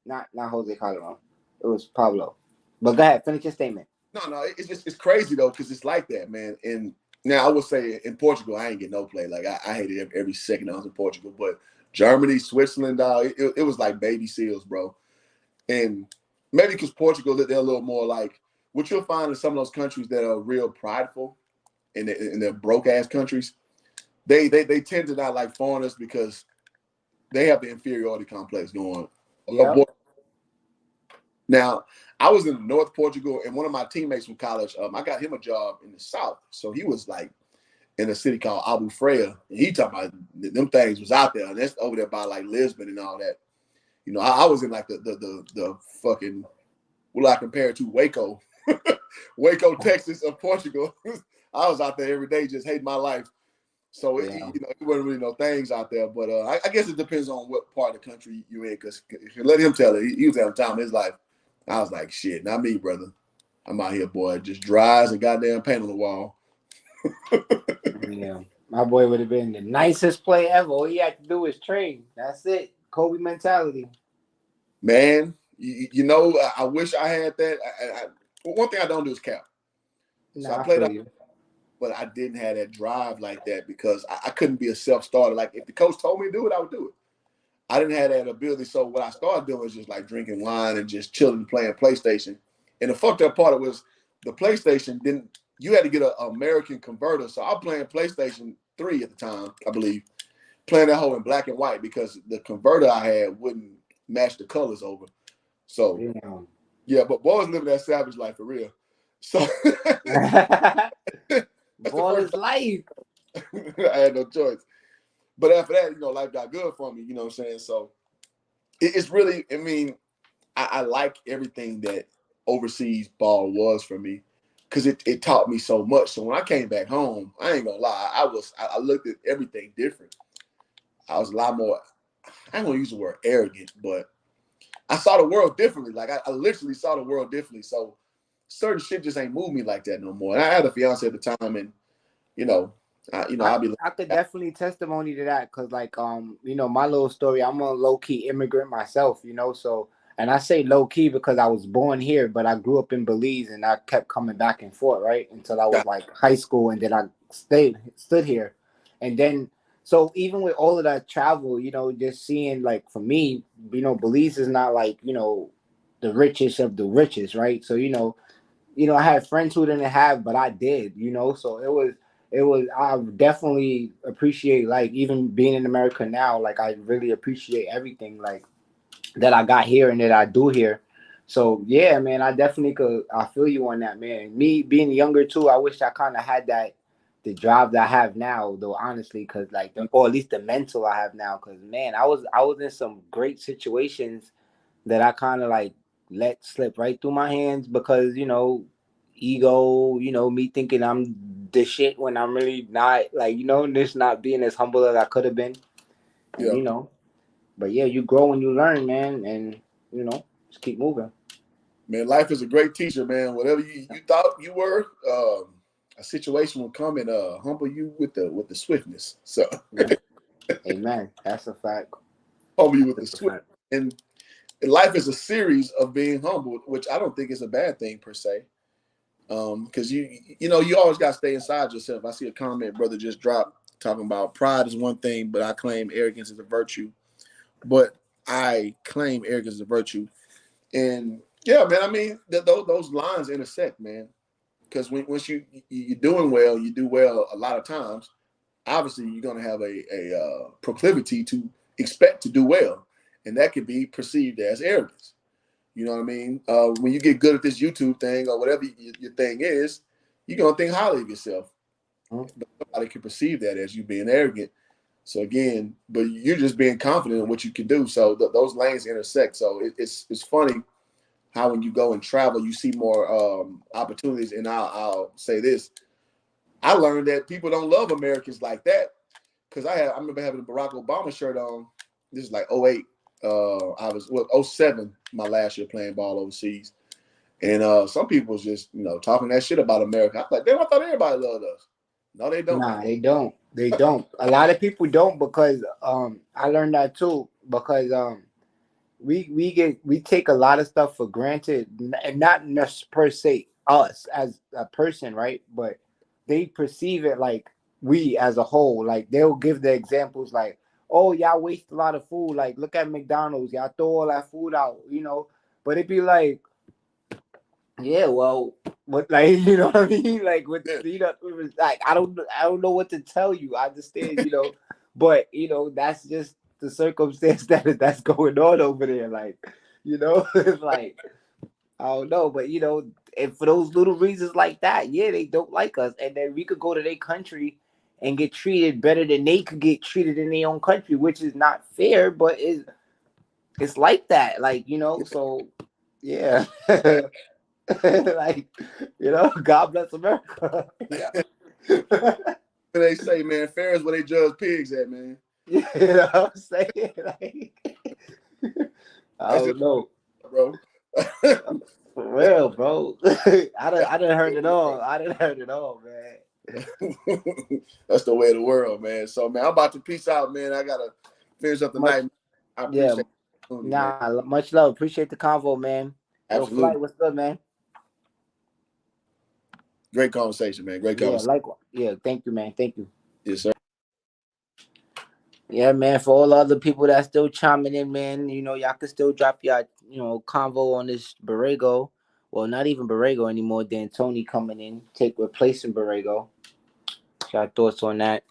Not Jose Calderon. It was Pablo. But go ahead, finish your statement. No, it's crazy though, because it's like that, man. And now I would say in Portugal, I ain't get no play. Like I hated every second I was in Portugal. But Germany, Switzerland, it was like baby seals, bro. And maybe because Portugal, they're a little more like what you'll find in some of those countries that are real prideful and they're broke ass countries. They tend to not like foreigners because they have the inferiority complex going. Yeah. Now, I was in North Portugal, and one of my teammates from college, I got him a job in the South. So he was like in a city called Abu Freya. And he talking about them things was out there, and that's over there by like Lisbon and all that. You know, I was in like the fucking, what I compare it to, Waco, Waco, Texas of Portugal. I was out there every day just hating my life. So, you know, there wasn't really no things out there. But I guess it depends on what part of the country you're in, because let him tell it. He was having time in his life. I was like, shit, not me, brother. I'm out here, boy. Just dries and goddamn paint on the wall. Yeah. My boy would have been the nicest player ever. All he had to do was train. That's it. Kobe mentality. Man, you know, I wish I had that. One thing I don't do is cap. So I played out, but I didn't have that drive like that because I couldn't be a self-starter. Like if the coach told me to do it, I would do it. I didn't have that ability. So what I started doing was just like drinking wine and just chilling, playing PlayStation. And the fucked up part was the PlayStation didn't. You had to get an American converter. So I was playing PlayStation 3 at the time, I believe, playing that whole in black and white because the converter I had wouldn't match the colors over. So yeah, but boy was living that savage life for real. So that's Ball is life. I had no choice. But after that, you know, life got good for me. You know what I'm saying? So it's really, I mean, I like everything that overseas ball was for me because it taught me so much. So when I came back home, I ain't gonna lie, I looked at everything different. I was a lot more, I ain't gonna use the word arrogant, but I saw the world differently. Like I literally saw the world differently. So certain shit just ain't move me like that no more. And I had a fiance at the time, and you know, I could definitely testimony to that because, like, you know, my little story. I'm a low key immigrant myself, you know. So, and I say low key because I was born here, but I grew up in Belize, and I kept coming back and forth, right, until I was like high school, and then I stood here, and then so even with all of that travel, you know, just seeing like for me, you know, Belize is not like, you know, the richest of the richest, right? So I had friends who didn't have, but I did, you know. So I definitely appreciate, like, even being in America now, like I really appreciate everything like that I got here and that I do here. So yeah, man, I feel you on that, man. Me being younger too, I wish I kind of had the drive that I have now, though, honestly, because like or at least the mental I have now, because man, I was in some great situations that I kind of like let slip right through my hands because, you know, ego, you know, me thinking I'm the shit when I'm really not, like, you know, just not being as humble as I could have been. And, you know, but yeah, you grow and you learn, man, and, you know, just keep moving. Man, life is a great teacher, man. Whatever you thought you were, a situation will come and humble you with the swiftness. So, Amen. That's a fact. humble you with the swift. And life is a series of being humbled, which I don't think is a bad thing per se. Because you know, you always got to stay inside yourself. I see a comment brother just dropped talking about pride is one thing, but I claim arrogance is a virtue. But I claim arrogance is a virtue. And yeah, man, I mean, those lines intersect, man. Because once you're doing well, you do well a lot of times. Obviously, you're going to have a proclivity to expect to do well, and that can be perceived as arrogance. You know what I mean? When you get good at this YouTube thing or whatever your thing is, you're going to think highly of yourself. But somebody can perceive that as you being arrogant. So again, but you're just being confident in what you can do. So those lanes intersect. So it's funny how when you go and travel, you see more opportunities. And I'll say this: I learned that people don't love Americans like that because I remember having a Barack Obama shirt on. This is like '08. I was '07 my last year playing ball overseas, and some people was just talking that shit about America. I was like, damn, I thought everybody loved us. No, they don't. Nah, they don't. They don't. A lot of people don't because I learned that too because we take a lot of stuff for granted, and not per se us as a person, right? But they perceive it like we as a whole. Like they'll give the examples like, oh, y'all waste a lot of food. Like look at McDonald's, y'all throw all that food out, you know. But it'd be like, yeah, well, what, like, you know what I mean? Like with it was like I don't know what to tell you. I understand, but that's just the circumstance that's going on over there. Like, it's like I don't know, but and for those little reasons like that, yeah, they don't like us, and then we could go to their country and get treated better than they could get treated in their own country, which is not fair, but it's like that, like so yeah. Like, God bless America. They say, man, fair is where they judge pigs at, man. You know what I'm saying? Like, I don't know, bro. For real, bro. I done heard it all. I done heard it all, man. That's the way of the world, man. So, man, I'm about to peace out, man. I gotta finish up the night. I appreciate it. Nah, much love. Appreciate the convo, man. Absolutely. Yo, Flight, what's good, man? Great conversation, man. Great conversation. Yeah, likewise. Yeah, thank you, man. Thank you. Yes, sir. Yeah, man. For all the other people that's still chiming in, man, y'all can still drop your, convo on this Borrego. Well, not even Borrego anymore. Then Tony coming in, replacing Borrego. Y'all thoughts on that?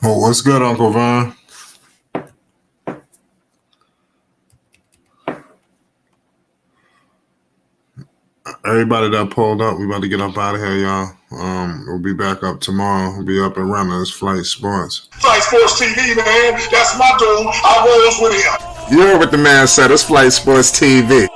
Oh, what's good, Uncle Vaughn? Everybody that pulled up, we about to get up out of here, y'all. We'll be back up tomorrow. We'll be up and running. It's Flight Sports. Flight Sports TV, man. That's my dude. I rolls with him. You heard what the man said. It's Flight Sports TV.